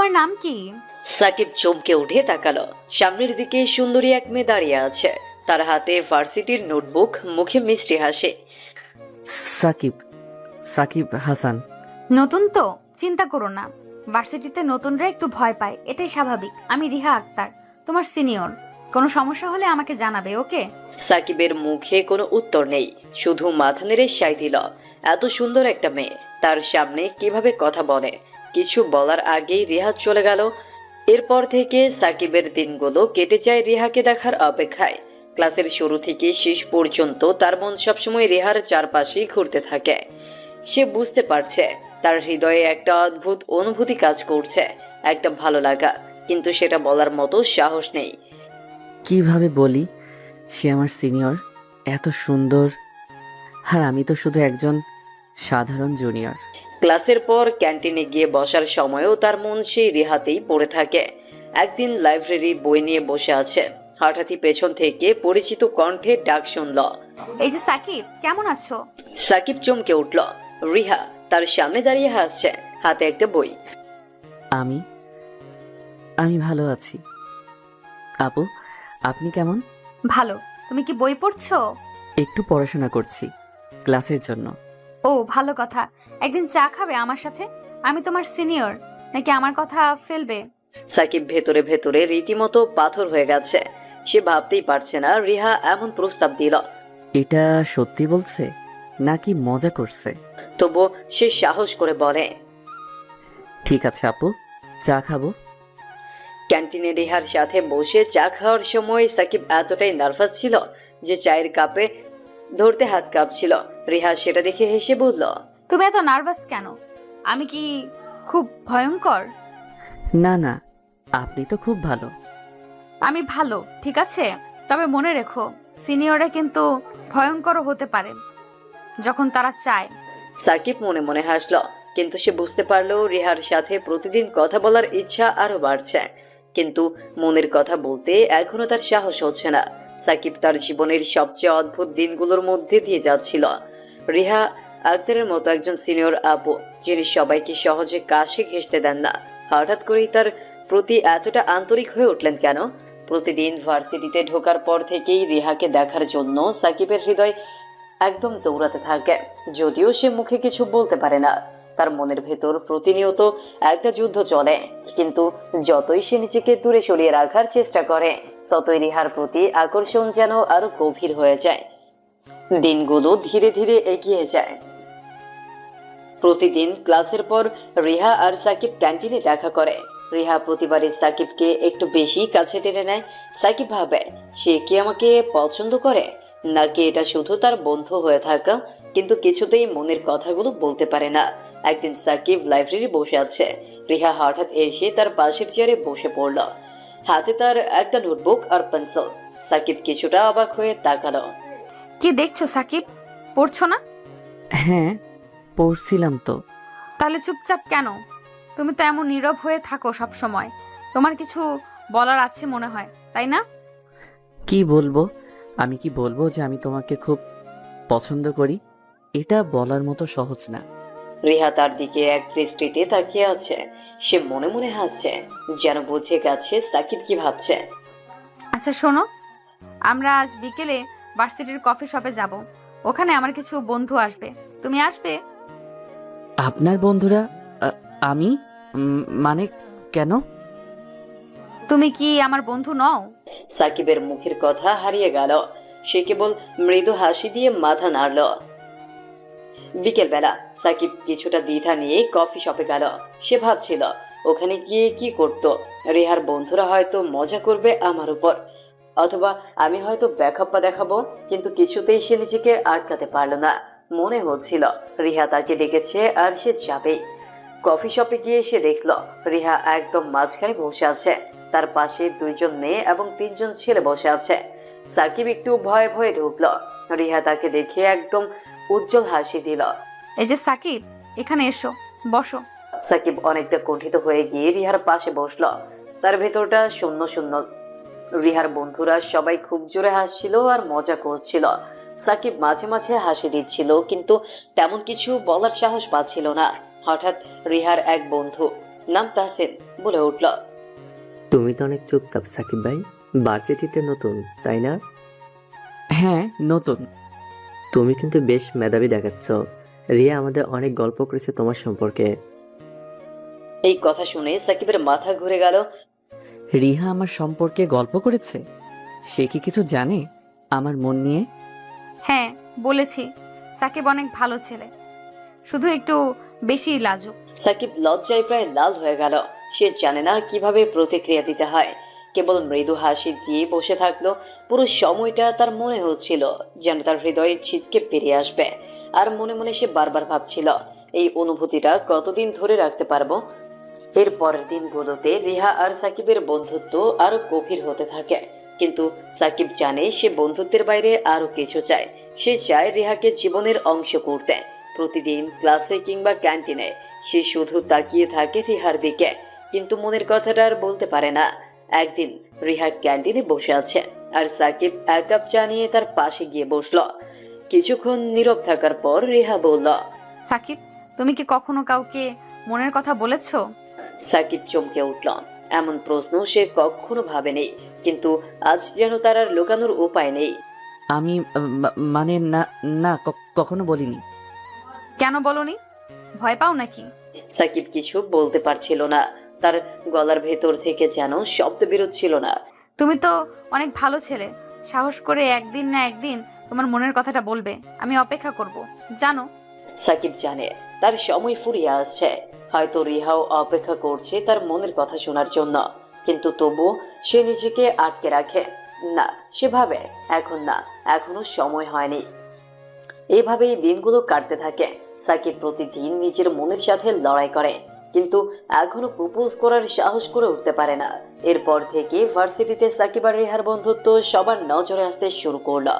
তোমার নাম কি? সাকিব চমকে উঠে তাকালো। সামনের দিকে সুন্দরী এক মেয়ে দাঁড়িয়ে আছে, তার হাতে ভার্সিটির নোটবুক, মুখে মিষ্টি হাসি। সাকিব, সাকিব হাসান। নতুন তো, চিন্তা করো না। ভার্সিটিতে নতুনরা একটু ভয় পায়, এটাই স্বাভাবিক। আমি রিহা আক্তার, তোমার সিনিয়র। কোনো সমস্যা হলে আমাকে জানাবে, ওকে? সাকিবের মুখে কোনো উত্তর নেই, শুধু মাথা নেড়ে সায় দিল। এত সুন্দর একটা মেয়ে, তার সামনে কিভাবে কথা বলে? কিছু বলার আগেই রিহা চলে গেল। এরপর থেকে সাকিবের দিনগুলো কেটে যায় রিহাকে দেখার অপেক্ষায়। ক্লাসের শুরু থেকে শেষ পর্যন্ত তার মন সবসময় রিহার চারপাশেই ঘুরতে থাকে। সে বুঝতে পারছে তার হৃদয়ে একটা অদ্ভুত অনুভূতি কাজ করছে, একটা ভালো লাগা, কিন্তু সেটা বলার মতো সাহস নেই। কিভাবে বলি? সে আমার সিনিয়র, এত সুন্দর, আর আমি তো শুধু একজন সাধারণ জুনিয়র। ক্লাসের পর ক্যান্টিনে গিয়ে বসার সময়ও তার মন সেই রিহাতেই পড়ে থাকে। একদিন লাইব্রেরি বই নিয়ে বসে আছে, হঠাৎই পেছন থেকে পরিচিত কণ্ঠে ডাক শুনল। এই যে সাকিব, কেমন আছো? সাকিব চমকে উঠল। রিহা তার সামনে দাঁড়িয়ে হাসছে, হাতে একটা বই। আমি আমি ভালো আছি। আপু, আপনি কেমন? ভালো। তুমি কি বই পড়ছো? একটু পড়াশোনা করছি, ক্লাসের জন্য। ও, ভালো কথা। একদিন চা খাবে আমার সাথে? আমি তোমার সিনিয়র, নাকি আমার কথা ফেলবে? সাকিব ভেতরে ভেতরে রীতিমতো পাথর হয়ে গেছে। সে ভাবতেই পারছে না রিহা এমন প্রস্তাব দিল। এটা সত্যি বলছে নাকি মজা করছে? তবু সে সাহস করে বলে, ঠিক আছে আপু, চা খাবো। ক্যান্টিনে রিহার সাথে বসে চা খাওয়ার সময় সাকিব এতটাই নার্ভাস ছিল যে চায়ের কাপে ধরতে হাত কাঁপছিল। রিহা সেটা দেখে হেসে বলল, তুমি এত নার্ভাস কেন? আমি কি খুব ভয়ঙ্কর? না না, আপনি তো খুব ভালো। আমি ভালো, ঠিক আছে। তবে মনে রেখো, সিনিয়ররা কিন্তু ভয়ঙ্করও হতে পারে যখন তারা চায়। সাকিব মনে মনে হাসল, কিন্তু সে বুঝতে পারলো রিহার সাথে প্রতিদিন কথা বলার ইচ্ছা আরো বাড়ছে, কিন্তু মনের কথা বলতে এখনো তার সাহস হচ্ছে না। সাকিব তার জীবনের সবচেয়ে অদ্ভুত দিনগুলোর মধ্যে দিয়ে যাচ্ছিল। রিহা আক্তারের মতো একজন সিনিয়র আপু, যিনি সবাইকে সহজে কাছে ঘেঁষতে দেন না, হঠাৎ করেই তার প্রতি এতটা আন্তরিক হয়ে উঠলেন কেন? প্রতিদিন ভার্সিটিতে ঢোকার পর থেকেই রিহাকে দেখার জন্য সাকিবের হৃদয় একদম দৌড়াতে থাকে। যদিও সে মুখে কিছু বলতে পারে না, তার মনের ভেতর প্রতিনিয়ত একটা যুদ্ধ চলে। কিন্তু যতই সে নিজেকে দূরে সরিয়ে রাখার চেষ্টা করে, ততই রিহার প্রতি আকর্ষণ যেন আরো গভীর হয়ে যায়। দিনগুলো ধীরে ধীরে এগিয়ে যায়। প্রতিদিন ক্লাসের পর রিহা আর সাকিব ক্যান্টিনে দেখা করে। রিহা প্রতিবারই সাকিবকে একটু বেশি কাছে টেনে নেয়। সাকিব ভাবে, সে কি আমাকে পছন্দ করে, নাকি এটা শুধু তার বন্ধু হয়ে থাকা? কিন্তু কিছুতেই মনের কথাগুলো বলতে পারে না। একদিন সাকিব লাইব্রেরি বসে আছে, রিহা হঠাৎ এসে তার পাশের চেয়ারে বসে পড়ল। হাতে তার একটা নোটবুক আর পেন্সিল। সাকিব কিছুটা অবাক হয়ে তাকালো। কি দেখছো সাকিব, পড়ছো না? হ্যাঁ, পড়ছিলাম তো। তাহলে চুপচাপ কেন? তুমি তো এমন নীরব হয়ে থাকো সব সময়। তোমার কিছু বলার আছে মনে হয়, তাই না? কি বলবো? আমি কি বলবো যে আমি তোমাকে খুব পছন্দ করি? এটা বলার মতো সহজ না। রিহা তার দিকে এক দৃষ্টিতে তাকিয়ে আছে। সে মনে মনে হাসছে, যেন বুঝে গেছে সাকিব কি ভাবছে। আচ্ছা শোনো, আমরা আজ বিকেলে ভার্সিটির কফি শপে যাব। ওখানে আমার কিছু বন্ধু আসবে, তুমি আসবে? আপনার বন্ধুরা? আমি? মানে কেন? তুমি কি আমার বন্ধু নও? সাকিবের মুখের কথা হারিয়ে গেল। সে কেবল মৃদু হাসি দিয়ে মাথা নাড়ল। বিকেল বেলা সাকিব কিছুটা দ্বিধা নিয়ে কফি শপে গেল। সে ভাবছিল ওখানে গিয়ে কি করত। রিহার বন্ধুরা হয়তো মজা করবে আমার উপর, অথবা আমি হয়তো ব্যাকআপা দেখাবো, কিন্তু কিছুতেই সে নিজেকে আটকাতে পারল না। মনে হচ্ছিল রিহা তাকে ডেকেছে আর সে যাবেই। কফি শপে গিয়ে সে দেখল রিহা একদম মাঝখানে বসে আছে, তার পাশে দুইজন মেয়ে এবং তিনজন ছেলে বসে আছে। সাকিব একটু ভয়ে ভয়ে ঢুকলো। রিহা তাকে দেখে একদম উজ্জ্বল হাসি দিল। এই যে সাকিব, এখানে এসো, বসো। সাকিব অনেকটা কুণ্ঠিত হয়ে গিয়ে রিহার পাশে বসলো। তার ভেতরটা শূন্য শূন্য। রিহার বন্ধুরা সবাই খুব জোরে হাসছিল আর মজা করছিল। সাকিব মাঝে মাঝে হাসি দিচ্ছিল, কিন্তু তেমন কিছু বলার সাহস পাচ্ছিল না। হঠাৎ রিহার এক বন্ধু নাম তাহসিন বলে উঠল। তুমি তো অনেক চুপচাপ সাকিব ভাই। ভার্সিটিতে নতুন তাই না? হ্যাঁ, নতুন। তুমি কিন্তু বেশ মেধাবী দেখাচ্ছ। রিয়া আমাদের অনেক গল্প করেছে তোমার সম্পর্কে। এই কথা শুনে সাকিবের মাথা ঘুরে গেল। রিহা আমার সম্পর্কে গল্প করেছে? সে কি কিছু জানে আমার মন নিয়ে? হ্যাঁ, বলেছি সাকিব অনেক ভালো ছেলে, শুধু একটু বেশি লাজুক। সাকিব লজ্জায় প্রায় লাল হয়ে গেল। সে জানে না কিভাবে প্রতিক্রিয়া দিতে হয়। কেবল মৃদু হাসি দিয়ে বসে থাকলো। পুরো সময়টা তার মনে হচ্ছিল যেন তার হৃদয়ে ছিটকে বেরিয়ে আসবে। আর মনে মনে সে বারবার ভাবছিল, এই অনুভূতিটা কতদিন ধরে রাখতে পারবো। এর পরের দিনগুলোতে রিহা আর সাকিবের বন্ধুত্ব আরো গভীর হতে থাকে। কিন্তু সাকিব জানে সে বন্ধুত্বের বাইরে আরো কিছু চায়। সে চায় রিহাকে জীবনের অংশ করতে। প্রতিদিন ক্লাসে কিংবা ক্যান্টিনে সে শুধু তাকিয়ে থাকে রিহার দিকে, কিন্তু মনের কথাটা আর বলতে পারে না। একদিন রিহা ক্যান্টিনে বসে আছে আর সাকিব এক কাপ চা নিয়ে তার পাশে গিয়ে বসলো। কিছুক্ষণ নীরব থাকার পর রিহা বলল, সাকিব, তুমি কি কখনো কাউকে মনের কথা বলেছো? সাকিব চমকে উঠল। এমন প্রশ্ন সে কখনো ভাবেনি, কিন্তু আজ যেন তার আর লুকানোর উপায় নেই। আমি মানে না, না, কখনো বলিনি। কেন বলনি? ভয় পাও নাকি? সাকিব কিছু বলতে পারছিল না। তার গলার ভেতর থেকে যেন শব্দ বেরোচ্ছিল না। তুমি তো অনেক ভালো ছেলে, সাহস করে একদিন না একদিন তোমার মনের কথাটা বলবে। আমি অপেক্ষা করব, জানো। সাকিব জানে তার সময় ফুরিয়ে আসছে। হয়তো রিহাও অপেক্ষা করছে তার মনের কথা শোনার জন্য, কিন্তু তবুও সে নিজেকে আটকে রাখে। না, সে ভাবে এখন না, এখনো সময় হয়নি। এভাবেই দিনগুলো কাটতে থাকে। সাকিব প্রতিদিন নিজের মনের সাথে লড়াই করে, কিন্তু এখনো প্রপোজ করার সাহস করে উঠতে পারে না। এরপর থেকে ভার্সিটিতে সাকিব আর রেহার বন্ধুত্ব সবার নজরে আসতে শুরু করলো।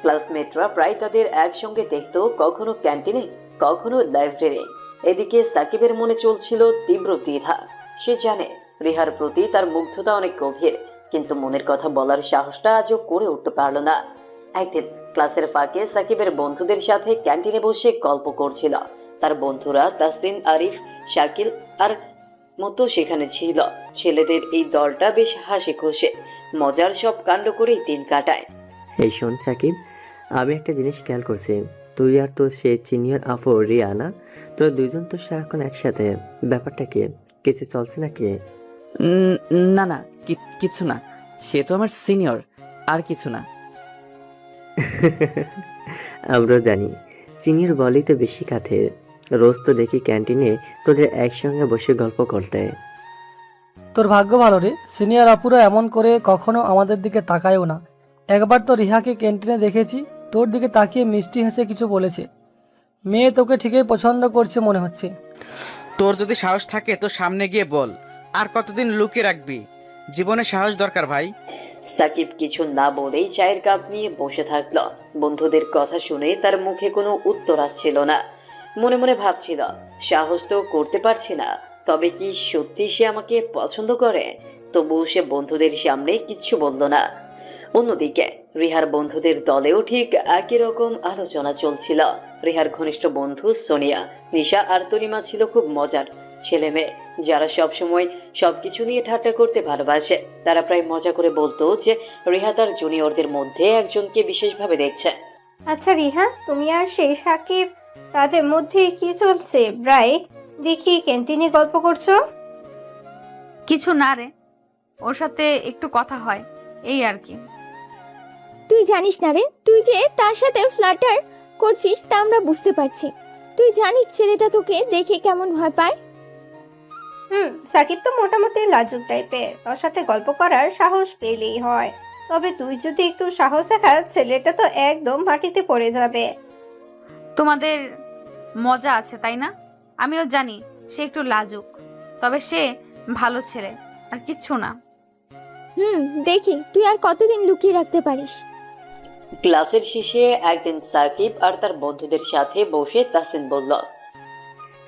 ক্লাসমেটরা প্রায় তাদের একসঙ্গে দেখতো, কখনো ক্যান্টিনে, কখনো লাইব্রেরি। এদিকে সাকিবের মনে চলছিল তীব্র দ্বিধা। সে জানে রেহার প্রতি তার মুগ্ধতা অনেক গভীর, কিন্তু মনের কথা বলার সাহসটা আজও করে উঠতে পারল না। একদিন ক্লাসের ফাঁকে সাকিবের বন্ধুদের সাথে ক্যান্টিনে বসে গল্প করছিল। তার বন্ধুরা তাসিন, আরিফ, শাকিল আর মতো সেখানে ছিল। ছেলেদের এই দলটা বেশ হাসি খুশি মজার সব কাণ্ড করেই দিন কাটায়। এই শোন সাকিব, আমি একটা জিনিস খেয়াল করছি। তুই আর তোর সে সিনিয়র আফু রিয়া না, তোরা দুইজন তো সারাক্ষণ একসাথে। ব্যাপারটা কি? কিছু চলছে নাকি? উম, না না, কিচ্ছু না। সে তো আমার সিনিয়র, আর কিছু না। আমরা জানি চিনির বলেই তো বেশি কাছে। রোজ তো দেখি ক্যান্টিনে তোদের একসঙ্গে বসে গল্প করতে। তোর ভাগ্য ভালো রে, সিনিয়র আপুরা এমন করে কখনো আমাদের দিকে তাকায়ও না। একবার তো রিহাকে ক্যান্টিনে দেখেছি, তোর দিকে তাকিয়ে মিষ্টি হেসে কিছু বলেছে। মেয়ে তোকে ঠিকই পছন্দ করছে মনে হচ্ছে। তোর যদি সাহস থাকে তো সামনে গিয়ে বল। আর কতদিন লুকিয়ে রাখবি? জীবনে সাহস দরকার ভাই। সাকিব কিছু না বলেই চায়ের কাপ নিয়ে বসে থাকলো। বন্ধুদের কথা শুনে তার মুখে কোনো উত্তর আসছিল না। মনে মনে ভাবছিল, সাহস তো করতে পারছি না, তবে কি সত্যি সে আমাকে পছন্দ করে? তবুও সে বন্ধুদের সামনে কিচ্ছু বলল না। অন্যদিকে রিহার বন্ধুদের দলেও ঠিক একই রকম আলোচনা চলছিল। রিহার ঘনিষ্ঠ বন্ধু সোনিয়া, নিশা আর তনিমা ছিল খুব মজার ছেলে মেয়ে, যারা সবসময় সবকিছু নিয়ে ঠাট্টা করতে ভালোবাসে। তারা প্রায় মজা করে বলতো যে রিহা তার জুনিয়রদের মধ্যে একজনকে বিশেষভাবে দেখছে। আচ্ছা রিহা, তুমি আর সেই সাকিব, তাদের মধ্যে কি চলছে? প্রায় দেখি ক্যান্টিনে গল্প করছো। কিছু না রে, ওর সাথে একটু কথা হয়, এই আর কি। তুই জানিস না রে, তুই যে তার সাথে ফ্লাটার করছিস তা আমরা বুঝতে পারছি। তুই জানিস ছেলেটা তোকে দেখে কেমন ভয় পায়। সাকিব তো মোটামুটি লাজুক টাইপের, তোর সাথে গল্প করার সাহস পেলেই হয়। তবে তুই যদি একটু সাহস দেখাস, ছেলেটা তো একদম মাটিতে পড়ে যাবে। তোমাদের মজা আছে তাই না? আমিও জানি সে একটু লাজুক, তবে সে ভালো ছেলে, আর কিচ্ছু না। দেখি তুই আর কতদিন লুকিয়ে রাখতে পারিস। ক্লাসের শেষে একদিন সাকিব আর তার বন্ধুদের সাথে বসে তাসিন বলল,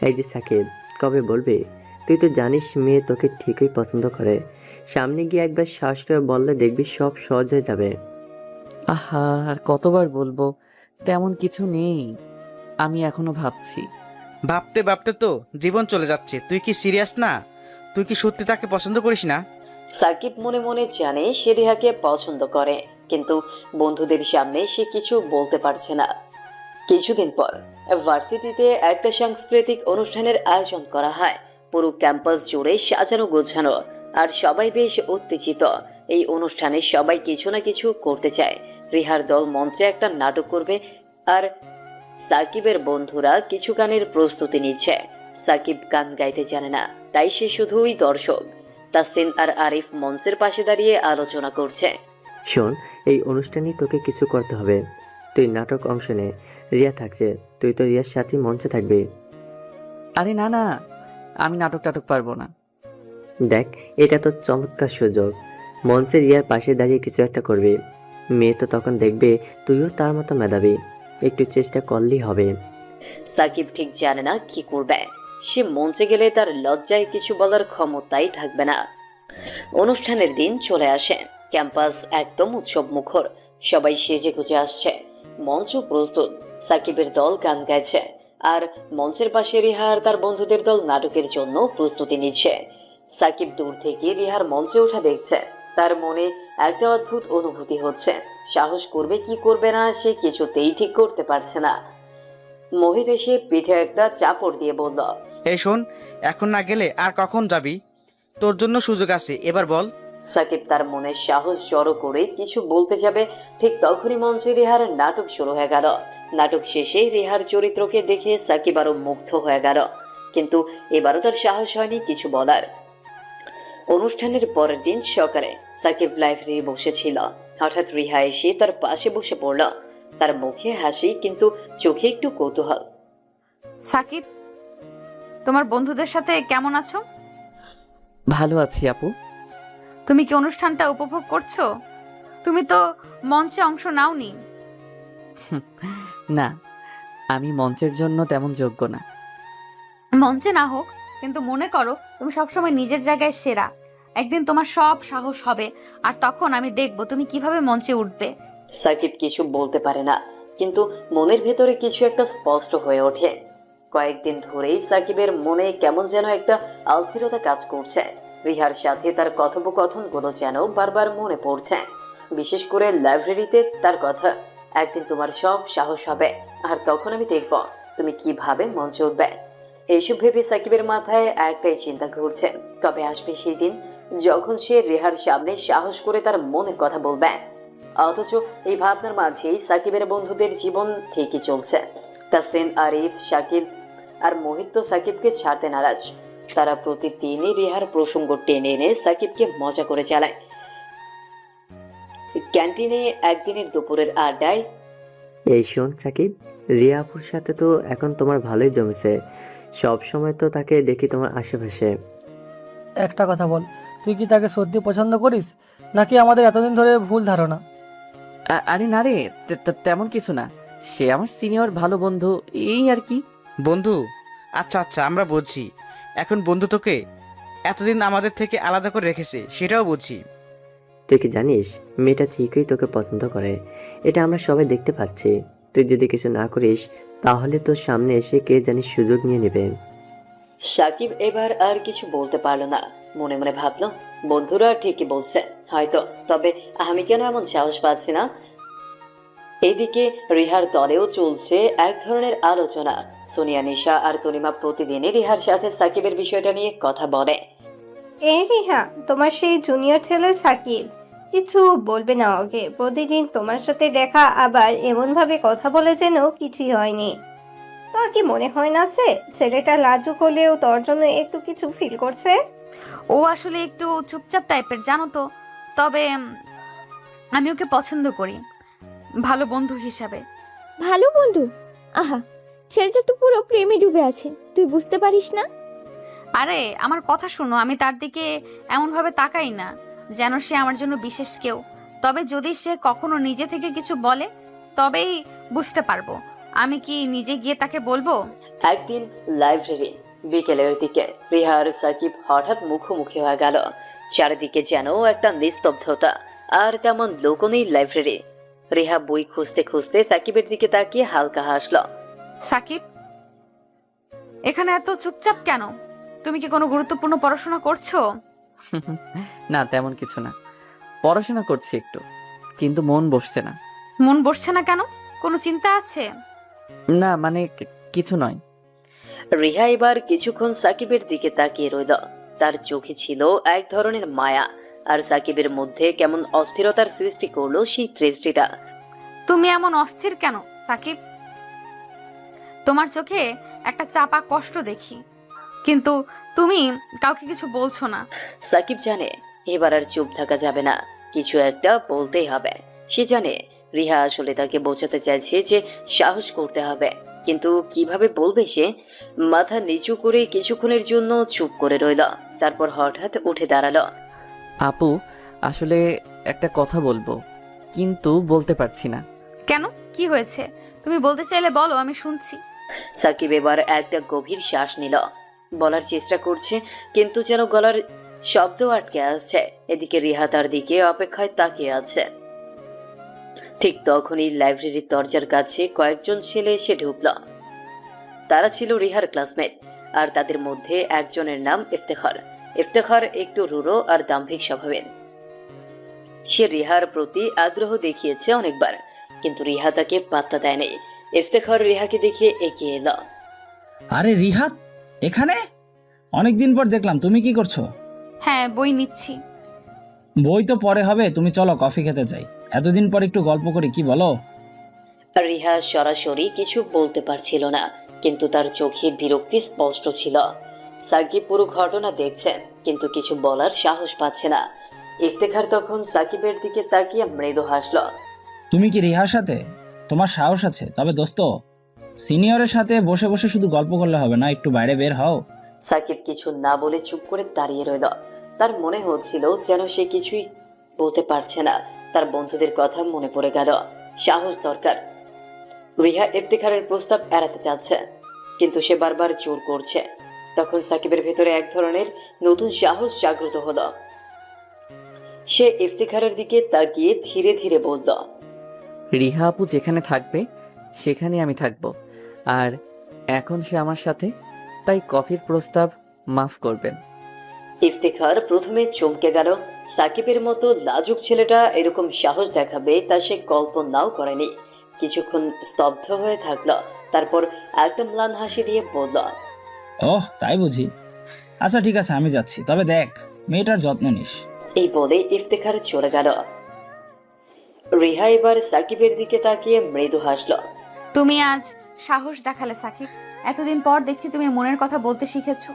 এই যে সাকিব, কবে বলবি? তুই তো জানিস মেয়ে তোকে ঠিকই পছন্দ করে। সামনে গিয়ে একবার সাহস করে বললে দেখবি সব সহজ হয়ে যাবে। আহা, আর কতবার বলবো? তেমন কিছু নেই। আমি এখনো ভাবছি। ভাবতে ভাবতে তো জীবন চলে যাচ্ছে, তুই কি সিরিয়াস না? তুই কি সত্যি তাকে পছন্দ করিস না? সাকিব মনে মনে জানে সে রিহাকে পছন্দ করে, কিন্তু বন্ধুদের সামনে সে কিছু বলতে পারছে না। কিছুদিন পর ভার্সিটিতে একটা সাংস্কৃতিক অনুষ্ঠানের আয়োজন করা হয়। পুরো ক্যাম্পাস জুড়ে সাজানো গোছানো, আর সবাই বেশ উত্তেজিত। এই অনুষ্ঠানে সবাই কিছু না কিছু করতে চায়। রিহার দল মঞ্চে একটা নাটক করবে, আর সাকিবের বন্ধুরা কিছু গানের প্রস্তুতি নিচ্ছে। সাকিব গান গাইতে জানে না, তাই সে শুধুই দর্শক। তাসিন আর আরিফ মঞ্চের পাশে দাঁড়িয়ে আলোচনা করছে। শোন, এই অনুষ্ঠানে তোকে কিছু করতে হবে। তুই নাটক অংশ নে, রিয়া থাকছে, তুই তো রিয়ার সাথে মঞ্চে থাকবি। আরে না না, আমি নাটক টাটক পারবো না। দেখ, এটা তো চমৎকার সুযোগ। মঞ্চে রিয়ার পাশে দাঁড়িয়ে কিছু একটা করবি। মেয়ে তো তখন দেখবে তুইও তার মতো মেধাবী। একটু চেষ্টা করলেই হবে। সাকিব ঠিক জানে না কি করবে। সে মঞ্চে গেলে তার লজ্জায় কিছু বলার ক্ষমতাই থাকবে না। অনুষ্ঠানের দিন চলে আসে। ক্যাম্পাস একদম উৎসব মুখর, সবাই সেজে গুজে আসছে। মঞ্চ প্রস্তুত, সাকিবের দল গান গাইছে, আর মঞ্চের পাশে রিহা আর তার বন্ধুদের দল নাটকের জন্য প্রস্তুতি নিচ্ছে। সাকিব দূর থেকে রিহার মঞ্চে ওঠা দেখছে। তার মনে একটা অদ্ভুত অনুভূতি হচ্ছে। সাহস করবে কি করবে না সে কিছুতেই ঠিক করতে পারছে না। মোহিত এসে পিঠে একটা চাপড় দিয়ে বলল, এই শোন, এখন না গেলে আর কখন যাবি? তোর জন্য সুযোগ আছে, এবার বল। সাকিব তার মনে সাহস জড়ো করে কিছু বলতে যাবে, ঠিক তখনই মঞ্চে রিহার নাটক শুরু হয়ে গেল। নাটক শেষে রিহার চরিত্রকে দেখে সাকিব আরো মুগ্ধ হয়ে গেল, কিন্তু এবারও তার সাহস হয়নি কিছু বলার। অনুষ্ঠানের পরের দিন সকালে সাকিব লাইব্রেরি বসেছিল। হঠাৎ রিহা এসে তার পাশে বসে পড়ল। তার মুখে হাসি, কিন্তু চোখে একটু কৌতূহল। সাকিব, তোমার বন্ধুদের সাথে কেমন আছো? ভালো আছি আপু। তুমি কি অনুষ্ঠানটা উপভোগ করছো? তুমি তো মঞ্চে অংশ নাওনি। না, আমি মঞ্চের জন্য তেমন যোগ্য না। মঞ্চে না হোক, কিন্তু মনে করো তুমি সবসময় নিজের জায়গায় সেরা। একদিন তোমার সব সাহস হবে, আর তখন আমি দেখবো তুমি কিভাবে মঞ্চে উঠবে। সাকিব কিছু বলতে পারে না, কিন্তু মনের ভেতরে কিছু একটা স্পষ্ট হয়ে ওঠে। কয়েকদিন ধরেই সাকিবের মনে কেমন যেন একটা অস্থিরতা কাজ করছে। রিহার সাথে তার কথোপকথনগুলো যেন বারবার মনে পড়ছে, বিশেষ করে লাইব্রেরিতে তার কথা। একদিন তোমার সব সাহস হবে, আর তখন আমি দেখব তুমি কিভাবে মঞ্চে উঠবে। এইসব ভেবে সাকিবের মাথায় একটাই চিন্তা ঘুরছে, কবে আসবে সেই দিন যখন সে রেহার সামনে সাহস করে তার মনের কথা বলবে। অথচ এই ভাবনার মাঝেই সাকিবের বন্ধুদের জীবন ঠিকই চলছে। তাসিন, আরিফ, সাকিব আর মোহিত তো সাকিবকে ছাড়তে নারাজ। তারা প্রতিদিনই রেহার প্রসঙ্গ টেনে এনে সাকিবকে মজা করে চালায়। ক্যান্টিনে একদিনের দুপুরের আড্ডায়, এই শোন সাকিব, রিয়া আপুর সাথে তো এখন তোমার ভালোই জমেছে। সব সময় তো তাকে দেখি তোমার আশেপাশে। একটা কথা বল, তুই কি তাকে সত্যি পছন্দ করিস, নাকি আমাদের এতদিন ধরে ভুল ধারণা? আরে না রে, তেমন কিছু না। সে আমার সিনিয়র ভালো বন্ধু, এই আর কি। বন্ধু? আচ্ছা আচ্ছা, আমরা বুঝছি। এখন বন্ধু তোকে এতদিন আমাদের থেকে আলাদা করে রেখেছে, সেটাও বুঝছি। তুই কি জানিস, মেয়েটা ঠিকই তোকে পছন্দ করে। এটা আমরা সবাই দেখতে পাচ্ছি। তুই যদি কিছু না করিস, তাহলে তোর সামনে এসে কে জানিস সুযোগ নিয়ে নেবে। সাকিব এবার আর কিছু বলতে পারলো না। মনে মনে ভাবলো, বন্ধুরা ঠিকই বলছে হয়তো, তবে আমি কেন এমন সাহস পাচ্ছি না। এদিকে রিহার দলেও চলছে এক ধরনের আলোচনা। সোনিয়া, নিশা আর তনিমা প্রতিদিনই রিহার সাথে সাকিবের বিষয়টা নিয়ে কথা বলে। এই রিহা, তোমার সেই জুনিয়র ছেলের সাকিব কিছু বলবে না ওকে? প্রতিদিন তোমার সাথে দেখা, আবার এমন ভাবে কথা বলে যেন কিছুই হয়নি। তোর কি মনে হয় না ছেলেটা লাজুক হলেও তোর জন্য একটু কিছু ফিল করছে? ও আসলে একটু চুপচাপ টাইপের, জানো তো। তবে আমি ওকে পছন্দ করি, ভালো বন্ধু হিসাবে। ভালো বন্ধু? আহা, ছেলেটা তো পুরো প্রেমে ডুবে আছে, তুই বুঝতে পারিস না? আরে আমার কথা শোনো, আমি তার দিকে এমন ভাবে তাকাই না যেন সে আমার জন্য বিশেষ কেউ। তবে যদি সে কখনো নিজে থেকে কিছু বলে, তবেই বুঝতে পারবো। আমি কি নিজে গিয়ে তাকে বলবো? একদিন লাইব্রেরি বিকেলের দিকে রিহা আর সাকিব হঠাৎ মুখোমুখি হয়ে গেল। চারিদিকে যেন একটা নিস্তব্ধতা, আর তেমন লোকও নেই লাইব্রেরি। রিহা বই খুঁজতে খুঁজতে সাকিবের দিকে তাকিয়ে হালকা হাসলো। সাকিব, এখানে এত চুপচাপ কেন? তুমি কি কোনো গুরুত্বপূর্ণ পড়াশোনা করছো? না, তেমন কিছু না। পড়াশোনা করছি একটু, কিন্তু মন বসছে না। মন বসছে না কেন? কোনো চিন্তা আছে? না মানে কিছু নয়। রিহা এবার কিছুক্ষণ সাকিবের দিকে তাকিয়ে রইল। তার চোখে ছিল এক ধরনের মায়া, আর সাকিবের মধ্যে কেমন অস্থিরতার সৃষ্টি করলো সেই দৃষ্টিটা। তুমি এমন অস্থির কেন সাকিব? তোমার চোখে একটা চাপা কষ্ট দেখি, কিন্তু তুমি কাউকে কিছু বলছো না। সাকিব জানে এবার আর চুপ থাকা যাবে না, কিছু একটা বলতেই হবে। সে জানে রিহা আসলে তাকে বোঝাতে চাইছে যে সাহস করতে হবে, কিন্তু কিভাবে বলবে সে? মাথা নিচু করে কিছুক্ষণের জন্য চুপ করে রইল, তারপর হঠাৎ উঠে দাঁড়ালো। আপু, আসলে একটা কথা বলবো, কিন্তু বলতে পারছি না। কেন, কি হয়েছে? তুমি বলতে চাইলে বলো, আমি শুনছি। সাকিব এবার একটা গভীর শ্বাস নিল, বলার চেষ্টা করছে, কিন্তু যেন গলার শব্দ আটকে আসছে। এদিকে রিহা তার দিকে অপেক্ষায় তাকিয়ে আছে। ঠিক তখনই লাইব্রেরির দরজার কাছে কয়েকজন ছেলে এসে ঢুকল। তারা ছিল রিহার ক্লাসমেট, আর তাদের মধ্যে একজনের নাম ইফতেখার। ইফতেখার একটু রূঢ় আর দাম্ভিক স্বভাবের। সে রিহার প্রতি আগ্রহ দেখিয়েছে অনেকবার, কিন্তু রিহা তাকে পাত্তা দেয়নি। ইফতেখার রিহাকে দেখে এগিয়ে এলো। আরে রিহাত, এখানে অনেকদিন পর দেখলাম, তুমি কি করছো? হ্যাঁ, বই নিচ্ছি। বই তো পরে হবে, তুমি চলো কফি খেতে যাই, এতদিন পর একটু গল্প করি, কি বলো? রিহা সরাসরি কিছু বলতে পারছিল না, কিন্তু তার চোখে বিরক্তি স্পষ্ট ছিল। সাকিব পুরো ঘটনা দেখছে, কিন্তু কিছু বলার সাহস পাচ্ছে না। ইফতেখার তখন সাকিবের দিকে তাকিয়ে মৃদু হাসলো। তুমি কি রিহার সাথে? তোমার সাহস আছে? তবে দোস্ত, সিনিয়রের সাথে বসে বসে শুধু গল্প করলে হবে না, একটু বাইরে বের হও। সাকিব কিছু না বলে চুপ করে দাঁড়িয়ে রইল। তার মনে হচ্ছিল যেন সে কিছুই বলতে পারছে না। তার বন্ধুদের কথা মনে পড়ে গেল। সাহস দরকার। রিহা ইফতেখারের প্রস্তাব এড়াতে চাচ্ছে, কিন্তু সে বারবার জোর করছে। তখন সাকিবের ভেতরে এক ধরনের নতুন সাহস জাগ্রত হলো। সে ইফতেখারের দিকে তাকিয়ে ধীরে ধীরে বলল, রিহা আপু যেখানে থাকবে সেখানে আমি থাকব, আর এখন সে আমার সাথে, তাই কফির প্রস্তাব মাফ করবেন। ইফতেখার প্রথমে চমকে গেল। সাকিবের মতো লাজুক ছেলেটা এরকম সাহস দেখাবে তা সে কল্পনাও করেনি। কিছুক্ষণ স্তব্ধ হয়ে থাকলো, তারপর একটা ম্লান হাসি দিয়ে বলল, ওহ, তাই বুঝি? আচ্ছা ঠিক আছে, আমি যাচ্ছি, তবে দেখ মেয়েটার যত্ন নিস। এই বলে ইফতেখার চলে গেল। রিহা এবার সাকিবের দিকে তাকিয়ে মৃদু হাসল। তুমি আজ সাহস দেখালে সাকিব। এতদিন পর দেখছি তুমি মনের কথা বলতে শিখেছো।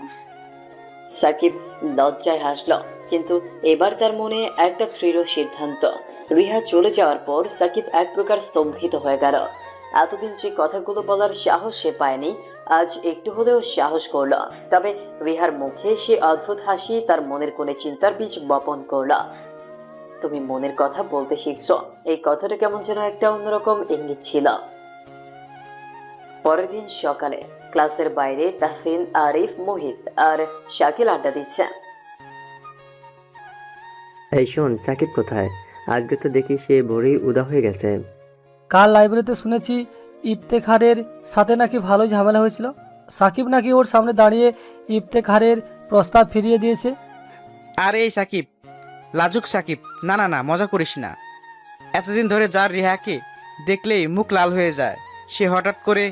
সাকিব লজ্জায় হাসল, কিন্তু এবার তার মনে একটা দৃঢ় সিদ্ধান্ত। রিহা চলে যাওয়ার পর সাকিব এক প্রকার স্তম্ভিত হয়ে গেল। এতদিন যে কথাগুলো বলার সাহস সে পায়নি, আজ একটু হলেও সাহস করল। তবে রিহার মুখে সে অদ্ভুত হাসি তার মনের কোণে চিন্তার বীজ বপন করল। তুমি মনের কথা বলতে শিখছো, এই কথাটা কেমন যেন একটা অন্যরকম ইঙ্গিত ছিল। পরের দিন সকালে ক্লাসের বাইরে তাহসিন, আরিফ, মোহিত আর শাকিল আড্ডা দিচ্ছে। এই শোন, সাকিব কোথায়? আজকে তো দেখি সে ভোরেই উদা হয়ে গেছে। কাল লাইব্রেরিতে শুনেছি ইফতেখারের সাথে নাকি ভালোই ঝামেলা হয়েছিল। সাকিব নাকি ওর সামনে দাঁড়িয়ে ইফতেখারের প্রস্তাব ফিরিয়ে দিয়েছে। আর এই সাকিব, লাজুক সাকিব, না না না, মজা করিস না। এতদিন ধরে যার রিহাকে দেখলেই মুখ লাল হয়ে যায়, সে হঠাৎ করে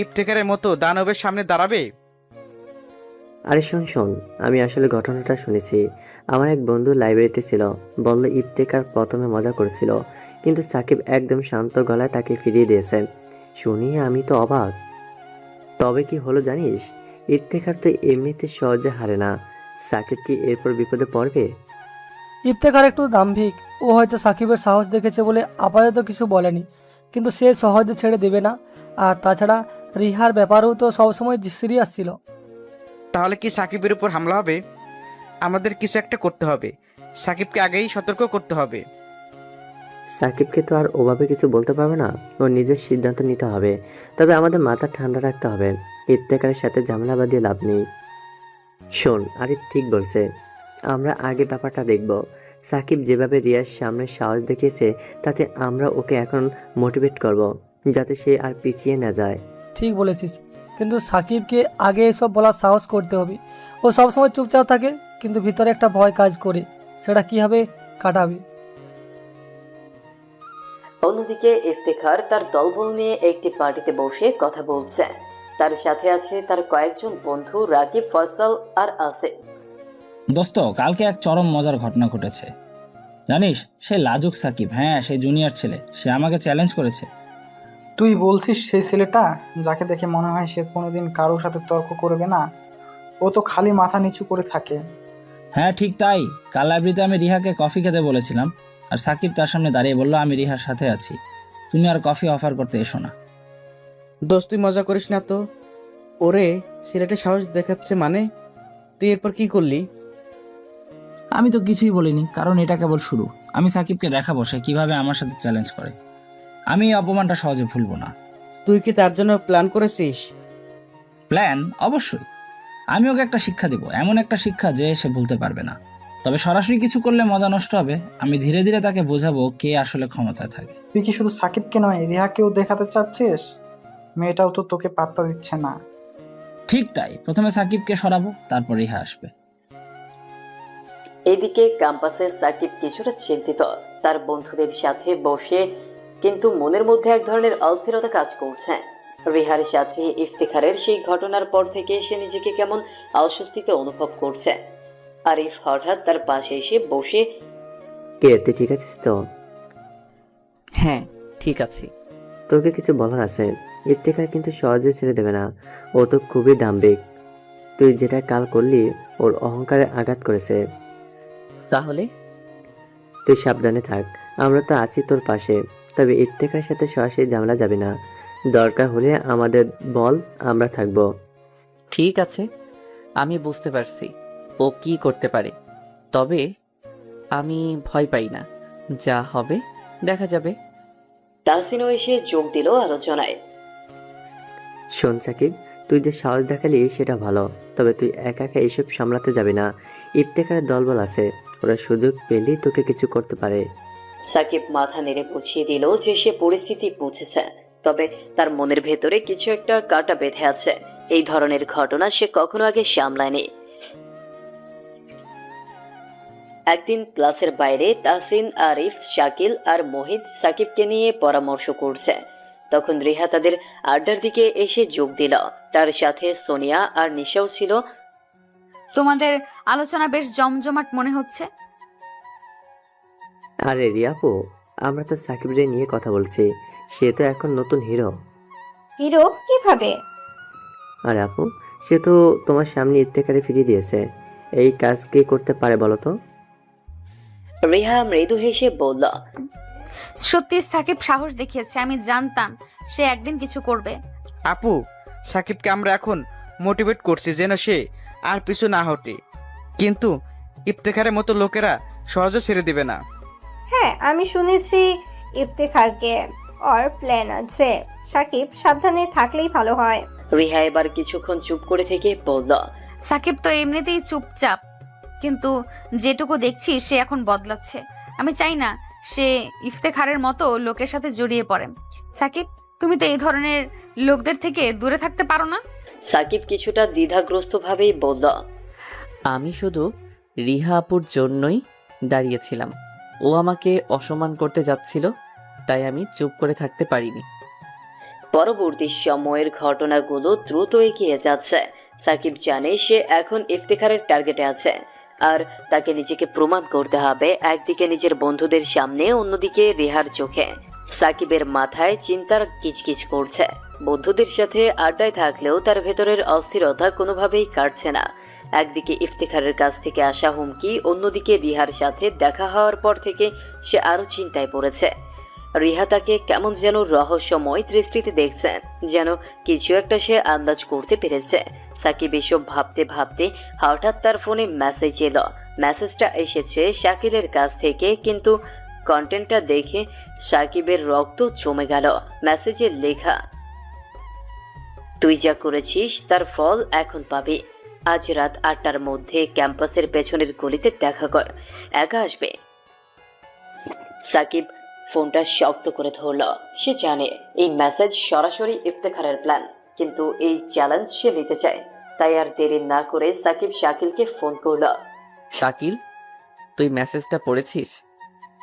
ইফতেখারের মতো দানবের সামনে দাঁড়াবে? আরে শোন শোন, আমি আসলে ঘটনাটা শুনেছি। আমার এক বন্ধু লাইব্রেরিতে ছিল, বলল ইফতেখার প্রথমে মজা করেছিল, কিন্তু সাকিব একদম শান্ত গলায় তাকে ফিরিয়ে দিয়েছে। শুনিয়ে আমি তো অবাক। তবে কি হলো জানিস? ইফতেখার তো এমনিতে সহজে হারে না। সাকিব কি এরপর বিপদে পড়বে? ইফতেখার একটু দাম্ভিক, ও হয়তো সাকিবের সাহস দেখেছে বলে আপাতত কিছু বলেনি, কিন্তু সে সহজে ছেড়ে দেবে না। আর তাছাড়া রিহার ব্যাপারেও তো সবসময় সিরিয়াস ছিল। তাহলে কি সাকিবের উপর হামলা হবে? আমাদের কিছু একটা করতে হবে, সাকিবকে আগেই সতর্ক করতে হবে। সাকিবকে তো আর ওভাবে কিছু বলতে পারবে না, ওর নিজের সিদ্ধান্ত নিতে হবে। তবে আমাদের মাথা ঠান্ডা রাখতে হবে, ইফতেখারের সাথে ঝামেলা বাঁধিয়ে লাভ নেই। শোন, আরিফ ঠিক বলছে, আমরা আগে ব্যাপারটা দেখব। সাকিব যেভাবে রিয়ার সামনে সাহস দেখিয়েছে, তাতে আমরা ওকে এখন মোটিভেট করব, যাতে সে আর পিছিয়ে না যায়। ঠিক বলেছিস, কিন্তু সাকিবকে আগে এসব বলার সাহস করতে হবে। ও সবসময় চুপচাপ থাকে, কিন্তু ভিতরে একটা ভয় কাজ করে, সেটা কীভাবে কাটাবে। অন্যদিকে ইফতেখার তার দলবল নিয়ে একটি পার্টিতে বসে কথা বলছে। তার সাথে আছে তার কয়েকজন বন্ধু রাকিব, ফয়সাল আর আসিফ। দোস্ত, কালকে এক চরম মজার ঘটনা ঘটেছে জানিস। সে লাজুক সাকিব, হ্যাঁ সেই জুনিয়র ছেলে, সে আমাকে চ্যালেঞ্জ করেছে। তুই বলছিস সেই ছেলেটা যাকে দেখে মনে হয় সে কোনোদিন কারোর সাথে তর্ক করবে না? ও তো খালি মাথা নিচু করে থাকে। হ্যাঁ ঠিক তাই, কাল লাইব্রেরিতে আমি রিহাকে কফি খেতে বলেছিলাম, আর সাকিব তার সামনে দাঁড়িয়ে বলল আমি রিহার সাথে আছি, তুমি আর কফি অফার করতে এসো না। দোস্ত তুই মজা করিস না তো। ওরে ছেলেটা সাহস দেখাচ্ছে মানে? তুই এরপর কি করলি? আমি তো কিছুই বলিনি, কারণ এটা কেবল শুরু। আমি সাকিবকে দেখাবো সে কিভাবে আমার সাথে চ্যালেঞ্জ করে। আমি এই অপমানটা সহজে ভুলবো না। তুই কি তার জন্য প্ল্যান করেছিস? প্ল্যান? অবশ্যই। আমি ওকে একটা শিক্ষা দেব, এমন একটা শিক্ষা যে সে ভুলতে পারবে না। তবে সরাসরি কিছু করলে মজা নষ্ট হবে। আমি ধীরে ধীরে তাকে বোঝাবো কে আসলে ক্ষমতায় থাকে। তুই কি শুধু সাকিবকে নয় রিহাকেও দেখাতে চাচ্ছিস? মেয়েটাও তো তোকে পাত্তা দিচ্ছে না। ঠিক তাই, প্রথমে সাকিবকে সরাবো, তারপর রিহা আসবে। এদিকে ক্যাম্পাসে সাকিব কিছুটা চিন্তিত তার বন্ধুদের সাথে বসে, কিন্তু মনের মধ্যে এক ধরনের অস্থিরতা কাজ করছে। রিহার সাথে ইফতেখারের সেই ঘটনার পর থেকে সে নিজেকে কেমন অস্বস্তিতে অনুভব করছে। আরিফ হঠাৎ তার পাশে এসে বসে, কে তুই ঠিক আছিস তো? হ্যাঁ ঠিক আছে। তোকে কিছু বলার আছে। ইফতেখার কিন্তু সহজে ছেড়ে দেবে না, ও তো খুবই দাম্ভিক। তুই যেটা কাল করলি ওর অহংকারে আঘাত করেছে। তাহলে তুই সাবধানে থাক, আমরা তো আছি তোর পাশে। তবে ইফতেখার সাথে সরাসরি ঝামেলা যাবে না, দরকার হলে আমাদের বল, আমরা থাকবো। ঠিক আছে, আমি বুঝতে পারছি ও কি করতে পারে, তবে আমি ভয় পাই না, যা হবে দেখা যাবে। তাহসিনও এসে যোগ দিল আলোচনায়। শোন সাকিব, তুই যে সাহস দেখালি সেটা ভালো, তবে তুই একা একা এইসব সামলাতে যাবি না। ইফতেখারের দলবল আছে, ওরা সুযোগ পেলেই তোকে কিছু করতে পারে। সাকিব মাথা নেড়ে বুঝিয়ে দিল যে সে পরিস্থিতি বুঝেছে, তবে তার মনের ভেতরে কিছু একটা কাঁটা বেঁধে আছে। এই ধরনের ঘটনা সে কখনো আগে সামলায়নি। একদিন ক্লাসের বাইরে তাহসিন, আরিফ, শাকিল আর মোহিত সাকিবকে নিয়ে পরামর্শ করছে। তখন রিহা তাদের আড্ডার দিকে এসে যোগ দিল। তার সাথে সোনিয়া আর নিশাও ছিল। তোমাদের আলোচনা বেশ জমজমাট মনে হচ্ছে। আরে রিয়াপু, আমরা তো সাকিবরে নিয়ে কথা বলছি, সে তো এখন নতুন হিরো। হিরো কিভাবে? আরে আপু, সে তো তোমার সামনে ইফতেখারে ফিরিয়ে দিয়েছে। এই কাজ কে করতে পারে বলো তো? রিহা মৃদু হেসে বলল, সত্যি সাকিব সাহস দেখিয়েছে, আমি জানতাম সে একদিন কিছু করবে। আপু, সাকিবকে আমরা এখন মোটিভেট করছি যেন সে আর পিছু না হটে, কিন্তু ইফতেখারের মতো লোকেরা সহজে ছেড়ে দিবে না। হ্যাঁ, আমি শুনেছি ইফতেখারকে ওর প্ল্যান আছে। সাকিব সাবধানে থাকলেই ভালো হয়। রিহা এবার কিছুক্ষণ চুপ করে থেকে বলল, সাকিব তো এমনিতেই চুপচাপ, কিন্তু যেটুকু দেখছি সে এখন বদলাচ্ছে। আমি চাই না সে ইফতেখারের মতো লোকের সাথে জড়িয়ে পড়ে। সাকিব, তুমি তো এই ধরনের লোকদের থেকে দূরে থাকতে পারো না? সাকিব কিছুটা দ্বিধাগ্রস্ত ভাবেই বলল, আমি শুধু রিহা আপুর জন্যই দাঁড়িয়েছিলাম, ও আমাকে অসম্মান করতে যাচ্ছিল, তাই আমি চুপ করে থাকতে পারিনি। পরবর্তী সময়ের ঘটনাগুলো দ্রুত এগিয়ে যাচ্ছে। সাকিব জানে সে এখন ইফতেখারের টার্গেটে আছে, আর তাকে নিজেকে প্রমাণ করতে হবে, একদিকে নিজের বন্ধুদের সামনে, অন্যদিকে রিহার চোখে। সাকিবের মাথায় চিন্তার কিচকিচ করছে। বন্ধুদের সাথে আড্ডায় থাকলেও তার ভেতরের অস্থিরতা কোনোভাবেই কাটছে না। একদিকে ইফতেখারের কাছ থেকে আসা হুমকি, অন্যদিকে রিহার সাথে দেখা হওয়ার পর থেকে সে আরো চিন্তায় পড়েছে। রিহা তাকে কেমন যেন রহস্যময় দৃষ্টিতে দেখছে, যেন কিছু একটা সে আন্দাজ করতে পেরেছে। সাকিব এসব ভাবতে ভাবতে হঠাৎ তার ফোনে মেসেজ এলো। মেসেজটা এসেছে শাকিলের কাছ থেকে, কিন্তু কন্টেন্টটা দেখে সাকিবের রক্ত জমে গেল। মেসেজে লেখা, তুই যা করেছিস তার ফল এখন পাবি। আজ রাত 8টার মধ্যে ক্যাম্পাসের পেছনের গলিতে দেখা কর, একা আসবে। সাকিব ফোনটা শক্ত করে ধরল। সে জানে এই মেসেজ সরাসরি ইফতেখারের প্ল্যান, কিন্তু এই চ্যালেঞ্জ সে নিতে চায়। তাই আর দেরি না করে সাকিব শাকিলকে ফোন করলো। শাকিল, তুই মেসেজটা পড়েছিস?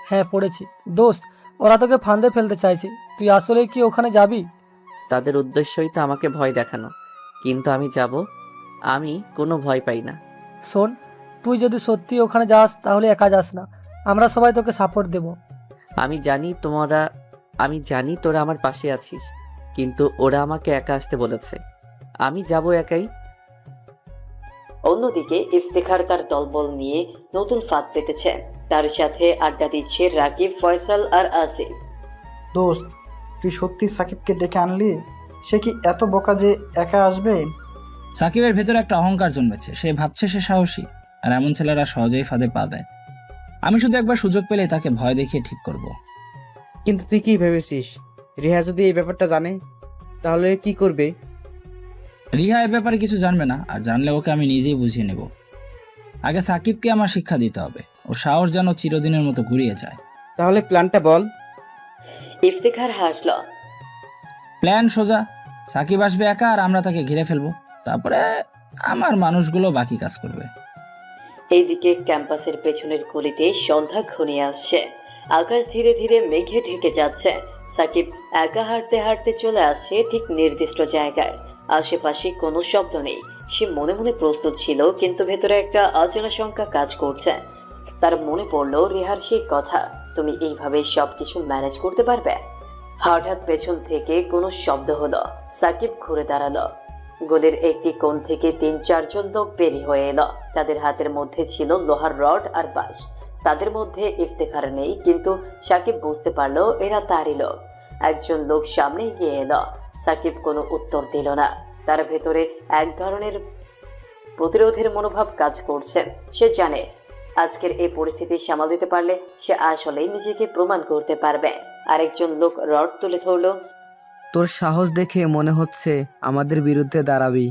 হ্যাঁ পড়েছি। দোস্ত, ওরা তোকে ফাঁদে ফেলতে চাইছে, তুই আসলে কি ওখানে যাবি? তাদের উদ্দেশ্যই তো আমাকে ভয় দেখানো, কিন্তু আমি যাব। আমি কোনো ভয় পাই না। শোন, তুই যদি সত্যি ওখানে যাস তাহলে একা যাস না, আমরা সবাই তোকে সাপোর্ট দেব। আমি জানি তোরা আমার পাশে আছিস, কিন্তু ওরা আমাকে একা আসতে বলেছে। আমি যাব একাই। অন্যদিকে ইফতেখার তার দলবল নিয়ে নতুন ফাঁদ পেতেছে। তার সাথে আড্ডা দিচ্ছে রাকিব, ফয়সাল আর আসিফ। দোস্ত, তুই সত্যি সাকিবকে ডেকে আনলি? সে কি এত বোকা যে একা আসবে? সাকিবের ভেতরে একটা অহংকার জন্মেছে, সে ভাবছে সে সাহসী, আর এমন ছেলেরা সহজেই ফাঁদে পা দেয়। আমি শুধু একবার সুযোগ পেলে তাকে ভয় দেখিয়ে ঠিক করব। কিন্তু তুই কি ভেবেছিস, রিহা যদি এই ব্যাপারটা জানে তাহলে কি করবে? রিহা এ ব্যাপারে কিছু জানবে না, আর জানলে ওকে আমি নিজেই বুঝিয়ে নেব। আগে সাকিবকে আমার শিক্ষা দিতে হবে, ও সাহস যেন চিরদিনের মতো ঘুরিয়ে যায়। তাহলে প্ল্যানটা বল। ইফতেখার হাসল। প্ল্যান সোজা, সাকিব আসবে একা আর আমরা তাকে ঘিরে ফেলবো, তারপরে আমার মানুষগুলো বাকি কাজ করবে। এইদিকে ক্যাম্পাসের পেছনের গলিতে সন্ধ্যা ঘনিয়ে আসছে। আকাশ ধীরে ধীরে মেঘে ঢেকে যাচ্ছে। সাকিব একা হাঁটতে হাঁটতে চলে আসছে ঠিক নির্দিষ্ট জায়গায়। আশেপাশে কোনো শব্দ নেই। সে মনে মনে প্রস্তুত ছিল, কিন্তু ভেতরে একটা অচেনা শঙ্কা কাজ করছে। তার মনে পড়লো রিহার সেই কথা, তুমি এইভাবে সবকিছু ম্যানেজ করতে পারবে? হঠাৎ পেছন থেকে কোনো শব্দ হলো। সাকিব ঘুরে দাঁড়ালো। গলির একটি কোণ থেকে ৩-৪ জন লোক বেরিয়ে হয়ে এলো। তাদের হাতের মধ্যে ছিল লোহার রড আর বাঁশ। তাদের মধ্যে ইফতেখার নেই, কিন্তু সাকিব বুঝতে পারলো এরা তারই লোক। একজন লোক সামনে এগিয়ে এলো। সাকিব কোনো উত্তর দিল না। তার ভেতরে এক ধরনের প্রতিরোধের মনোভাব কাজ করছে। সে জানে আজকের এই পরিস্থিতি সামাল দিতে পারলে সে আসলেই নিজেকে প্রমাণ করতে পারবে। আরেকজন লোক রড তুলে ধরলো। তোর সাহস দেখে মনে হচ্ছে আমাদের বিরুদ্ধে দাঁড়াবি,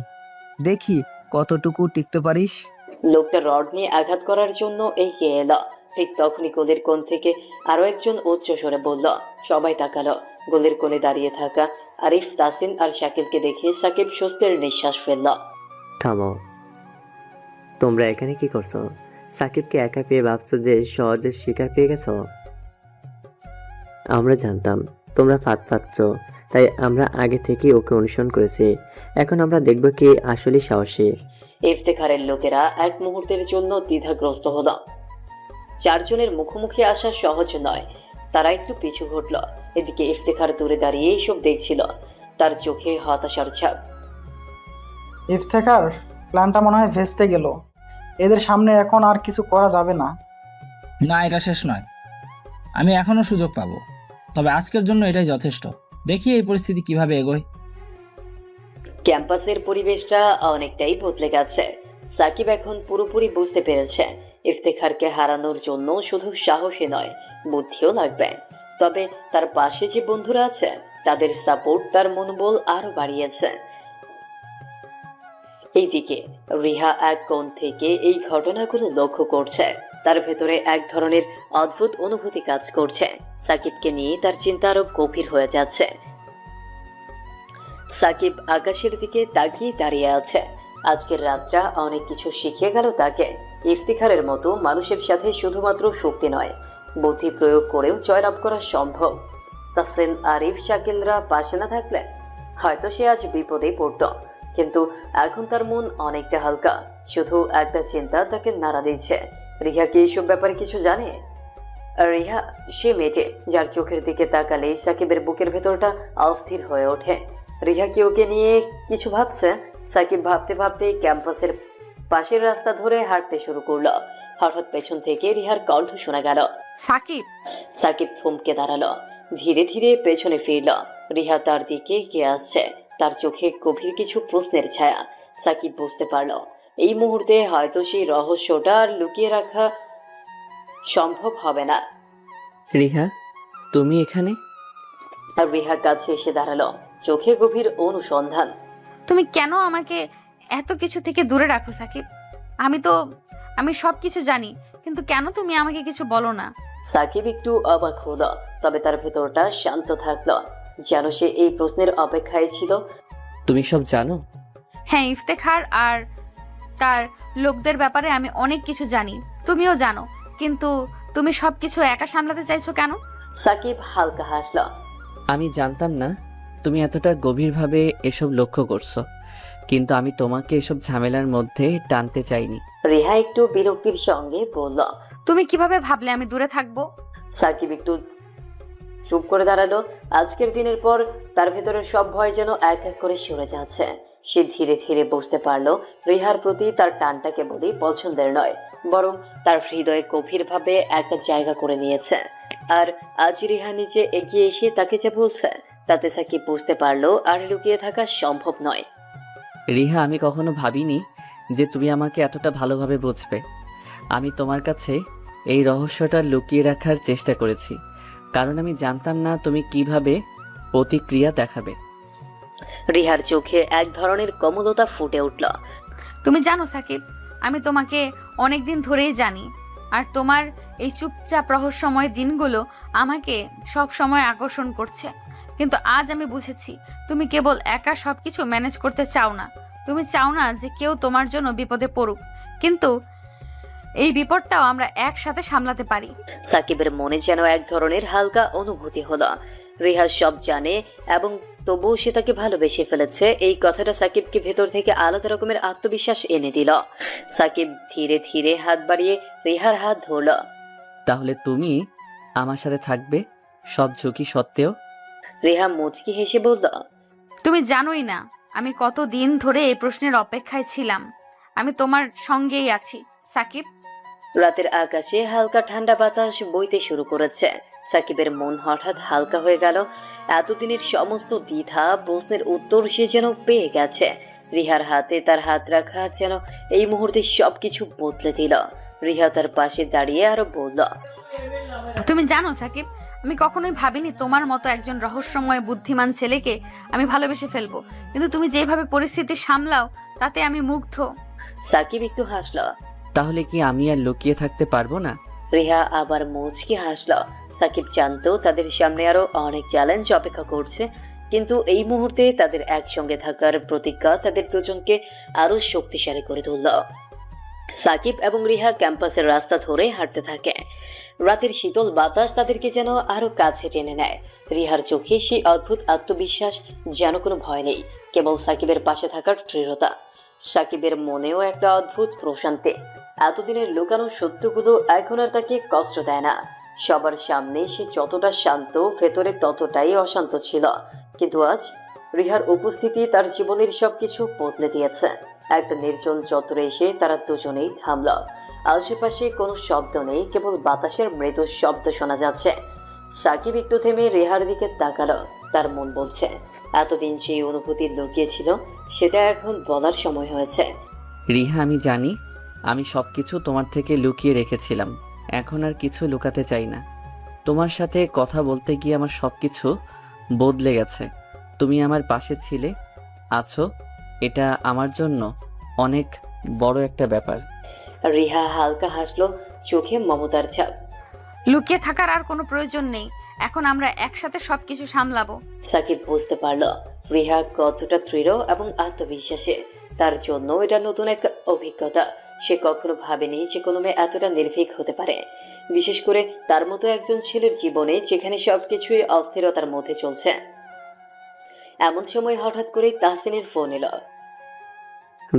দেখি কতটুকু টিকতে পারিস। লোকটা রড নিয়ে আঘাত করার জন্য এগিয়ে এলো। ঠিক তখনই গলির কোণ থেকে আরো একজন উচ্চ স্বরে বলল। সবাই তাকালো। গলির কোণে দাঁড়িয়ে থাকা আরিফ, তাসিন আর শাকিলকে দেখে সাকিব স্বস্তির নিঃশ্বাস ফেলল। থামো, তোমরা এখানে কি করছো? সাকিবকে একা পেয়ে ভাবছো যে সহজে শিকার পেয়ে গেছো? আমরা জানতাম তোমরা ফাঁদ পাচ্ছ, তাই আমরা আগে থেকেই ওকে অনুসরণ করেছি। এখন আমরা দেখব কে আসলে সাহসী। ইফতেখারের লোকেরা এক মুহূর্তের জন্য দ্বিধাগ্রস্ত হলো। 4 জনের মুখোমুখি আসা সহজ নয়। তারা একটু পিছু ঘটল। এদিকে ইফতেখার দূরে দাঁড়িয়ে এইসব দেখছিল। তার চোখে হতাশার ছাপ। ইফতেখার, প্ল্যানটা মনে হয় ভেস্তে গেল। এদের সামনে এখন আর কিছু করা যাবে না। না, এটা শেষ নয়, আমি এখনো সুযোগ পাবো, তবে আজকের জন্য এটাই যথেষ্ট। দেখি এই পরিস্থিতি কিভাবে এগোয়। ক্যাম্পাসের পরিবেশটা অনেকটাই বদলে গেছে। সাকিব এখন পুরোপুরি বুঝতে পেরেছে ইফতেখারকে হারানোর জন্য শুধু সাহসী নয়, বুদ্ধিও লাগবে। তবে তার পাশে যে বন্ধুরা আছে তাদের সাপোর্ট তার মনোবল আরো বাড়িয়েছে। এইদিকে রিহা এক কোণ থেকে এই ঘটনাগুলো লক্ষ্য করছে। তার ভেতরে এক ধরনের অদ্ভুত অনুভূতি কাজ করছে। সাকিবকে নিয়ে তার চিন্তা আরো গভীর হয়ে যাচ্ছে। সাকিব আকাশের দিকে তাকিয়ে দাঁড়িয়ে আছে। আজকের রাতটা অনেক কিছু শিখিয়ে গেল তাকে। ইফতিখারের মতো মানুষের সাথে শুধুমাত্র শক্তি নয়, বুদ্ধি প্রয়োগ করেও জয়লাভ করা সম্ভব। তাসিন, আরিফ, শাকিলরা পাশে না থাকলে হয়তো সে আজ বিপদে পড়ত। কিন্তু এখন তার মন অনেকটা হালকা। শুধু একটা চিন্তা তাকে নাড়া দিচ্ছে। রিহা কি এইসব ব্যাপারে কিছু জানে? রিহা সে মেয়েটে যার চোখের দিকে তাকালে সাকিবের বুকের ভেতরটা অস্থির হয়ে ওঠে। রিহা কি ওকে নিয়ে কিছু ভাবছে? সাকিব ভাবতে ভাবতে ক্যাম্পাসের পাশের রাস্তা ধরে হাঁটতে শুরু করলো। হঠাৎ পেছন থেকে রিহার কণ্ঠ শোনা গেল। সাকিব! সাকিব থমকে দাঁড়ালো। ধীরে ধীরে পেছনে ফিরল। রিহা তার দিকে এগিয়ে আসছে। তার চোখে গভীর কিছু প্রশ্নের ছায়া। সাকিব বুঝতে পারলো এই মুহূর্তে হয়তো সেই রহস্যটা আর লুকিয়ে রাখা সম্ভব হবে না। রিহা, তুমি এখানে? আর রিহা কাছে এসে দাঁড়ালো, চোখে গভীর অনুসন্ধান। তুমি কেন আমাকে এত কিছু থেকে দূরে রাখো সাকিব? আমি সব কিছু জানি, কিন্তু কেন তুমি আমাকে কিছু বলো না? সাকিব একটু অবাক হলো, তবে তার ভেতরটা শান্ত থাকলো, যেন সে এই প্রশ্নের অপেক্ষায় ছিল। তুমি সব জানো? হ্যাঁ, ইফতেখার আর তার লোকদের ব্যাপারে আমি অনেক কিছু জানি, তুমিও জানো, কিন্তু তুমি সবকিছু একা সামলাতে চাইছো কেন? সাকিব হালকা হাসল। আমি জানতাম না তুমি এতটা গভীরভাবে এসব লক্ষ্য করছো, কিন্তু আমি তোমাকে এসব ঝামেলার মধ্যে টানতে চাইনি। রিহা একটু বিরক্তির সঙ্গে বলল। তুমি কিভাবে ভাবলে আমি দূরে থাকবো? সাকিব একটু চুপ করে দাঁড়ালো। আজকের দিনের পর তার ভেতরের সব ভয় যেন এক এক করে সরে যাচ্ছে। সে ধীরে ধীরে বুঝতে পারলো রিহার প্রতি তার টানটা কেবলই পছন্দের নয়, বরং তার হৃদয়ে গভীরভাবে একটা জায়গা করে নিয়েছে। আর আজ রিহা নিচে এগিয়ে এসে তাকে যা বলছে তাতে সাকিব বুঝতে পারলো আর লুকিয়ে থাকা সম্ভব নয়। রিহা, আমি কখনো ভাবিনি যে তুমি আমাকে এতটা ভালোভাবে বুঝবে। আমি তোমার কাছে এই রহস্যটা লুকিয়ে রাখার চেষ্টা করেছি, কারণ আমি জানতাম না তুমি কিভাবে প্রতিক্রিয়া দেখাবে। রিহার চোখে এক ধরনের কোমলতা ফুটে উঠল। তুমি জানো সাকিব, আমি তোমাকে অনেক দিন ধরেই জানি, আর তোমার এই চুপচাপ রহস্যময় দিনগুলো আমাকে সব সময় আকর্ষণ করছে। কিন্তু আজ আমি বুঝেছি তুমি কেবল একা সবকিছু ম্যানেজ করতে চাও না, তুমি চাও না যে কেউ তোমার জন্য বিপদে পড়ুক, কিন্তু এই বিপদটাও আমরা একসাথে সামলাতে পারি। সাকিবের মনে যেন এক ধরনের হালকা অনুভূতি হলো। রিহা সব জানে এবং তবুও সে তাকে ভালোবেসে ফেলেছে, এই কথাটা সাকিবকে ভেতর থেকে আলাদা রকমের আত্মবিশ্বাস এনে দিল। সাকিব ধীরে ধীরে হাত বাড়িয়ে রিহার হাত ধরল। তাহলে তুমি আমার সাথে থাকবে সব ঝুঁকি সত্ত্বেও? রিহা মুচকি হেসে বলল। তুমি জানোই না আমি কত দিন ধরে এই প্রশ্নের অপেক্ষায় ছিলাম। আমি তোমার সঙ্গেই আছি সাকিব। রাতের আকাশে হালকা ঠান্ডা বাতাস বইতে শুরু করেছে। সাকিবের মন হঠাৎ হালকা হয়ে গেল। এতদিনের সমস্ত দ্বিধা প্রশ্নের উত্তর সে যেন পেয়ে গেছে। রিহার হাতে তার হাত রাখা যেন এই মুহূর্তে সবকিছু বদলে দিল। রিহা তার পাশে দাঁড়িয়ে আরো বলল। তুমি জানো সাকিব, আমি কখনোই ভাবিনি তোমার মতো একজন রহস্যময় বুদ্ধিমান ছেলেকে আমি ভালোবেসে ফেলবো, কিন্তু তুমি যেভাবে পরিস্থিতি সামলাও তাতে আমি মুগ্ধ। সাকিব একটু হাসল। তাহলে কি আমি আর লুকিয়ে থাকতে পারবো না? রিহা আবার মুচকি হাসল। সাকিব জানতো তাদের সামনে আরো অনেক চ্যালেঞ্জ অপেক্ষা করছে, কিন্তু এই মুহূর্তে তাদের একসঙ্গে থাকার প্রতিজ্ঞা তাদের দুজনকে আরো শক্তিশালী করে তুলল। সাকিব এবং রিহা ক্যাম্পাসের রাস্তা ধরে হাঁটতে থাকে। রাতের শীতল বাতাস তাদেরকে যেন আরো কাছে টেনে নেয়। রিহার চোখে সেই অদ্ভুত আত্মবিশ্বাস, যেন কোনো ভয় নেই, কেবল সাকিবের পাশে থাকার দৃঢ়তা। সাকিবের মনেও একটা অদ্ভুত প্রশান্তি। এতদিনের লুকানো সত্যগুলো এখন আর তাকে কষ্ট দেয় না। সবার সামনে সে যতটা শান্ত, ভেতরে ততটাই অশান্ত ছিল। কিন্তু আজ রিহার উপস্থিতি তার জীবনের সবকিছু বদলে দিয়েছে। একটা নির্জন চত্বরে এসে তারা দুজনেই থামল। আশেপাশে কোনো শব্দ নেই, কেবল বাতাসের মৃদু শব্দ শোনা যাচ্ছে। সাকিব একটু থেমে রেহার দিকে তাকালো। তার মন বলছে এতদিন যে অনুভূতি লুকিয়েছিল সেটা এখন বলার সময় হয়েছে। রিহা, আমি জানি আমি সবকিছু তোমার থেকে লুকিয়ে রেখেছিলাম। এখন আর কিছু লুকাতে চাই না। তোমার সাথে কথা বলতে গিয়ে আমার সবকিছু বদলে গেছে। তুমি আমার পাশে ছিলে, আছো, এটা আমার জন্য অনেক বড় একটা ব্যাপার। রিহা হালকা হাসলো, চোখে মমতার ছাপ। লুকিয়ে থাকার আর কোনো প্রয়োজন নেই, এখন আমরা একসাথে সবকিছু সামলাবো। সাকিব বুঝতে পারলো রিহা কতটা দৃঢ় এবং আত্মবিশ্বাসী। তার জন্য এটা নতুন এক অভিজ্ঞতা। সে কখনো ভাবেনি যে কোনো মেয়ে এতটা নির্ভীক হতে পারে, বিশেষ করে তার মতো একজন ছেলের জীবনে যেখানে সবকিছুই অস্থিরতার মধ্যে চলছে। এমন সময় হঠাৎ করে তাহসিনের ফোন এলো।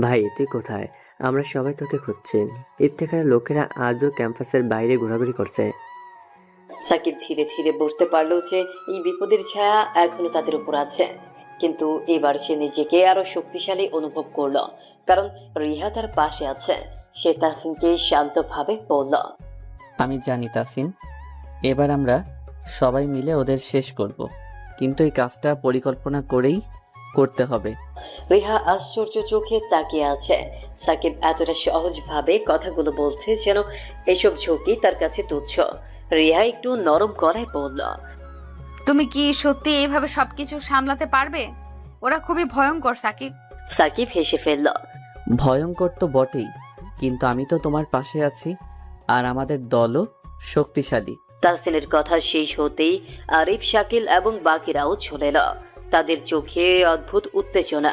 ভাই তুই কোথায়? আমরা সবাই তোকে খুঁজছি। ইফতেখারের লোকেরা আজও ক্যাম্পাসের বাইরে ঘোরাঘুরি করছে। সাকিব ধীরে ধীরে বুঝতে পারলো যে এই বিপদের ছায়া এখনো তাদের উপর আছে, কিন্তু এবার সে নিজেকে আরো শক্তিশালী অনুভব করলো, কারণ রিহা তার পাশে আছে। সে তাহসিনকে শান্তভাবে বলল। আমি জানি তাসিন, এবার আমরা সবাই মিলে ওদের শেষ করব, কিন্তু এই কাজটা পরিকল্পনা করেই করতে হবে। রিহা আশ্চর্য চোখে তাকিয়ে আছে। সাকিব এতটা সহজভাবে কথাগুলো বলছে যেন এসব ঝুঁকি তার কাছে তুচ্ছ। রিহা একটু নরম গলায় বলল। তুমি কি সত্যি এইভাবে সবকিছু সামলাতে পারবে? ওরা খুবই ভয়ঙ্কর সাকিব। সাকিব হেসে ফেলল। ভয়ঙ্কর তো বটেই, কিন্তু আমি তো তোমার পাশে আছি, আর আমাদের দলও শক্তিশালী। তাহসিনের কথা শেষ হতেই আরিফ, শাকিল এবং বাকিরাও চলে এলো। তাদের চোখে অদ্ভুত উত্তেজনা।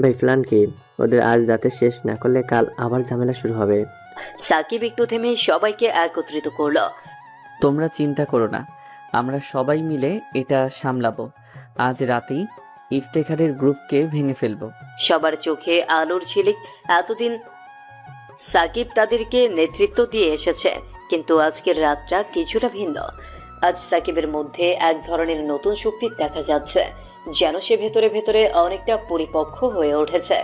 ভাই প্ল্যান কি? ওদের আজ রাতে শেষ না করলে কাল আবার ঝামেলা শুরু হবে। সাকিব একটু থেমে সবাইকে একত্রিত করলো। তোমরা চিন্তা করো না, আমরা সবাই মিলে এটা সামলাবো। আজ রাতেই ইফতেখারের গ্রুপকে ভেঙে ফেলবো। সবার চোখে আলোর ঝিলিক। এতদিন সাকিব তাদেরকে নেতৃত্ব দিয়ে এসেছে, কিন্তু আজকের রাতটা কিছুটা ভিন্ন। আজ সাকিবের মধ্যে এক ধরনের নতুন শক্তি দেখা যাচ্ছে, যেন সে ভেতরে ভেতরে অনেকটা পরিপক্ক হয়ে উঠেছে।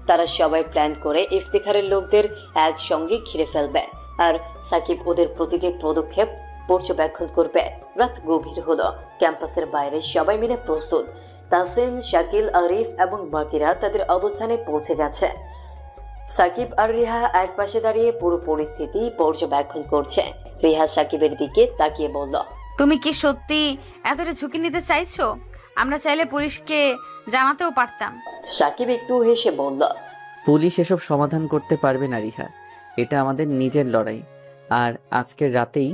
তারা সবাই প্ল্যান করে ইফতেখারের লোকদের একসঙ্গে ঘিরে ফেলবে, আর সাকিব ওদের প্রতিটি পদক্ষেপ পর্যবেক্ষণ করবে। রাত গভীর হলো, ক্যাম্পাসের বাইরে সবাই মিলে প্রস্তুত। তাসিন, শাকিল, আরিফ এবং বাকিরা তাদের অবস্থানে পৌঁছে গেছে। সাকিব আর রিহা এক পাশে দাঁড়িয়ে পুরো পরিস্থিতি পর্যবেক্ষণ করছে। রিহা সাকিবের দিকে তাকিয়ে বলল, তুমি কি সত্যি এতটা ঝুঁকি নিতে চাইছো? আমরা চাইলে পুলিশকে জানাতেও পারতাম। সাকিব একটু হেসে বলল, পুলিশ এসব সমাধান করতে পারবে না রিহা, এটা আমাদের নিজের লড়াই, আর আজকের রাতেই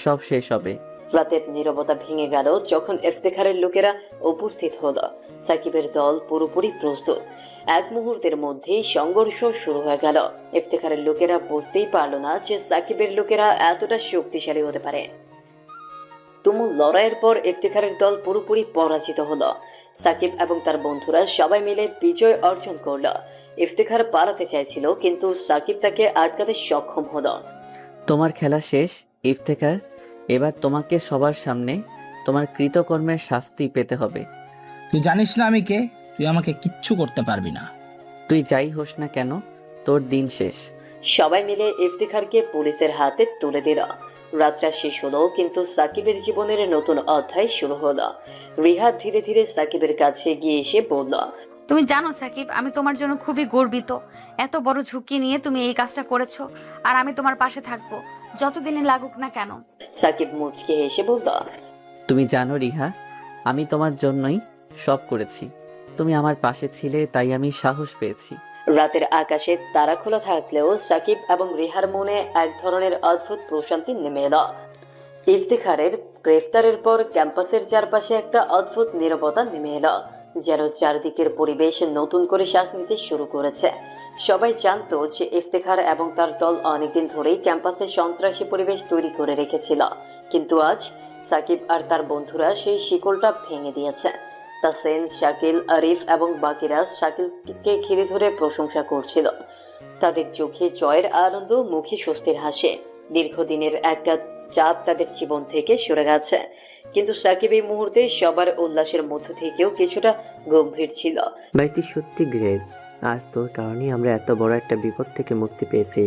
সব শেষ হবে। রাতের নীরবতা ভেঙে গেল যখন ইফতেখারের লোকেরা উপস্থিত হলো। সাকিবের দল পুরোপুরি প্রস্তুত। এক মুহূর্তের মধ্যেই সংঘর্ষ শুরু হয়ে গেল। ইফতেখারের লোকেরা বুঝতেই পারল না যে সাকিবের লোকেরা এতটা শক্তিশালী হতে পারে। তুমুল লড়াইয়ের পর ইফতেখারের দল পুরোপুরি পরাজিত হলো। সাকিব এবং তার বন্ধুরা সবাই মিলে বিজয় অর্জন করলো। ইফতেখার পালাতে চাইছিল, কিন্তু সাকিব তাকে আটকাতে সক্ষম হলো। তোমার খেলা শেষ ইফতেখার, এবার তোমাকে সবার সামনে তোমার কৃতকর্মের শাস্তি পেতে হবে। তুই জানিস না আমি কে? তুই আমাকে কিচ্ছু করতে পারবি না। তুই যাই হোস না কেন, তোর দিন শেষ। সবাই মিলে ইফতেখারকে পুলিশের হাতে তুলে দিল। রাতটা শেষ হলো, কিন্তু সাকিবের জীবনের নতুন অধ্যায় শুরু হলো। রিহা ধীরে ধীরে সাকিবের কাছে গিয়ে এসে বলল, তুমি জানো সাকিব, আমি তোমার জন্য খুবই গর্বিত। এত বড় ঝুঁকি নিয়ে তুমি এই কাজটা করেছো, আর আমি তোমার পাশে থাকবো যতদিনে লাগুক না কেন। সাকিব মুচকে হেসে বলল, তুমি জানো রিহা, আমি তোমার জন্যই সব করেছি। তুমি আমার পাশে ছিলে, তাই আমি সাহস পেয়েছি। রাতের আকাশে তারা খোলা থাকলেও সাকিব এবং রিহার মনে এক ধরনের অদ্ভুত প্রশান্তি নেমে এলো। ইফতেখারের গ্রেফতারের পর ক্যাম্পাসের চারপাশে একটা অদ্ভুত নীরবতা নেমে এলো, যেন চারদিকের পরিবেশ নতুন করে শ্বাস নিতে শুরু করেছে। সবাই জানতো যে ইফতেখার এবং তার দল অনেকদিন ধরেই ক্যাম্পাসে সন্ত্রাসী পরিবেশ তৈরি করে রেখেছিল, কিন্তু আজ সাকিব আর তার বন্ধুরা সেই শিকলটা ভেঙে দিয়েছে। তাসিন, শাকিল, আরিফ এবং বাকিরা শাকিলকে ঘিরে ধরে প্রশংসা করছিল। তাদের চোখে জয়ের আনন্দ, মুখে স্বস্তির হাসি। দীর্ঘদিনের একটা চাপ তাদের জীবন থেকে সরে গেছে, কিন্তু সাকিব এই মুহূর্তে সবার উল্লাসের মধ্য থেকেও কিছুটা গম্ভীর ছিল। ভাই তুই সত্যি গ্রেট, আজ তোর কারণেই আমরা এত বড় একটা বিপদ থেকে মুক্তি পেয়েছি।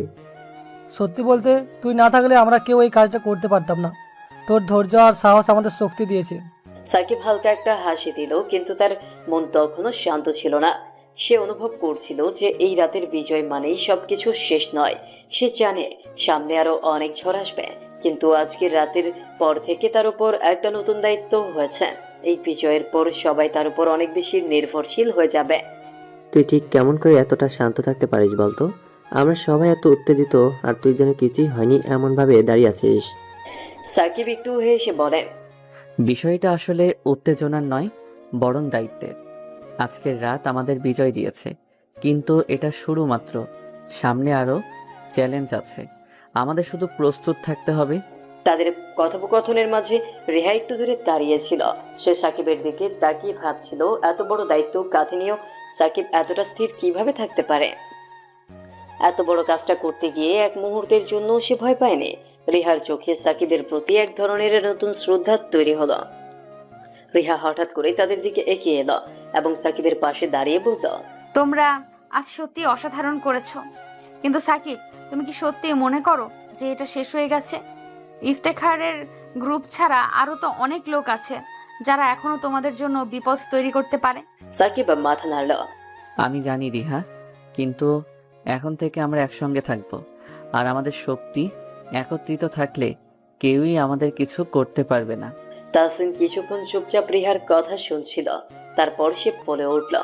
সত্যি বলতে তুই না থাকলে আমরা কেউ এই কাজটা করতে পারতাম না। তোর ধৈর্য আর সাহস আমাদের শক্তি দিয়েছে। সাকিব হালকা একটা হাসি দিল, কিন্তু তার মন তখনও শান্ত ছিল না। সে অনুভব করছিল যে এই রাতের বিজয় মানেই সবকিছু শেষ নয়। সে জানে সামনে আরো অনেক ঝড় আসবে, কিন্তু আজকের রাতের পর থেকে তার উপর একটা নতুন দায়িত্ব হয়েছে। এই বিজয়ের পর সবাই তার উপর অনেক বেশি নির্ভরশীল হয়ে যাবে। তুই ঠিক কেমন করে এতটা শান্ত থাকতে পারিস বলতো? আমরা সবাই এত উত্তেজিত, আর তুই যেন কিছুই হয়নি এমনভাবে দাঁড়িয়ে আছিস। সাকিব একটু হেসে বলে, বিষয়টা আসলে উত্তেজনার নয়, বরং দায়িত্বের। আজকের রাত আমাদের বিজয় দিয়েছে, কিন্তু এটা শুরু মাত্র। সামনে আরো চ্যালেঞ্জ আছে, আমাদের শুধু প্রস্তুত থাকতে হবে। তাদের কথোপকথনের মাঝে রেহা একটু দূরে দাঁড়িয়েছিল। সে সাকিবের দিকে তাকিয়ে ভাবছিল, এত বড় দায়িত্ব কাঁধে নিয়েও সাকিব এতটা স্থির কিভাবে থাকতে পারে। এত বড় কাজটা করতে গিয়ে এক মুহূর্তের জন্য সে ভয় পায়নি। রিহার চোখে সাকিবের প্রতি এক ধরনের নতুন শ্রদ্ধা তৈরি হলো। রিহা হঠাৎ করে তাদের দিকে এগিয়ে এলো এবং সাকিবের পাশে দাঁড়িয়ে বলল, তোমরা আজ সত্যি অসাধারণ করেছো, কিন্তু সাকিব, তুমি কি সত্যি মনে করো যে এটা শেষ হয়ে গেছে? ইফতেখারের গ্রুপ ছাড়া আরো তো অনেক লোক আছে যারা এখনো তোমাদের জন্য বিপদ তৈরি করতে পারে। সাকিব মাথা নাড়ল। আমি জানি রিহা, কিন্তু এখন থেকে আমরা একসঙ্গে থাকব, আর আমাদের শক্তি একত্রিত থাকলে কেউই আমাদের কিছু করতে পারবে না। তাসিন কিছুক্ষণ চুপচাপ রিহার কথা শুনছিল, তারপর সে বলে উঠল,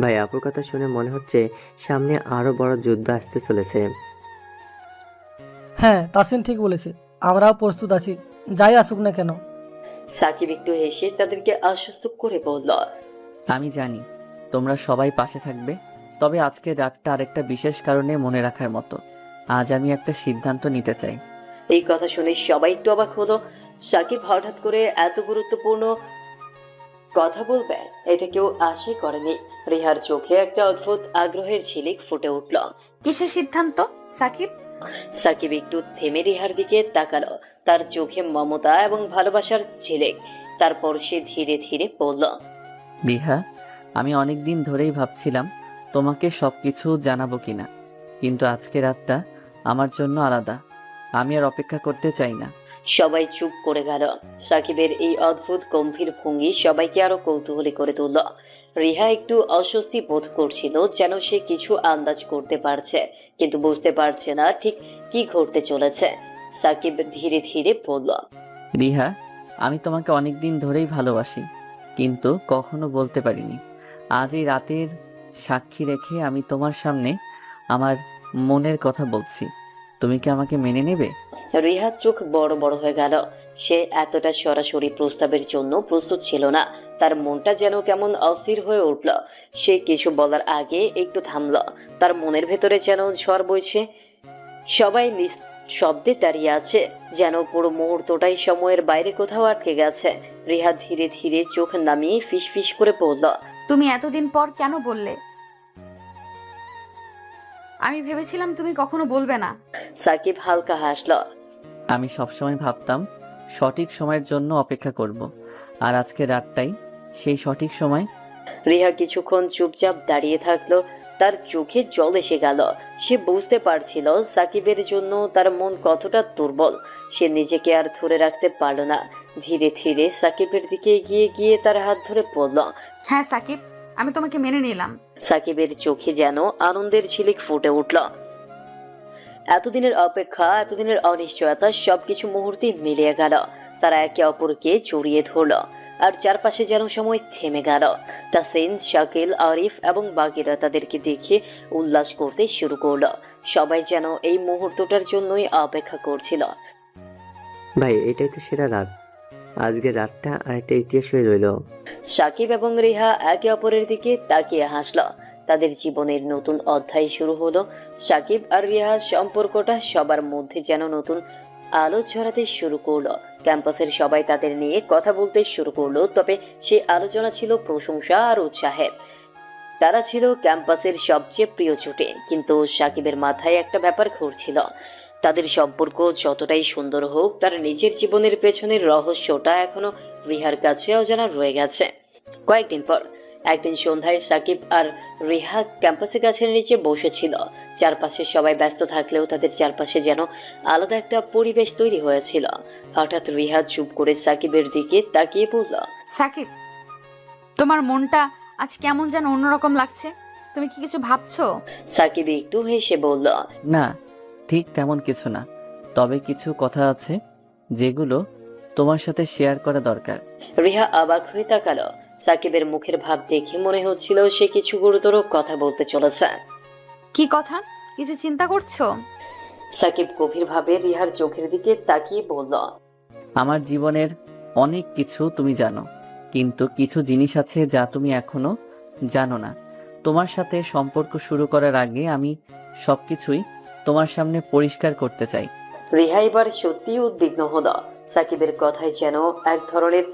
ভাই আপুর কথা শুনে মনে হচ্ছে সামনে আরো বড় যুদ্ধ আসতে চলেছে। হ্যাঁ, তাসিন ঠিক বলেছে, আমরাও প্রস্তুত আছি, যাই আসুক না কেন। সাকিব একটু হেসে তাদেরকে আশ্বস্ত করে বলল, আমি জানি তোমরা সবাই পাশে থাকবে, তবে আজকে রাতটা আরেকটা বিশেষ কারণে মনে রাখার মতো। আজ আমি একটা সিদ্ধান্ত নিতে চাই। এই কথা শুনে সবাই একটু অবাক হলো। সাকিব হঠাৎ করে এত গুরুত্বপূর্ণ কথা বলবে এটা কেউ আশাই করেনি। রিহার চোখে একটা অদ্ভুত আগ্রহের ঝিলিক ফুটে উঠল। কিসের সিদ্ধান্ত সাকিব? সাকিব একটু থেমে রিহার দিকে তাকালো, তার চোখে মমতা এবং ভালোবাসার ঝিলিক। তারপর সে ধীরে ধীরে বলল, রিহা, আমি অনেক দিন ধরেই ভাবছিলাম তোমাকে সবকিছু জানাবো কিনা, কিন্তু আজকে রাতটা আমার জন্য আলাদা। আমি আর অপেক্ষা করতে চাই না। সবাই চুপ করে গেল। সাকিবের এই অদ্ভুত গম্ভীর ভঙ্গি সবাইকে আরো কৌতূহলী করে তুলল। রিহা একটু অস্বস্তি বোধ করছিল, যেন সে কিছু আন্দাজ করতে পারছে কিন্তু বুঝতে পারছে না ঠিক কি ঘটতে চলেছে। সাকিব ধীরে ধীরে বলল, রিহা, আমি তোমাকে অনেক দিন ধরেই ভালোবাসি, কিন্তু কখনো বলতে পারিনি। আজ এই রাতের সাক্ষী রেখে আমি তোমার সামনে আমার মনের কথা বলছি। তুমি কি আমাকে মেনে নেবে? রিহার চোখ বড় বড় হয়ে গেল। সে এতটা সরাসরি প্রস্তাবের জন্য প্রস্তুত ছিল না। তার মনটা যেন কেমন অস্থির হয়ে উঠল। সে কিছু বলার আগে একটু থামল। তার মনের ভেতরে যেন ঝড় বইছে। সবাই নিঃশব্দে দাঁড়িয়ে আছে, যেন পুরো মুহূর্তটাই সময়ের বাইরে কোথাও আটকে গেছে। রিহা ধীরে ধীরে চোখ নামিয়ে ফিসফিস করে বলল, তুমি এতদিন পর কেন বললে? আমি ভেবেছিলাম তুমি কখনো বলবে না। সাকিব হালকা হাসল। আমি সবসময় ভাবতাম সঠিক সময়ের জন্য অপেক্ষা করব, আর আজকে রাতটাই সেই সঠিক সময়। রিহা কিছুক্ষণ চুপচাপ দাঁড়িয়ে থাকলো। তার চোখে জল এসে গেল। সে বুঝতে পারছিল সাকিবের জন্য তার মন কতটা দুর্বল। সে নিজেকে আর ধরে রাখতে পারল না। ধীরে ধীরে সাকিবের দিকে এগিয়ে গিয়ে তার হাত ধরে পড়ল। হ্যাঁ সাকিব, আমি তোমাকে মেনে নিলাম। সাকিবের চোখে যেন আনন্দের ঝিলিক ফুটে উঠল। এতদিনের অপেক্ষা, এতদিনের অনিশ্চয়তা সবকিছু মুহূর্তে মিলিয়ে গেল। তারা একে অপরকে জড়িয়ে ধরল, আর চারপাশে যেন সময় থেমে গেল। তাসিন, শাকিল, আরিফ এবং বাকিরা তাদেরকে দেখে উল্লাস করতে শুরু করলো। সবাই যেন এই মুহূর্তটার জন্যই অপেক্ষা করছিল। ভাই, এটাই তো সেরা রাত। আজকের রাতটা আরেকটা ইতিহাস হয়ে রইল। সাকিব এবং রিহা একে অপরের দিকে তাকিয়ে হাসল। তাদের জীবনের নতুন অধ্যায় শুরু হলো। সাকিব আর রিহার সম্পর্কটা সবার মধ্যে যেন নতুন আলো ছড়াতে শুরু করলো। ক্যাম্পাসের সবাই তাদের নিয়ে কথা বলতে শুরু করলো, তবে সেই আলোচনা ছিল প্রশংসা আর উৎসাহের। তারা ছিল ক্যাম্পাসের সবচেয়ে প্রিয় জুটি, কিন্তু সাকিবের মাথায় একটা ব্যাপার ঘুরছিল। তাদের সম্পর্ক যতটাই সুন্দর হোক, তার নিজের জীবনের পেছনের রহস্যটা এখনো রিহার কাছে অজানা রয়ে গেছে। কয়েকদিন পর একদিন সন্ধ্যায় সাকিব আর রিহা ক্যাম্পাসের গাছের নিচে বসেছিল। চারপাশে সবাই ব্যস্ত থাকলেও তাদের চারপাশে যেন আলাদা একটা পরিবেশ তৈরি হয়েছিল। হঠাৎ রিহা চুপ করে সাকিবের দিকে তাকিয়ে বলল, সাকিব, তোমার মনটা আজ কেমন যেন অন্যরকম লাগছে। তুমি কি কিছু ভাবছো? সাকিব একটু হেসে বলল, না, ঠিক তেমন কিছু না, তবে কিছু কথা আছে যেগুলো তোমার সাথে শেয়ার করা দরকার। রিহা অবাক হয়ে তাকালো। সাকিবের মুখের ভাব দেখে মনে হচ্ছিল সে কিছু গুরুতর কথা বলতে চলেছে। কি কথা? কিছু চিন্তা করছো? সাকিব গভীরভাবে রিহার চোখের দিকে তাকিয়ে বলল, আমার জীবনের অনেক কিছু তুমি জানো, কিন্তু কিছু জিনিস আছে যা তুমি এখনো জানো না। তোমার সাথে সম্পর্ক শুরু করার আগে আমি সবকিছুই তোমার সামনে পরিষ্কার করতে চাই। রিহা এবার সত্যিই উদ্বিগ্ন হলো। সাকিবের কথায় যেন এক ধরনের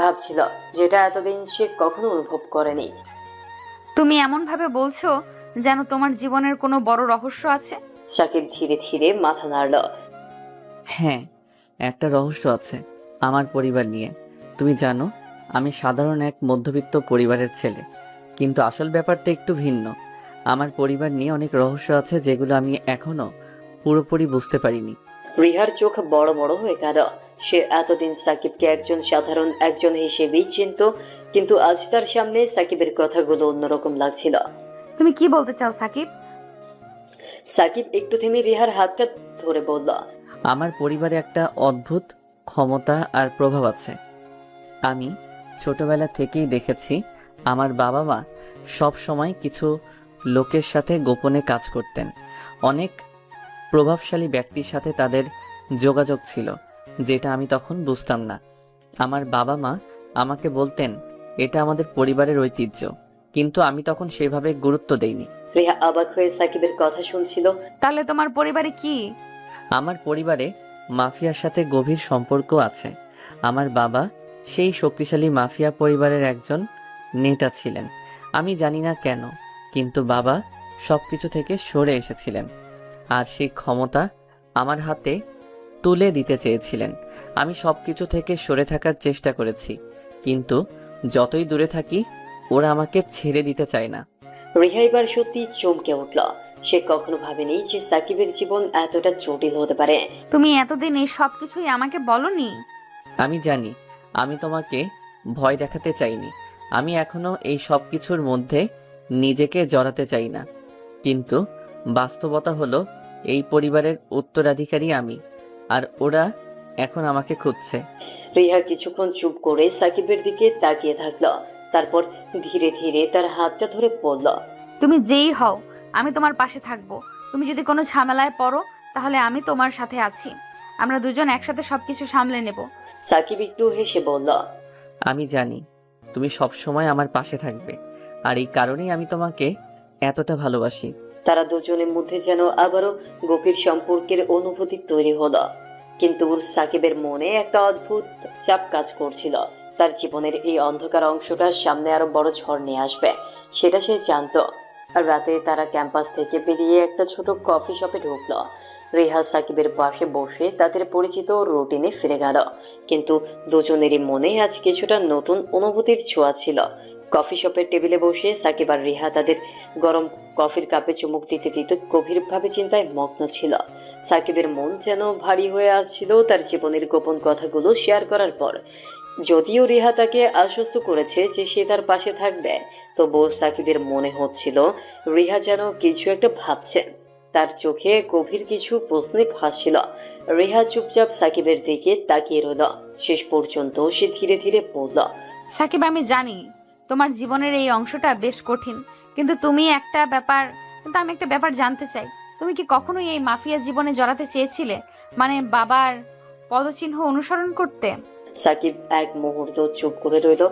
ভাবছিল, যেটা এতদিন সে কখনো অনুভব করেনি। তুমি এমন ভাবে বলছো যেন তোমার জীবনের কোনো বড় রহস্য আছে। সাকিব ধীরে ধীরে মাথা নাড়ল। হ্যাঁ, একটা রহস্য আছে আমার পরিবার নিয়ে। তুমি জানো আমি সাধারণ এক মধ্যবিত্ত পরিবারের ছেলে, কিন্তু আসল ব্যাপারটা একটু ভিন্ন। আমার পরিবার নিয়ে অনেক রহস্য আছে যেগুলো আমি এখনো পুরোপুরি বুঝতে পারিনি। রিহার চোখ বড় বড় হয়ে গেল। সে এতদিন সাকিবকে একজন সাধারণ একজন হিসেবেই চিনত, কিন্তু আজ তার সামনে সাকিবের কথাগুলো অন্যরকম লাগছিল। তুমি কি বলতে চাও সাকিব? সাকিব একটু থেমে রিহার হাতটা ধরে বলল, আমার পরিবারে একটা অদ্ভুত ক্ষমতা আর প্রভাব আছে। আমি ছোটবেলা থেকেই দেখেছি আমার বাবা মা সব সময় কিছু লোকের সাথে গোপনে কাজ করতেন। অনেক প্রভাবশালী ব্যক্তির সাথে তাদের যোগাযোগ ছিল, যেটা আমি তখন বুঝতাম না। আমার বাবা মা আমাকে বলতেন এটা আমাদের পরিবারের ঐতিহ্য, কিন্তু আমি তখন সেভাবে গুরুত্ব দেইনি। রিহা অবাক হয়ে সাকিবের কথা শুনছিল। তাহলে তোমার পরিবারে কি? আমার পরিবারে মাফিয়ার সাথে গভীর সম্পর্ক আছে। আমার বাবা সেই শক্তিশালী মাফিয়া পরিবারের একজন নেতা ছিলেন। আমি জানি না কেন, কিন্তু বাবা সবকিছু থেকে সরে এসেছিলেন আর সেই ক্ষমতা আমার হাতে তুলে দিতে চেয়েছিলেন। আমি সবকিছু থেকে সরে থাকার চেষ্টা করেছি, কিন্তু যতই দূরে থাকি ওরা আমাকে ছেড়ে দিতে চায় না। রিহা এবার সত্যি চমকে উঠল। সে কখনো ভাবেনি যে সাকিবের জীবন এতটা জটিল হতে পারে। তুমি এতদিন এই সব কিছুই আমাকে বলনি। আমি জানি আমি তোমাকে ভয় দেখাতে চাইনি। আমি এখনো এই সব কিছুর মধ্যে নিজেকে জড়াতে চাই না, কিন্তু বাস্তবতা হলো এই পরিবারের উত্তরাধিকারী আমি, আর ওরা এখন আমাকে খুঁজছে। রিহা কিছুক্ষণ চুপ করে সাকিবের দিকে তাকিয়ে থাকলো, তারপর ধীরে ধীরে তার হাতটা ধরে পড়ল। তুমি যেই হও, আমি তোমার পাশে থাকবো। তুমি যদি কোনো ঝামেলায় পড়ো, তাহলে আমি তোমার সাথে আছি। আমরা দুজন একসাথে সবকিছু সামলে নেব। সাকিব একটু হেসে বলল, আমি জানি তুমি সব সময় আমার পাশে থাকবে, আর এই কারণেই আমি তোমাকে এতটা ভালোবাসি। তারা দুজনের মধ্যে যেন আবারও গভীর সম্পর্কের অনুভূতি তৈরি হলো। কিন্তু সাকিবের মনে একটা অদ্ভুত চাপ কাজ করছিল। তার জীবনের এই অন্ধকার অংশটার সামনে আরো বড় ঝড় নিয়ে আসবে, সেটা সে জানতো। আর রাতে তারা ক্যাম্পাস থেকে বেরিয়ে একটা ছোট কফি শপে ঢুকলো। রিহা সাকিবের পাশে বসে তাদের পরিচিত রুটিনে ফিরে গেল, কিন্তু দুজনেরই মনে আজ কিছুটা নতুন অনুভূতির ছোঁয়া ছিল। কফি শপের টেবিলে বসে সাকিব আর রিহা তাদের গরম কফির কাপে চুমুক দিতে দিতে গভীরভাবে চিন্তায় মগ্ন ছিল। সাকিবের মন যেন ভারী হয়ে আসছিল তার জীবনের গোপন কথাগুলো শেয়ার করার পর। যদিও রিহা তাকে আশ্বস্ত করেছে যে সে তার পাশে থাকবে, তবুও সাকিবের মনে হচ্ছিল রিহা যেন কিছু একটা ভাবছে। তার চোখে গভীর কিছু প্রশ্নে ভাসছিল। রিহা চুপচাপ সাকিবের দিকে তাকিয়ে রইল। শেষ পর্যন্ত সে ধীরে ধীরে বলল, সাকিব, আমি জানি তোমার জীবনের এই অংশটা বেশ কঠিন, কিন্তু আমি একটা ব্যাপার জানতে চাই। তুমি কি কখনোই এই মাফিয়া জীবনে জড়াতে চেয়েছিলে? মানে বাবার পদচিহ্ন অনুসরণ করতে? সাকিব এক মুহূর্ত চুপ করে রইল,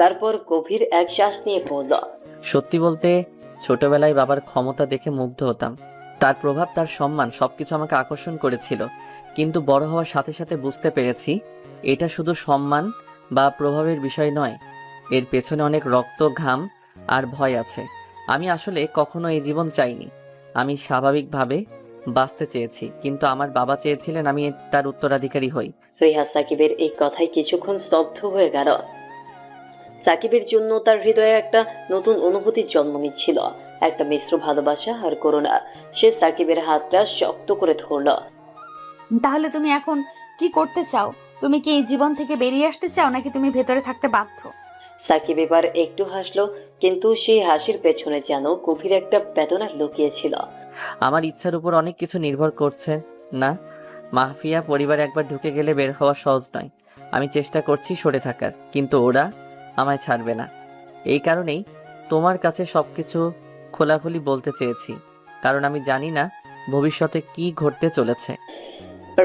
তারপর গভীর এক শ্বাস নিয়ে বলল, সত্যি বলতে ছোটবেলায় বাবার ক্ষমতা দেখে মুগ্ধ হতাম। তার প্রভাব, তার সম্মান সবকিছু আমাকে আকর্ষণ করেছিল। কিন্তু বড় হওয়ার সাথে সাথে বুঝতে পেরেছি এটা শুধু সম্মান বা প্রভাবের বিষয় নয়, এর পেছনে অনেক রক্ত, ঘাম আর ভয় আছে। আমি আসলে কখনো এই জীবন চাইনি। আমি স্বাভাবিকভাবে বাঁচতে চেয়েছি, কিন্তু আমার বাবা চেয়েছিলেন আমি তার উত্তরাধিকারী হই। রিহা সাকিবের এই কথায় কিছুক্ষণ স্তব্ধ হয়ে গেল। সাকিবের জন্য তার হৃদয়ে একটা নতুন অনুভূতির জন্ম নিচ্ছিল, একটা মিশ্র ভালোবাসা আর করুণা। সে সাকিবের হাতটা শক্ত করে ধরল। তাহলে তুমি এখন কি করতে চাও? তুমি কি এই জীবন থেকে বেরিয়ে আসতে চাও, নাকি তুমি ভেতরে থাকতে বাধ্য? সাকিব এবার একটু হাসলো, কিন্তু সেই হাসির পেছনে যেন গভীর একটা বেদনা লুকিয়েছিল। আমার ইচ্ছার উপর অনেক কিছু নির্ভর করছে না। মাফিয়া পরিবারে একবার ঢুকে গেলে বের হওয়া সহজ নয়। আমি চেষ্টা করছি সরে থাকার, কিন্তু ওরা আমায় ছাড়বে না। এই কারণেই তোমার কাছে সবকিছু খোলাখুলি বলতে চেয়েছি, কারণ আমি জানি না ভবিষ্যতে কি ঘটতে চলেছে।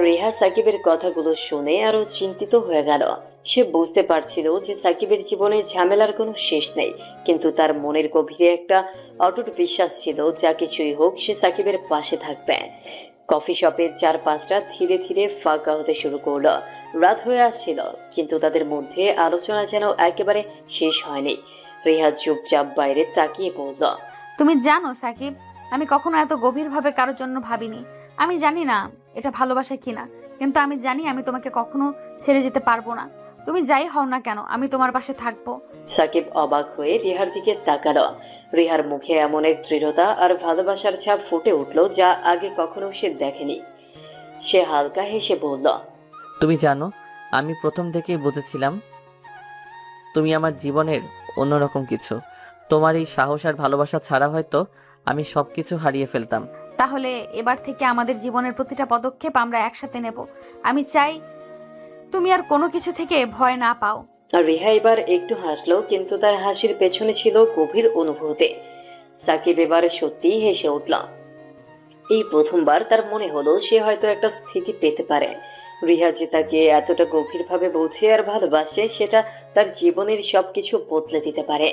রিহা সাকিবের কথাগুলো শুনে আরো চিন্তিত হয়ে গেল। সে বুঝতে পারছিল যে সাকিবের জীবনে ঝামেলার কোনো শেষ নেই, কিন্তু তার মনের গভীরে একটা অটুট বিশ্বাস ছিল যা কিছুই হোক সে সাকিবের পাশে থাকবে। কফি শপের চারপাশটা ধীরে ধীরে ফাঁকা হতে শুরু করলো। রাত হয়ে আসছিল, কিন্তু তাদের মধ্যে আলোচনা যেন একেবারে শেষ হয়নি। রিহা চুপচাপ বাইরে তাকিয়ে বলল, তুমি জানো সাকিব, আমি কখনো এত গভীরভাবে কারোর জন্য ভাবিনি। আমি জানি না এটা ভালোবাসা কিনা, কিন্তু আমি জানি আমি তোমাকে কখনো ছেড়ে যেতে পারবো না। তুমি যাই হও না কেন, আমি তোমার পাশে থাকবো। সাকিব অবাক হয়ে রিহার দিকে তাকালো। রিহার মুখে এমন এক দৃঢ়তা আর ভালোবাসার ছাপ ফুটে উঠল যা আগে কখনো সে দেখেনি। সে হালকা হেসে বলল, তুমি জানো, আমি প্রথম থেকেই বুঝেছিলাম তুমি আমার জীবনের অন্যরকম কিছু। তোমার এই সাহস আর ভালোবাসা ছাড়া হয়তো আমি সবকিছু হারিয়ে ফেলতাম। তাহলে এবার থেকে আমাদের জীবনের প্রতিটা পদক্ষেপ আমরা একসাথে নেব। আমি চাই তুমি আর কোনো কিছু থেকে ভয় না পাও। আর রিহা এবার একটু হাসলো, কিন্তু তার হাসির পেছনে ছিল গভীর অনুভূতি। সাকিব এবার সত্যিই হেসে উঠল। এই প্রথমবার তার মনে হলো সে হয়তো একটা স্থিতি পেতে পারে, রিহা যে তাকে এতটা গভীরভাবে বোঝে আর ভালোবাসে সেটা তার জীবনের সবকিছু বদলে দিতে পারে।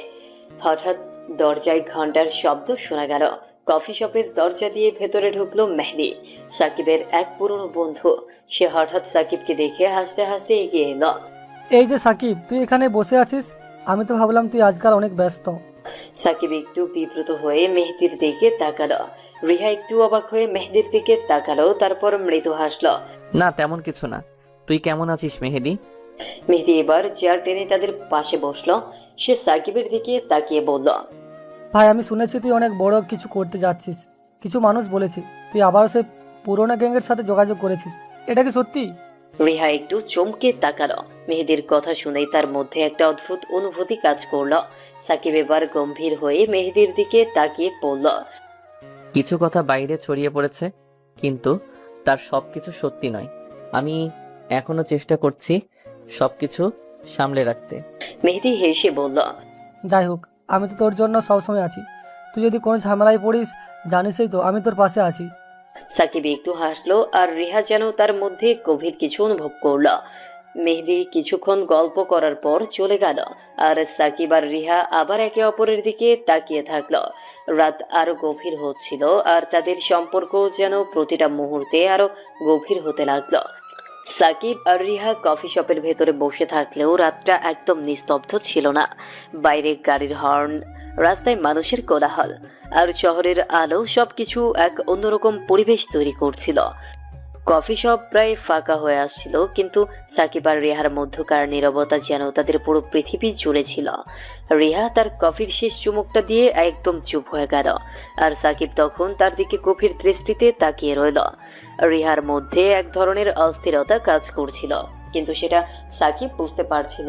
হঠাৎ দরজায় ঘন্টার শব্দ শোনা গেল। কফি শপের দরজা দিয়ে ভেতরে ঢুকলো মেহেদি, সাকিবের এক পুরনো বন্ধু। সে হঠাৎ সাকিবকে দেখে হাসতে হাসতে এগিয়ে এলো। এই যে সাকিব, তুই এখানে বসে আছিস? আমি তো ভাবলাম তুই আজকাল অনেক ব্যস্ত। সাকিব একটু বিব্রত হয়ে মেহেদির দিকে তাকালো। রিহা একটু অবাক হয়ে মেহেদির দিকে তাকালো, তারপর মৃদু হাসলো। না, তেমন কিছু না। তুই কেমন আছিস মেহেদি? মেহেদি এবার চেয়ার টেনে তাদের পাশে বসলো। সে সাকিবের দিকে তাকিয়ে বলল, ভাই, আমি শুনেছি তুই অনেক বড় কিছু করতে যাচ্ছিস। কিছু মানুষ বলেছে তুই আবারও সেই পুরোনো গ্যাংয়ের সাথে যোগাযোগ করেছিস। এটা কি সত্যি? রিহা একটু চমকে তাকালো। মেহেদির কথা শুনেই তার মধ্যে একটা অদ্ভুত অনুভূতি কাজ করলো। সাকিব এবার গম্ভীর হয়ে মেহেদির দিকে তাকিয়ে বলল, কিছু কথা বাইরে ছড়িয়ে পড়েছে, কিন্তু তার সবকিছু সত্যি নয়। আমি এখনো চেষ্টা করছি সবকিছু সামলে রাখতে। মেহেদি হেসে বলল, যাই হোক, আমি তো তোর জন্য সবসময় আছি। তুই যদি কোনো ঝামেলায় পড়িস জানিসই তো আমি তোর পাশে আছি। সাকিব একটু হাসলো আর রিহা যেন তার মধ্যে গভীর কিছু অনুভব করলো। মেহেদি কিছুক্ষণ গল্প করার পর চলে গেল আর সাকিব আর রিহা আবার একে অপরের দিকে তাকিয়ে থাকলো। রাত আরো গভীর হচ্ছিল আর তাদের সম্পর্ক যেন প্রতিটা মুহূর্তে আরো গভীর হতে লাগলো। সাকিব আর রিহা কফি শপের ভেতরে বসে থাকলেও রাতটা একদম নিস্তব্ধ ছিল না। বাইরে গাড়ির হর্ন, রাস্তায় মানুষের কোলাহল আর শহরের আলো সবকিছু এক অন্যরকম পরিবেশ তৈরি করছিল। কফি শপ প্রায় ফাঁকা হয়ে আসছিল, কিন্তু সাকিব আর রিহার মধ্যকার নীরবতা যেন তাদের পুরো পৃথিবী জুড়ে ছিল। রিহা তার কফির শেষ চুমুকটা দিয়ে একদম চুপ হয়ে গেল আর সাকিব তখন তার দিকে গভীর দৃষ্টিতে তাকিয়ে রইল। রিহার মধ্যে এক ধরনের অস্থিরতা কাজ করছিল, কিন্তু সেটা সাকিব বুঝতে পারছিল।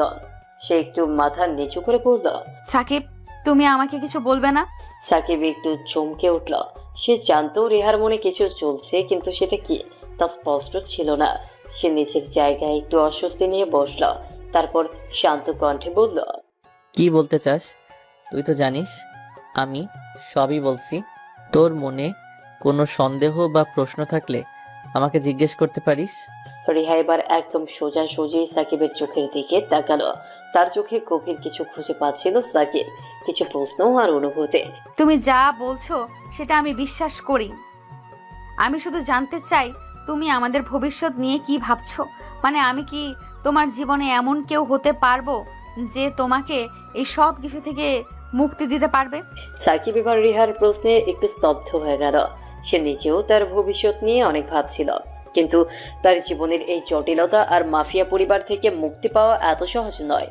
সে একটু মাথা নিচু করে বলল, সাকিব, তুমি আমাকে কিছু বলবে না? সাকিব একটু চমকে উঠল। সে জানতো রিহার মনে কিছু চলছে, কিন্তু সেটা কি তা স্পষ্ট ছিল না। সে নিচের জায়গায় একটু অস্বস্তি নিয়ে বসল, তারপর শান্ত কণ্ঠে বলল, কি বলতে চাস? তুই তো জানিস আমি সবই বলছি। তোর মনে কোনো সন্দেহ বা প্রশ্ন থাকলে আমাকে জিজ্ঞেস করতে পারিস। রিহা এবার একদম সোজাসুজি সাকিবের চোখের দিকে তাকালো। তার চোখে গভীর কিছু খুঁজে পাচ্ছিল সাকিব, কিছু প্রশ্ন আর অনুভূতি। তুমি যা বলছো সেটা আমি বিশ্বাস করি। আমি শুধু জানতে চাই তুমি আমাদের ভবিষ্যৎ নিয়ে কি ভাবছো। মানে আমি কি তোমার জীবনে এমন কেউ হতে পারবো যে তোমাকে এই সব কিছু থেকে মুক্তি দিতে পারবে? সাকিব এবার রিহার প্রশ্নে একটু স্তব্ধ হয়ে গেল। সে নিজেও তার ভবিষ্যৎ নিয়ে অনেক ভাবছিল, কিন্তু তার জীবনের এই জটিলতা আর মাফিয়া পরিবার থেকে মুক্তি পাওয়া এত সহজ নয়।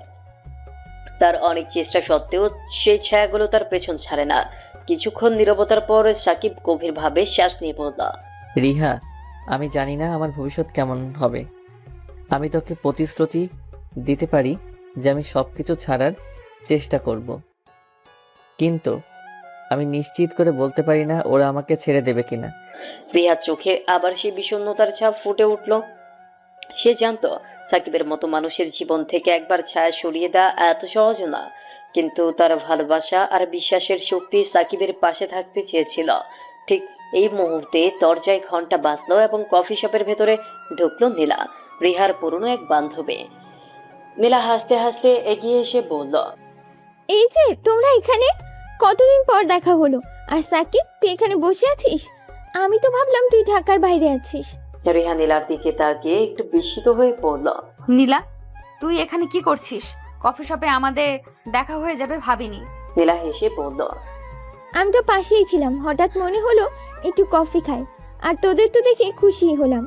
তার অনেক চেষ্টা সত্ত্বেও সেই ছায়াগুলো তার পেছন ছাড়ে না। কিছুক্ষণ নীরবতার পর সাকিব গভীরভাবে শ্বাস নিয়ে বলল, রিহা, আমি জানি না আমার ভবিষ্যৎ কেমন হবে। আমি তোকে প্রতিশ্রুতি দিতে পারি যে আমি সবকিছু ছাড়ার চেষ্টা করব, কিন্তু আমি নিশ্চিত করে বলতে পারি না ওরা আমাকে ছেড়ে দেবে কিনা। রিহার চোখে আবার সেই বিষণ্ণতার ছাপ ফুটে উঠল। সে জানতো সাকিবের মতো মানুষের জীবন থেকে একবার ছায়া সরিয়ে দেওয়া এত সহজ না, কিন্তু তার ভালোবাসা আর বিশ্বাসের শক্তি সাকিবের পাশে থাকতে চেয়েছিল। ঠিক এই মুহূর্তে দরজায় ঘন্টা বাজলো এবং কফি শপের ভেতরে ঢুকলো নীলা, রিহার পুরনো এক বান্ধবী। নীলা হাসতে হাসতে এগিয়ে এসে বলল, এই যে তোমরা এখানে, কতদিন পর দেখা হলো। আর সাকিব, তুই এখানে বসে আছিস? আমি তো ভাবলাম তুই ঢাকার বাইরে আছিস। রিহা নীলার দিকে তাকিয়ে একটু বিস্মিত হয়ে পড়ল। নীলা, তুই এখানে কি করছিস? কফি শপে আমাদের দেখা হয়ে যাবে ভাবিনি। নীলা হেসে বলল, আমি তো পাশেই ছিলাম, হঠাৎ মনে হলো একটু কফি খাই, আর তোদের তো দেখে খুশি হলাম।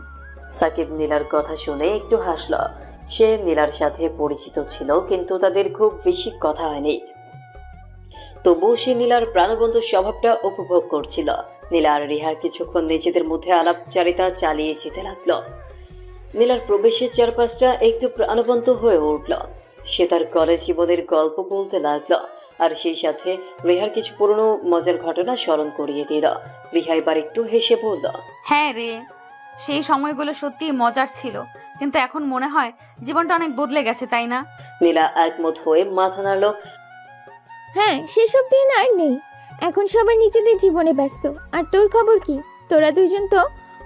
সাকিব নীলার কথা শুনে একটু হাসল। সে নীলার সাথে পরিচিত ছিল, কিন্তু তাদের খুব বেশি কথা হয়নি। তবুও সে নীলার প্রাণবন্ত স্বভাবটা উপভোগ করছিল। নীলা আর রিহা কিছুক্ষণ নিজেদের মধ্যে আলাপচারিতা চালিয়ে যেতে লাগলো। নীলার প্রবেশের চারপাশটা একটু প্রাণবন্ত হয়ে উঠল। সে তার কলেজ জীবনের গল্প বলতে লাগলো, আর সেই সাথে রিহার কিছু পুরনো মজার ঘটনা স্মরণ করিয়ে দিল। রিহা এবার একটু হেসে বলল, হ্যাঁ রে, সেই সময়গুলো সত্যি মজার ছিল, কিন্তু এখন মনে হয় জীবনটা অনেক বদলে গেছে, তাই না? নীলা একমত হয়ে মাথা নাড়ল। হ্যাঁ, সেসব দিন আর নেই। এখন সবাই নিজেদের জীবনে ব্যস্ত। আর তোর খবর কি? তোরা দুইজন তো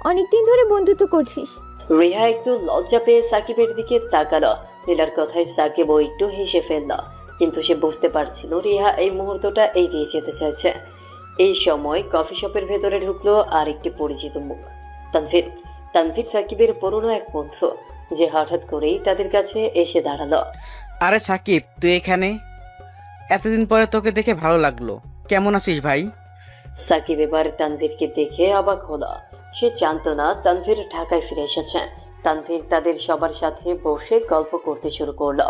অনেকদিন ধরে বন্ধুত্ব করছিস। রিহা একটু লজ্জা পেয়ে সাকিবের দিকে তাকালো। নীলার কথায় সাকিবও একটু হেসে ফেলল, কিন্তু সে বুঝতে পারছিল রিহা এই মুহূর্তটা এড়িয়ে যেতে চাইছে। এই সময় কফি শপের ভেতরে ঢুকলো আর একটি পরিচিত মুখ, তানভীর। তানভীর সাকিবের পুরনো এক বন্ধু, যে হঠাৎ করেই তাদের কাছে এসে দাঁড়ালো। আরে সাকিব, তুই এখানে? এতদিন পরে তোকে দেখে ভালো লাগলো। কেমন আছিস ভাই? সাকিব এবার তানভীরকে দেখে অবাক হলো। সে জানতো না তানভীর ঢাকায় ফিরে এসেছে। তানভীর তাদের সবার সাথে বসে গল্প করতে শুরু করলো।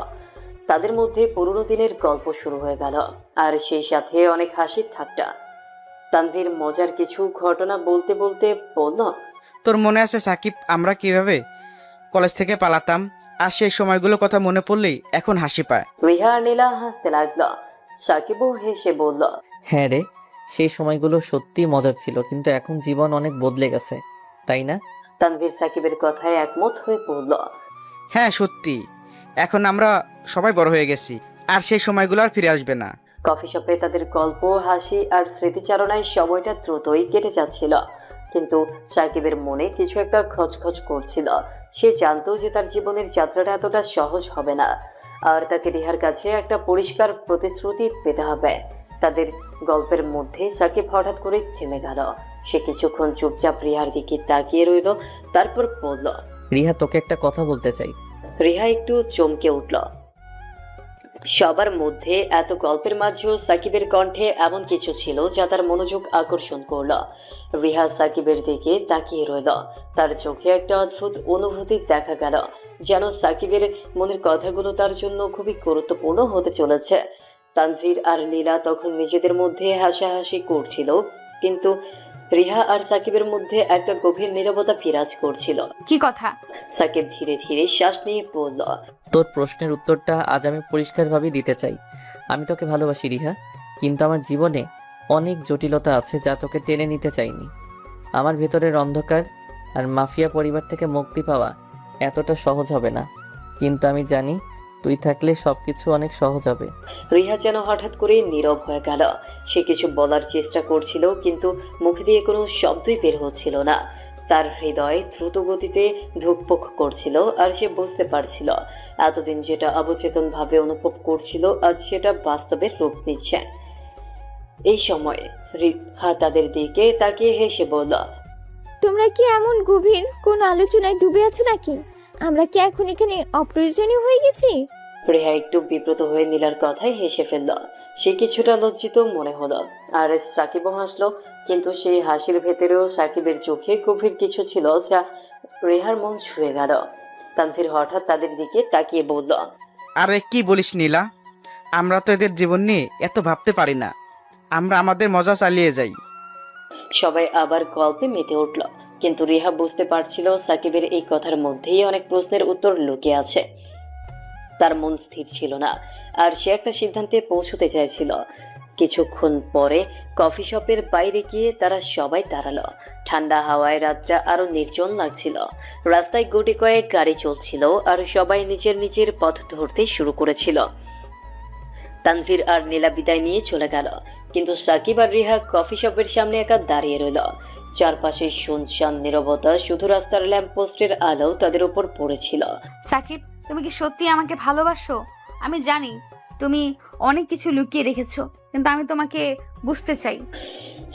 তাদের মধ্যে পুরনো দিনের গল্প শুরু হয়ে গেল, আর সেই সাথে অনেক হাসি ঠাট্টা। তানভীর মজার কিছু ঘটনা বলতে বলতে বলল, তোর মনে আছে সাকিব, আমরা কিভাবে কলেজ থেকে পালাতাম? আর সেই সময়গুলোর কথা মনে পড়লেই এখন হাসি পায়। রিহা আর নীলা হাসতে লাগলো। সাকিবও হেসে বলল, হ্যাঁ রে, সেই সময়গুলো সত্যি মজার ছিল, কিন্তু এখন জীবন অনেক বদলে গেছে, তাই না? তানভীর সাকিবের কথায় একমত হয়ে পড়ল। হ্যাঁ সত্যি, এখন আমরা সবাই বড় হয়ে গেছি, আর সেই সময়গুলো আর ফিরে আসবে না। কফি শপে তাদের গল্প, হাসি আর স্মৃতিচারণায় সময়টা দ্রুতই কেটে যাচ্ছিল, কিন্তু সাকিবের মনে কিছু একটা খচখচ করছিল। সে জানতো যে তার জীবনের যাত্রাটা এতটা সহজ হবে না, আর তাকে রিহার কাছে একটা পরিষ্কার প্রতিশ্রুতি পেতে হবে। তাদের গল্পের মধ্যে সাকিব হঠাৎ করে থেমে গেল। সে কিছুক্ষণ চুপচাপ রিহার দিকে তাকিয়ে রইল, তারপর বলল, রিহা, তোকে একটা কথা বলতে চাই। রিহা একটু চমকে উঠল। সবার মধ্যে এত গল্পের মাঝেও সাকিবের কণ্ঠে এমন কিছু ছিল যা তার মনোযোগ আকর্ষণ করল। রিহা সাকিবের দিকে তাকিয়ে রইল। তার চোখে একটা অদ্ভুত অনুভূতি দেখা গেল, যেন সাকিবের মনের কথাগুলো তার জন্য খুবই গুরুত্বপূর্ণ হতে চলেছে। তানভীর আর নীলা তখন নিজেদের মধ্যে হাসাহাসি করছিল, কিন্তু রিহা আর সাকিবের মধ্যে একটা গভীর নীরবতা বিরাজ করছিল। কি কথা? সাকিব ধীরে ধীরে শ্বাস নিয়ে বলল, তোর প্রশ্নের উত্তরটা আজ আমি পরিষ্কারভাবেই দিতে চাই। আমি তোকে ভালোবাসি রিহা, কিন্তু আমার জীবনে অনেক জটিলতা আছে যা তোকে টেনে নিতে চাইনি। আমার ভেতরের অন্ধকার আর মাফিয়া পরিবার থেকে মুক্তি পাওয়া এতটা সহজ হবে না, কিন্তু আমি জানি তুই থাকলে সবকিছু অনেক সহজ হবে। রিহা যেন হঠাৎ করে নীরব হয়ে গেল। সে কিছু বলার চেষ্টা করছিল, কিন্তু মুখ দিয়ে কোনো শব্দই বের হচ্ছিল না। তার হৃদয় দ্রুত গতিতে ধুকপুক করছিল, আর সে বুঝতে পারছিল এতদিন যেটা অবচেতন ভাবে অনুভব করছিল আজ সেটা বাস্তবের রূপ নিচ্ছে। এই সময় রিহা তাদের দিকে তাকিয়ে হেসে বলল, তোমরা কি এমন গভীর কোন আলোচনায় ডুবে আছো নাকি? আমরা কি এখন এখানে অপ্রয়োজনীয় হয়ে গেছি? রিহা একটু বিব্রত হয়ে নীলার কথায় হেসে ফেলল। সে কিছুটা লজ্জিত মনে হলো, আর সাকিবও হাসলো, কিন্তু সেই হাসির ভেতরেও সাকিবের চোখে গভীর কিছু ছিল যা রেহার মন ছুঁয়ে গেল। তানভীর হঠাৎ তাদের দিকে তাকিয়ে বলল, আরে কি বলিস নীলা, আমরা তো এদের জীবন নিয়ে এত ভাবতে পারি না, আমরা আমাদের মজা চালিয়ে যাই। সবাই আবার গল্পে মেতে উঠল, কিন্তু রিহা বুঝতে পারছিল সাকিবের এই কথার মধ্যেই অনেক প্রশ্নের উত্তর লুকিয়ে আছে। তার মন স্থির ছিল না, আর সে একটা সিদ্ধান্তে পৌঁছতে চাইছিল। কিছুক্ষণ পরে কফি শপের বাইরে গিয়ে তারা সবাই দাঁড়ালো। ঠান্ডা হাওয়ায় রাতটা আরো নির্জন লাগছিল। রাস্তায় গুটি কয়েক গাড়ি চলছিল, আর সবাই নিজের নিজের পথ ধরতে শুরু করেছিল। তানভীর আর নীলা বিদায় নিয়ে চলে গেল, কিন্তু সাকিব আর রিহা কফি শপের সামনে একা দাঁড়িয়ে রইল। চারপাশে শুনশান নীরবতা, শুধু রাস্তার ল্যাম্পপোস্টের আলো তাদের উপর পড়েছিল। সাকিব, তুমি কি সত্যি আমাকে ভালোবাসো? আমি জানি তুমি অনেক কিছু লুকিয়ে রেখেছো, কিন্তু আমি তোমাকে বুঝতে চাই।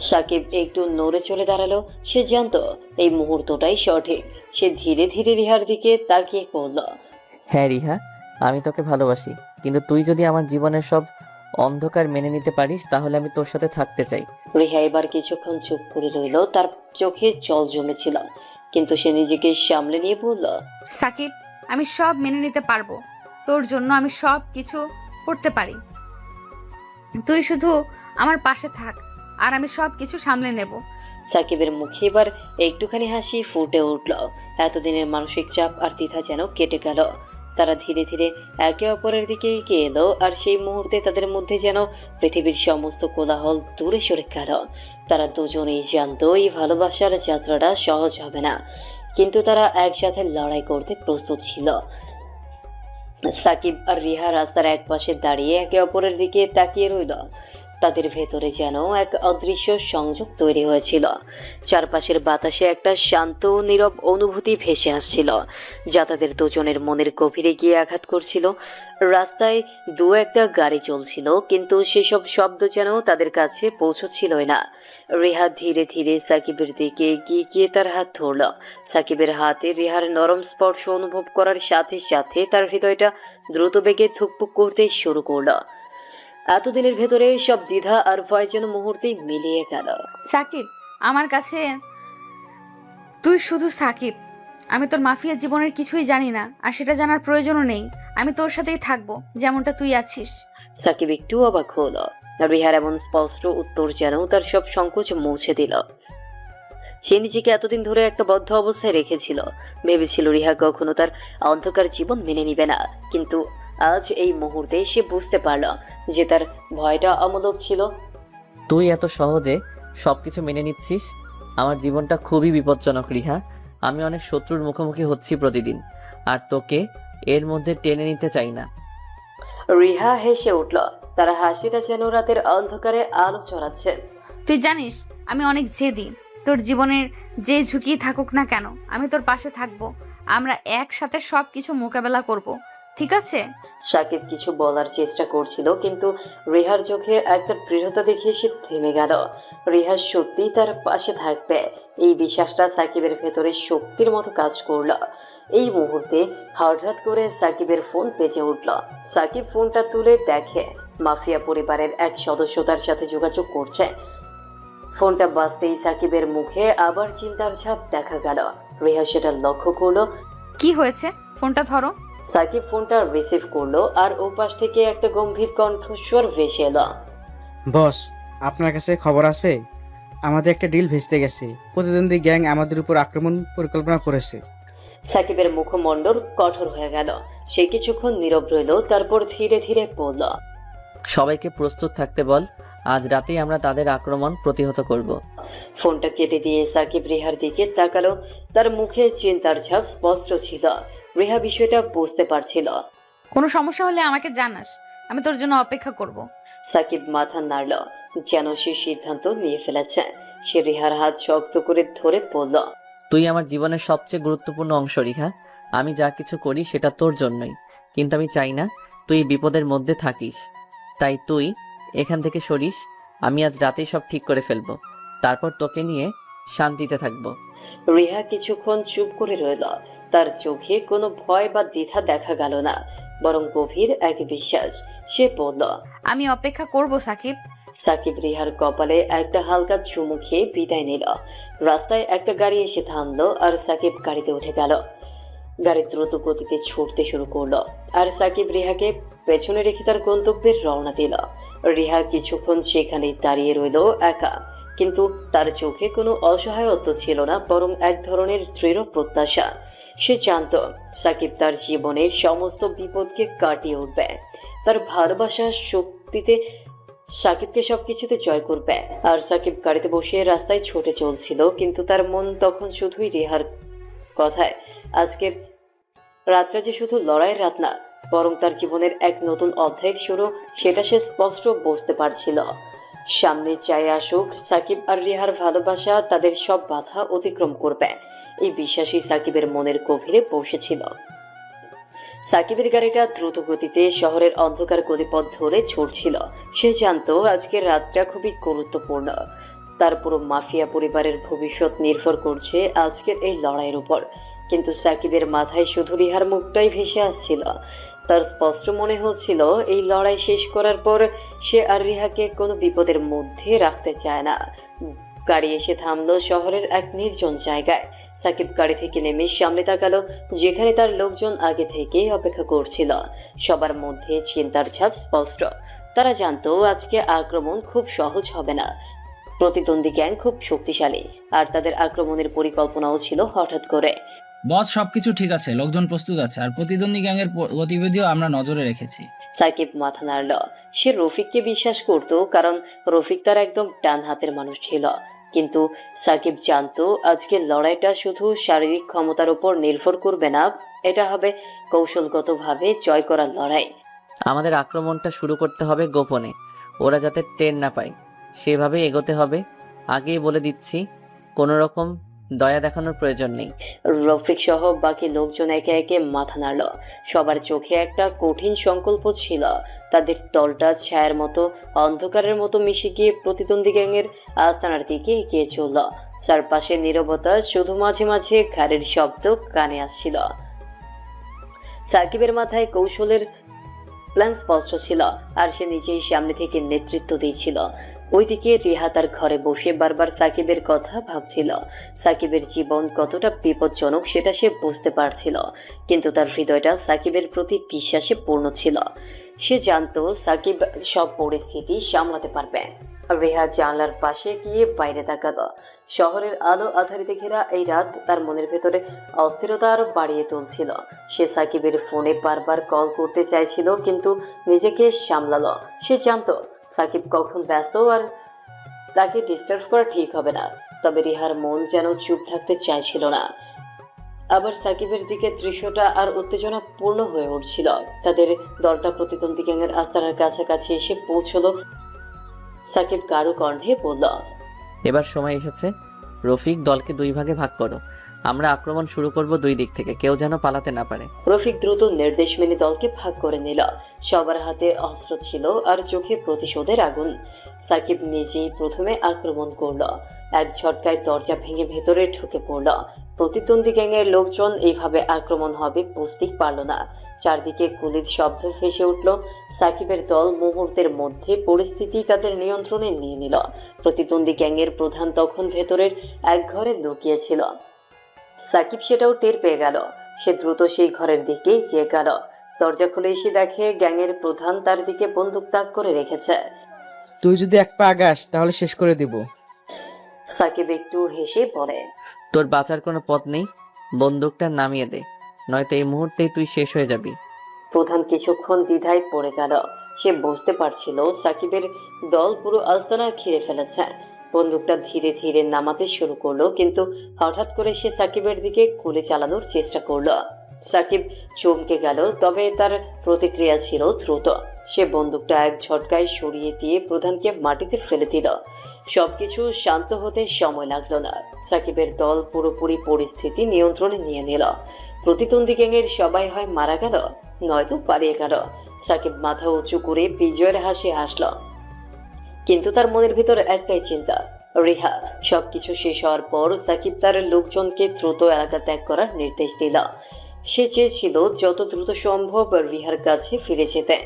সাকিব একটু নড়ে চলে দাঁড়ালো। সে জানতো এই মুহূর্তটাই সঠিক। সে ধীরে ধীরে রিহার দিকে তাকিয়ে পড়ল। হ্যাঁ রিহা, আমি তোকে ভালোবাসি, কিন্তু তুই যদি আমার জীবনের সব অন্ধকার মেনে নিতে পারিস তাহলে আমি তোর সাথে থাকতে চাই। রিহা এবার কিছুক্ষণ চুপ করে রইল। তার চোখে জল জমেছিল, কিন্তু সে নিজেকে সামলে নিয়ে বলল, সাকিব, আমি সব মেনে নিতে পারবো। তোর জন্য আমি সব কিছু করতে পারি। তুই শুধু আমার পাশে থাক, আর আমি সব কিছু সামলে নেব। সাকিবের মুখে এবার একটুখানি হাসি ফুটে উঠল। এতদিনের মানসিক চাপ আর দ্বিধা যেন কেটে গেল। তারা ধীরে ধীরে একে অপরের দিকে এগিয়ে এলো, আর সেই মুহূর্তে তাদের মধ্যে যেন পৃথিবীর সমস্ত কোলাহল দূরে সরে গেল। তারা দুজনেই জানতো এই ভালোবাসার যাত্রাটা সহজ হবে না, কিন্তু তারা একসাথে লড়াই করতে প্রস্তুত ছিল। সাকিব আর রিহা রাস্তার এক পাশে দাঁড়িয়ে একে অপরের দিকে তাকিয়ে রইল। তাদের ভেতরে যেন এক অদৃশ্য সংযোগ তৈরি হয়েছিল। চারপাশের বাতাসে একটা শান্ত নীরব অনুভূতি ভেসে আসছিল, যা তাদের দুজনের মনের গভীরে গিয়ে আঘাত করছিল। রাস্তায় দু একটা গাড়ি চলছিল, কিন্তু সেসব শব্দ যেন তাদের কাছে পৌঁছচ্ছিলই না। রেহা ধীরে ধীরে সাকিবের দিকে এগিয়ে গিয়ে তার হাত ধরল। সাকিবের হাতে রেহার নরম স্পর্শ অনুভব করার সাথে সাথে তার হৃদয়টা দ্রুত বেগে ধুকপুক করতে শুরু করলো। এতদিনের ভেতরে সব দ্বিধা আর ভয় যেন মুহূর্তেই মিলিয়ে গেল। সাকিব, আমার কাছে তুই শুধু সাকিব। আমি তোর মাফিয়া জীবনের কিছুই জানি না, আর সেটা জানার প্রয়োজনও নেই। আমি তোর সাথেই থাকবো, যেমনটা তুই আছিস। সাকিব একটু অবাক হলো। রিহার এমন স্পষ্ট উত্তর যেন তার সব সংকোচ মুছে দিল। সে নিজেকে এতদিন ধরে একটা বদ্ধ অবস্থায় রেখেছিল, ভেবেছিল রিহা কখনো তার অন্ধকার জীবন মেনে নিবে না। কিন্তু আজ এই মুহূর্তে সে বুঝতে পারল যে তার ভয়টা অমূলক ছিল। তুই এত সহজে সবকিছু মেনে নিচ্ছিস? আমার জীবনটা খুবই বিপজ্জনক রিহা। আমি অনেক শত্রুর মুখোমুখি হচ্ছি প্রতিদিন, আর তোকে এর মধ্যে টেনে নিতে চাই না। রিহা হেসে উঠল, তার হাসিটা যেন রাতের অন্ধকারে আলো ছড়াচ্ছে। তুই জানিস আমি অনেক জেদি। তোর জীবনের যে ঝুঁকি থাকুক না কেন, আমি তোর পাশে থাকবো। আমরা একসাথে সবকিছু মোকাবেলা করব, ঠিক আছে? সাকিব কিছু বলার চেষ্টা করছিল, কিন্তু রিহার চোখে একটা দৃঢ়তা দেখে সে থেমে গেল। রিহা সত্যি তার পাশে থাকবে, এই বিশ্বাসটা সাকিবের ভেতরে শক্তির মতো কাজ করলো। এই মুহূর্তে হঠাৎ করে সাকিবের ফোন বেজে উঠল। সাকিব ফোনটা তুলে দেখে মাফিয়া পরিবারের এক সদস্য তার সাথে যোগাযোগ করছে। ফোনটা বাজতেই সাকিবের মুখে আবার চিন্তার ছাপ দেখা গেল। রিহা সেটা লক্ষ্য করলো। কি হয়েছে? ফোনটা ধরো। সাকিব ফোনটা রিসিভ করলো, আর ওপাশ থেকে একটা গম্ভীর কণ্ঠস্বর ভেসে এলো। বস, আপনার কাছে খবর আছে? আমাদের একটা ডিল ভেস্তে গেছে। প্রতিদ্বন্দ্বী গ্যাং আমাদের উপর আক্রমণ পরিকল্পনা করেছে। সাকিবের মুখমণ্ডল কঠোর হয়ে গেল। সে কিছুক্ষণ নীরব রইল, তারপর ধীরে ধীরে বলল, সবাইকে প্রস্তুত থাকতে বল। আজ রাতেই আমরা তাদের আক্রমণ প্রতিহত করব। ফোনটা কেটে দিয়ে সাকিব রিহার দিকে তাকালো। তার মুখে চিন্তার ছাপ স্পষ্ট ছিল। রিহা বিষয়টা বুঝতে পারছিল। কোনো সমস্যা হলে আমাকে জানাস, আমি তোর জন্য অপেক্ষা করব। সাকিব মাথা নাড়ল, যেন সে সিদ্ধান্ত নিয়ে ফেলেছে। সে রিহার হাত শক্ত করে ধরে বলল, তুই আমার জীবনের সবচেয়ে গুরুত্বপূর্ণ অংশ রিহা। আমি যা কিছু করি সেটা তোর জন্যই, কিন্তু আমি চাই না তুই বিপদের মধ্যে থাকিস। তাই তুই এখান থেকে সরিস। আমি আজ রাতেই সব ঠিক করে ফেলবো, তারপর তোকে নিয়ে শান্তিতে থাকবো। রিহা কিছুক্ষণ চুপ করে রইল। তার চোখে কোনো ভয় বা দ্বিধা দেখা গেল না, বরং গভীর এক বিশ্বাস। সে বলল, আমি অপেক্ষা করব সাকিব। সাকিব রিহার কপালে একটা হালকা চুমু খেয়ে বিদায় নিল। রাস্তায় একটা গাড়ি এসে থামলো, আর সাকিব গাড়িতে উঠে গেল। গাড়ি দ্রুত গতিতে ছুটতে শুরু করলো, আর সাকিব রিহাকে পেছনে রেখে তার গন্তব্যের রওনা দিল। রিহা কিছুক্ষণ সেখানেই দাঁড়িয়ে রইল একা, কিন্তু তার চোখে কোনো অসহায়ত্ব ছিল না, বরং এক ধরনের দৃঢ় প্রত্যাশা। সে জানত সাকিব তার জীবনের সমস্ত বিপদকে কাটিয়ে উঠবে। তার ভালোবাসার শক্তিতে সাকিবকে সবকিছুতে জয় করবে। আর সাকিব গাড়িতে বসে রাস্তায় ছুটে চলছিল, কিন্তু তার মন তখন শুধুই রিহার কথায়। আজকের রাতটা যে শুধু লড়াইয়ের রাত না, বরং তার জীবনের এক নতুন অধ্যায়ের শুরু, সেটা সে স্পষ্ট বুঝতে পারছিল। সামনে চাই আসুক, সাকিব আর রিহার ভালোবাসা তাদের সব বাধা অতিক্রম করবে, এই বিশ্বাসই সাকিবের মনের গভীরে বসেছিল। সাকিবের গাড়িটা দ্রুত গতিতে শহরের অন্ধকার গলিপথ ধরে ছুটছিল। সে জানত আজকের রাতটা খুবই গুরুত্বপূর্ণ। তার পুরো মাফিয়া পরিবারের ভবিষ্যৎ নির্ভর করছে আজকের এই লড়াইয়ের উপর। কিন্তু সাকিবের মাথায় শুধু রিহার মুখটাই ভেসে আসছিল। তার স্পষ্ট মনে হচ্ছিল এই লড়াই শেষ করার পর সে আর রিহাকে কোনো বিপদের মধ্যে রাখতে চায় না। গাড়ি এসে থামলো শহরের এক নির্জন জায়গায়। সাকিব গাড়ি থেকে নেমে সামনে তাকালো, যেখানে তার লোকজন আগে থেকেই অপেক্ষা করছিল। সবার মধ্যে চিন্তার ছাপ স্পষ্ট। তারা জানতো আজকে আক্রমণ খুব সহজ হবে না। প্রতিদ্বন্দ্বী গ্যাং খুব শক্তিশালী, আর তাদের আক্রমণের পরিকল্পনাও ছিল হঠাৎ করে। বস, সবকিছু ঠিক আছে, লোকজন প্রস্তুত আছে, আর প্রতিদ্বন্দ্বী গ্যাংয়ের গতিবিধিও আমরা নজরে রেখেছি। সাকিব মাথা নাড়ল। সে রফিককে বিশ্বাস করত, কারণ রফিক তার একদম ডান হাতের মানুষ ছিল। কিন্তু সাকিব জানতো আজকের লড়াইটা শুধু শারীরিক ক্ষমতার উপর নির্ভর করবে না, এটা হবে কৌশলগতভাবে জয় করার লড়াই। আমাদের আক্রমণটা শুরু করতে হবে গোপনে। ওরা যাতে টের না পায় সেভাবে এগোতে হবে। আগেই বলে দিচ্ছি, কোনো রকম দয়া দেখানোর প্রয়োজন নেই। রফিক সহ বাকি লোকজন একে একে মাথা নাড়ল। সবার চোখে একটা কঠিন সংকল্প ছিল। তাদের দলটা ছায়ার মতো অন্ধকারের মতো মিশে গিয়ে প্রতিদ্বন্দ্বী গ্যাংয়ের আস্তানার দিকে এগিয়ে চলল। চারপাশে নীরবতা, শুধু মাঝে মাঝে গাড়ির শব্দ কানে আসছিল। সাকিবের মাথায় কৌশলের প্ল্যান স্পষ্ট ছিল, আর সে নিজেই সামনে থেকে নেতৃত্ব দিয়েছিল। ওইদিকে রিহা তার ঘরে বসে বারবার সাকিবের কথা ভাবছিল। সাকিবের জীবন কতটা বিপজ্জনক সেটা সে বুঝতে পারছিল, কিন্তু তার হৃদয়টা সাকিবের প্রতি বিশ্বাসে পূর্ণ ছিল। সে জানতো সাকিব সব পরিস্থিতি সামলাতে পারবে। রেহা জানলার পাশে গিয়ে বাইরে তাকালো। শহরের আলো আধারিতে ঘেরা এই রাত তার মনের ভেতরে অস্থিরতা আরো বাড়িয়ে তুলছিল। সে সাকিবের ফোনে বারবার কল করতে চাইছিল, কিন্তু নিজেকে সামলালো। সে জানতো সাকিব কখন ব্যস্ত, আর তাকে ডিস্টার্ব করা ঠিক হবে না। তবে রিহার মন যেন চুপ থাকতে চাইছিল না। আবার সাকিবের দিকে দৃশ্যটা আর উত্তেজনা পূর্ণ হয়ে উঠছিল। তাদের দলটা প্রতিদ্বন্দ্বী গ্যাংয়ের আস্তানার কাছাকাছি এসে পৌঁছলো। সাকিব কারো কণ্ঠে বলল, এবার সময় এসেছে। রফিক, দলকে 2 ভাগে ভাগ করো। আমরা আক্রমণ শুরু করব 2 দিক থেকে, কেউ যেন পালাতে না পারে। রফিক দ্রুত নির্দেশ মেনে দলকে ভাগ করে নিল। সবার হাতে অস্ত্র ছিল আর চোখে প্রতিশোধের আগুন। সাকিব নিজেই প্রথমে আক্রমণ করল। এক ঝটকায় দরজা ভেঙে ভেতরে ঢুকে পড়ল। প্রতিদ্বন্দ্বী গ্যাংয়ের লোকজন এইভাবে আক্রমণ হবে বুঝতেই পারল না। চারদিকে গুলির শব্দ ভেসে উঠল। সাকিবের দল মুহূর্তের মধ্যে পরিস্থিতি তাদের নিয়ন্ত্রণে নিয়ে নিল। প্রতিদ্বন্দ্বী গ্যাংয়ের প্রধান তখন ভেতরের এক ঘরে লুকিয়েছিল। সাকিব সেটাও টের পেয়ে গেল। সে দ্রুত সেই ঘরের দিকে এগিয়ে গেল। দরজা খুলে এসে দেখে গ্যাংয়ের প্রধান তার দিকে বন্দুক তাক করে রেখেছে। তুই যদি এক পা আগাস তাহলে শেষ করে দিব। সাকিব একটু হেসে বলে, তোর বাঁচার কোনো পথ নেই। বন্দুকটা নামিয়ে দে, নয়তো এই মুহূর্তেই তুই শেষ হয়ে যাবি। প্রধান কিছুক্ষণ দ্বিধায় পড়ে গেল। সে বুঝতে পারছিল সাকিবের দল পুরো আস্তানা ঘিরে ফেলেছে। বন্দুকটা ধীরে ধীরে নামাতে শুরু করলো, কিন্তু হঠাৎ করে সে সাকিবের দিকে গুলি চালানোর চেষ্টা করলো। সাকিব চমকে গেল, তবে তার প্রতিক্রিয়া ছিল দ্রুত। সে বন্দুকটা এক ঝটকায় সরিয়ে দিয়ে প্রধানকে মাটিতে ফেলে দিল। সবকিছু শান্ত হতে সময় লাগলো না। সাকিবের দল পুরোপুরি পরিস্থিতি নিয়ন্ত্রণে নিয়ে নিল। প্রতিদ্বন্দ্বী গ্যাংয়ের সবাই হয় মারা গেল, নয়তো পালিয়ে গেল। সাকিব মাথা উঁচু করে বিজয়ের হাসি হাসল, কিন্তু তার মনের ভিতর একটাই চিন্তা, রিহা। সবকিছু শেষ হওয়ার পর সাকিব তার লোকজনকে দ্রুত এলাকা ত্যাগ করার নির্দেশ দিল। সে চেয়েছিল যত দ্রুত সম্ভব রিহার কাছে ফিরে যেতে।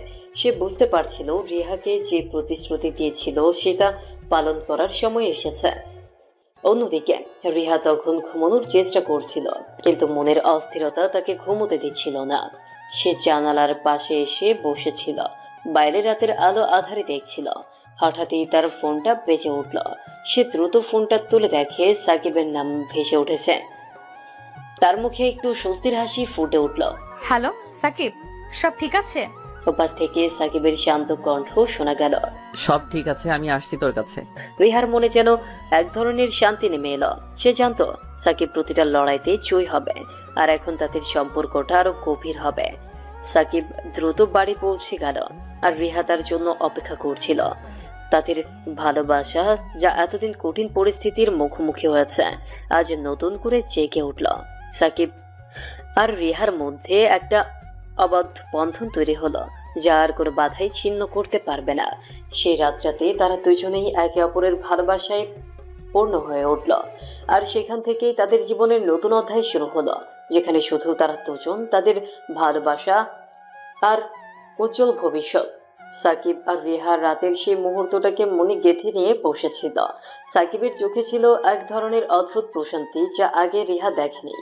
সে বুঝতে পারছিল রিহাকে যে প্রতিশ্রুতি দিয়েছিল সেটা পালন করার সময় এসেছে। অন্যদিকে রিহা তখন ঘুমানোর চেষ্টা করছিল, কিন্তু মনের অস্থিরতা তাকে ঘুমোতে দিচ্ছিল না। সে জানালার পাশে এসে বসেছিল, বাইরে রাতের আলো আধারে দেখছিল। হঠাৎই তার ফোনটা বেজে উঠল। সে দ্রুত ফোনটা তুলে দেখে সাকিবের নাম ভেসে উঠেছে। তার মুখে একটু স্বস্তির হাসি ফুটে উঠল। হ্যালো সাকিব, সব ঠিক আছে? ওপাশ থেকে সাকিবের শান্ত কণ্ঠ শোনা গেল, সব ঠিক আছে, আমি আসছি তোর কাছে। রিহার মনে যেন এক ধরনের শান্তি নেমে এলো। সে জানতো সাকিব প্রতিটা লড়াইতে জয়ী হবে, আর এখন তাদের সম্পর্কটা আরো গভীর হবে। সাকিব দ্রুত বাড়ি পৌঁছে গেল, আর রিহা তার জন্য অপেক্ষা করছিল। তাদের ভালোবাসা, যা এতদিন কঠিন পরিস্থিতির মুখোমুখি হয়েছে, আজ নতুন করে জেগে উঠল। সাকিব আর রিহার মধ্যে একটা অবাধ বন্ধন তৈরি হলো, যা আর কোনো বাধাই ছিন্ন করতে পারবে না। সেই রাতটাতে তারা দুজনেই একে অপরের ভালোবাসায় পূর্ণ হয়ে উঠল, আর সেখান থেকেই তাদের জীবনের নতুন অধ্যায় শুরু হলো, যেখানে শুধু তারা দুজন, তাদের ভালোবাসা আর উজ্জ্বল ভবিষ্যৎ। সাকিব আর রিহার রাতের সেই মুহূর্তটাকে মনে গেঁথে নিয়ে বসেছিল। সাকিবের চোখে ছিল এক ধরনের অদ্ভুত প্রশান্তি, যা আগে রিহা দেখেনি।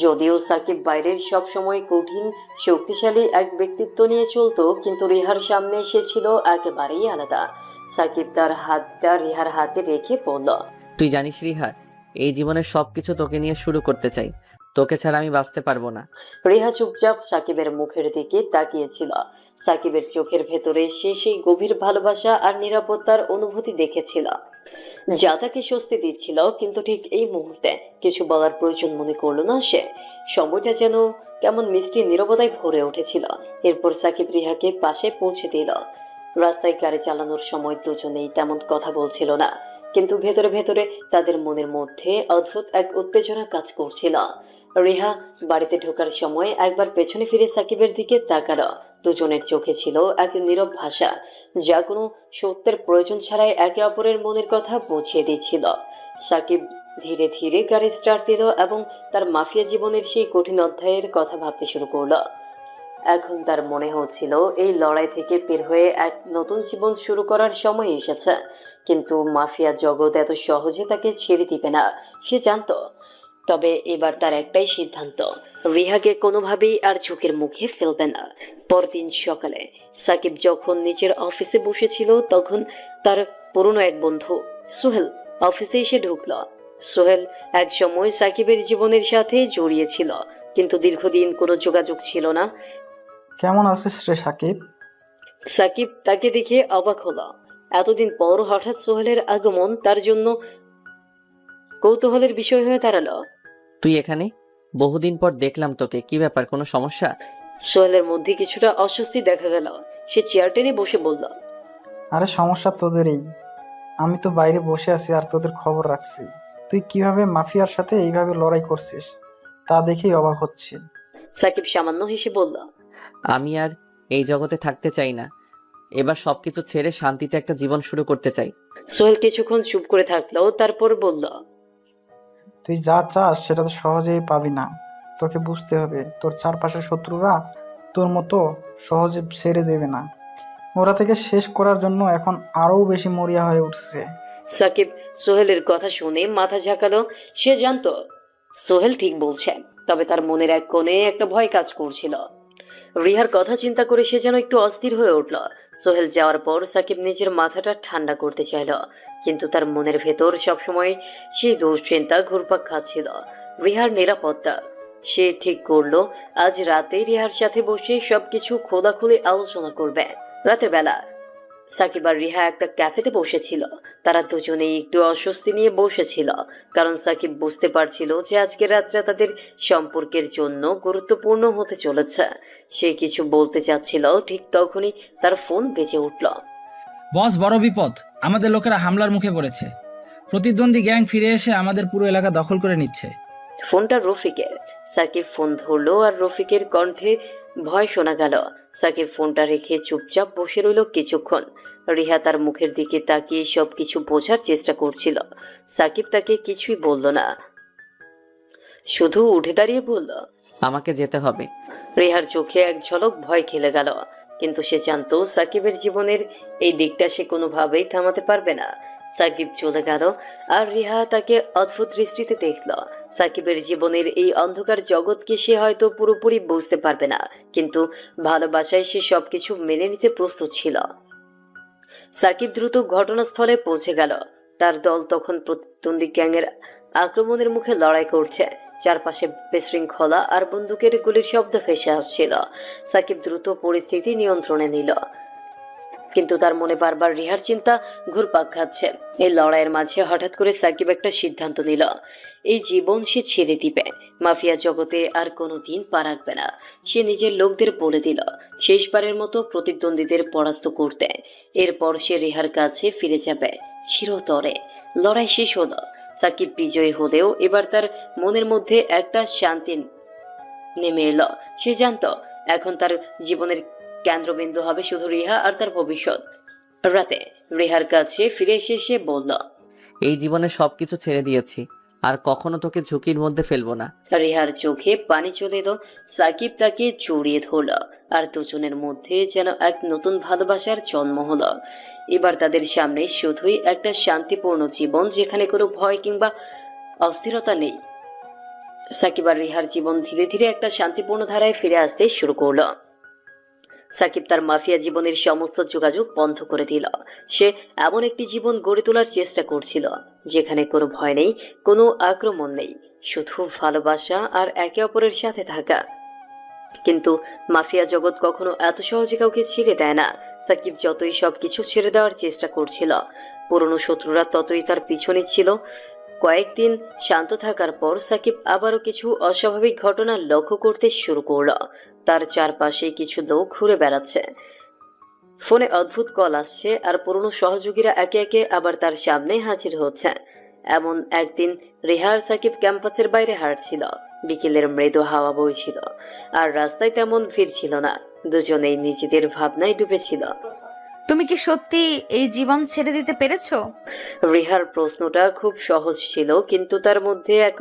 যদিও সাকিব বাইরের সব সময় কঠিন শক্তিশালী এক ব্যক্তিত্ব নিয়ে চলতো, কিন্তু রিহার সামনে সে ছিল একেবারেই আলাদা। সাকিব তার হাতটা রিহার হাতে রেখে বলল, তুই জানিস রিহা, এই জীবনের সবকিছু তোকে নিয়ে শুরু করতে চাই। তোকে ছাড়া আমি বাঁচতে পারবো না। রিহা চুপচাপ সাকিবের মুখের দিকে তাকিয়েছিল। সাকিবের চোখের ভেতরে সে সেই গভীর ভালোবাসা আর নিরাপত্তার অনুভূতি দেখেছিল, যা তাকে স্বস্তি দিচ্ছিল। কিন্তু ঠিক এই মুহূর্তে কিছু বলার প্রয়োজন মনে করলো না সে। সময়টা যেন কেমন মিষ্টি নীরবতায় ভরে উঠেছিল। এরপর সাকিব রিহাকে পাশে পৌঁছে দিল। রাস্তায় গাড়ি চালানোর সময় দুজনেই তেমন কথা বলছিল না, কিন্তু ভেতরে ভেতরে তাদের মনের মধ্যে অদ্ভুত এক উত্তেজনা কাজ করছিল। রিহা বাড়িতে ঢোকার সময় একবার পেছনে ফিরে সাকিবের দিকে তাকালো। দুজনের চোখে ছিল এক নীরব ভাষা, যা কোনো সত্যের প্রয়োজন ছাড়াই একে অপরের মনের কথা বুঝিয়ে দিচ্ছিল। সাকিব ধীরে ধীরে গাড়ি স্টার্ট দিল এবং তার মাফিয়া জীবনের সেই কঠিন অধ্যায়ের কথা ভাবতে শুরু করলো। এখন তার মনে হচ্ছিল এই লড়াই থেকে বের হয়ে এক নতুন জীবন শুরু করার সময় এসেছে, কিন্তু মাফিয়া জগৎ এত সহজে তাকে ছেড়ে দিবে না, সে জানতো। তবে এবার তার একটাই সিদ্ধান্ত, রিহাকে কোনোভাবেই আর ঝুঁকির মুখে ফেলবে না। পরদিন সকালে সাকিব যখন নিজের অফিসে বসেছিল, তখন তার পুরনো এক বন্ধু সোহেল অফিসে এসে ঢুকল। সোহেল এক সময় সাকিবের জীবনের সাথে জড়িয়েছিল, কিন্তু দীর্ঘদিন কোনো যোগাযোগ ছিল না। কেমন আছিস রে সাকিব? সাকিব তাকে দেখে অবাক হলো। এতদিন পর হঠাৎ সোহেলের আগমন তার জন্য কৌতূহলের বিষয় হয়ে দাঁড়ালো। তুই এখানে? বহুদিন পর দেখলাম তোকে, কি ব্যাপার, কোনো সমস্যা? সোহেলের মধ্যে কিছুটা অস্বস্তি দেখা গেল। সে চেয়ার টেনে বসে বলল, আরে সমস্যা তোদেরই। আমি তো বাইরে বসে আছি আর তোদের খবর রাখছি। তুই কিভাবে মাফিয়ার সাথে এইভাবে লড়াই করছিস তা দেখেই অবাক হচ্ছে। সাকিব সামান্য হেসে বলল, আমি আর এই জগতে থাকতে চাই না, এবার সবকিছু ছেড়ে শান্তিতে একটা জীবন শুরু করতে চাই। সোহেল কিছুক্ষণ চুপ করে থাকলো, তারপর বলল, তুই যা চাস সেটা তো সহজেই পাবি না। তোকে বুঝতে হবে তোর চারপাশের শত্রুরা তোর মতো সহজে ছেড়ে দেবে না। ওরা থেকে শেষ করার জন্য এখন আরো বেশি মরিয়া হয়ে উঠছে। সাকিব সোহেলের কথা শুনে মাথা ঝাঁকালো। সে জানতো সোহেল ঠিক বলছে, তবে তার মনের এক কোণে একটা ভয় কাজ করছিল। রিহার কথা চিন্তা করে সে যেন একটু অস্থির হয়ে উঠল। সোহেল যাওয়ার পর সাকিব নিজের মাথাটা ঠান্ডা করতে চাইল, কিন্তু তার মনের ভেতর সবসময় সেই দুশ্চিন্তা ঘুরপাক খাচ্ছিল। রিহার নিরাপত্তা। সে ঠিক করলো আজ রাতে রিহার সাথে বসে সবকিছু খোলাখুলি আলোচনা করবে। রাতের বেলা সাকিব আর রিহা একটা ক্যাফেতে বসেছিল। তারা দুজনেই একটু অস্বস্তি নিয়ে বসেছিল, কারণ সাকিব বুঝতে পারছিল যে আজকের রাতটা তাদের সম্পর্কের জন্য গুরুত্বপূর্ণ হতে চলেছে। সে কিছু বলতে চাচ্ছিল, ঠিক তখনই তার ফোন বেজে উঠল। বস, বড় বিপদ, আমাদের লোকেরা হামলার মুখে পড়েছে। প্রতিদ্বন্দ্বী গ্যাং ফিরে এসে আমাদের পুরো এলাকা দখল করে নিচ্ছে। ফোনটা রফিকের। সাকিব ফোন ধরলো আর রফিকের কণ্ঠে ভয় শোনা গেল। সাকিব ফোনটা রেখে চুপচাপ বসে রইল কিছুক্ষণ। রিহা তার মুখের দিকে তাকিয়ে সবকিছু বোঝার চেষ্টা করছিল। সাকিব তাকে কিছুই বলল না, শুধু উঠে দাঁড়িয়ে বলল, আমাকে যেতে হবে। রিহার চোখে এক ঝলক ভয় খেলে গেল, কিন্তু সে জানতো সাকিবের জীবনের এই দিকটা সে কোনোভাবেই থামাতে পারবে না। সাকিব চলে গেল আর রিহা তাকে অদ্ভুত দৃষ্টিতে দেখল। সাকিবের জীবনের এই অন্ধকার জগৎকে সে হয়তো পুরোপুরি বুঝতে পারবে না, কিন্তু ভালোবাসায় সে সবকিছু মেনে নিতে প্রস্তুত ছিল। সাকিব দ্রুত ঘটনাস্থলে পৌঁছে গেল। তার দল তখন প্রতিদ্বন্দ্বী গ্যাংয়ের আক্রমণের মুখে লড়াই করছে। চারপাশে বিশৃঙ্খলা আর বন্দুকের গুলির শব্দ ভেসে আসছিল। সাকিব দ্রুত পরিস্থিতি নিয়ন্ত্রণে নিল, কিন্তু তার মনে বারবার রিহার চিন্তা ঘুরপাক খাচ্ছে। এই লড়াইয়ের মাঝে হঠাৎ করে সাকিব একটা সিদ্ধান্ত নিল, এই জীবন সে ছেড়ে দিবে। মাফিয়া জগতে আর কোনোদিন পা রাখবে না। সে নিজের লোকদের বলে দিল শেষবারের মতো প্রতিদ্বন্দ্বীদের পরাস্ত করতে। এরপর সে রিহার কাছে ফিরে যাবে চিরতরে। লড়াই শেষ হলো। সাকিব বিজয়ী হলেও এবার তার মনের মধ্যে একটা শান্তি নেমে এলো। সে জানতো এখন তার জীবনের কেন্দ্রবিন্দু হবে শুধু রিহা আর তার ভবিষ্যৎ। রাতে রিহার কাছে ফিরে এসে সে বলল, এই জীবনে সবকিছু ছেড়ে দিয়েছি, আর কখনো তোকে ঝুঁকির মধ্যে ফেলবো না। রিহার চোখে পানি চলে এলো। সাকিব তাকে জড়িয়ে ধরল, আর দুজনের মধ্যে যেন এক নতুন ভালোবাসার জন্ম হলো। এবার তাদের সামনে শুধুই একটা শান্তিপূর্ণ জীবন, যেখানে কোনো ভয় কিংবা অস্থিরতা নেই। সাকিব আর রিহার জীবন ধীরে ধীরে একটা শান্তিপূর্ণ ধারায় ফিরে আসতে শুরু করলো। সাকিব তার মাফিয়া জীবনের সমস্ত যোগাযোগ বন্ধ করে দিল। সে এমন একটি জীবন গড়ে তোলার চেষ্টা করছিল যেখানে কোনো ভয় নেই, কোনো আক্রমণ নেই, শুধু ভালোবাসা আর একে অপরের সাথে থাকা। কিন্তু মাফিয়া জগৎ কখনো এত সহজে কাউকে ছেড়ে দেয় না। সাকিব যতই সবকিছু ছেড়ে দেওয়ার চেষ্টা করছিল, পুরনো শত্রুরা ততই তার পিছনে ছিল। কয়েকদিন শান্ত থাকার পর সাকিব আবারও কিছু অস্বাভাবিক ঘটনা লক্ষ্য করতে শুরু করলো। তার চারপাশে কিছু লোক ঘুরে বেড়াচ্ছে, ফোনে অদ্ভুত কল আসছে আর পুরনো সহযোগীরা একে একে আবার তার সামনে হাজির হচ্ছে। এমন একদিন রিহা আর সাকিব ক্যাম্পাসের বাইরে হাঁটছিল। বিকেলের মৃদু হাওয়া বইছিল আর রাস্তায় তেমন ভিড় ছিল না। দুজনেই নিজেদের ভাবনায় ডুবেছিল। তুমি কি সত্যি এই জীবন ছেড়ে দিতে পেরেছো? রিহার প্রশ্নটা খুব সহজ ছিল, কিন্তু তার মধ্যে এক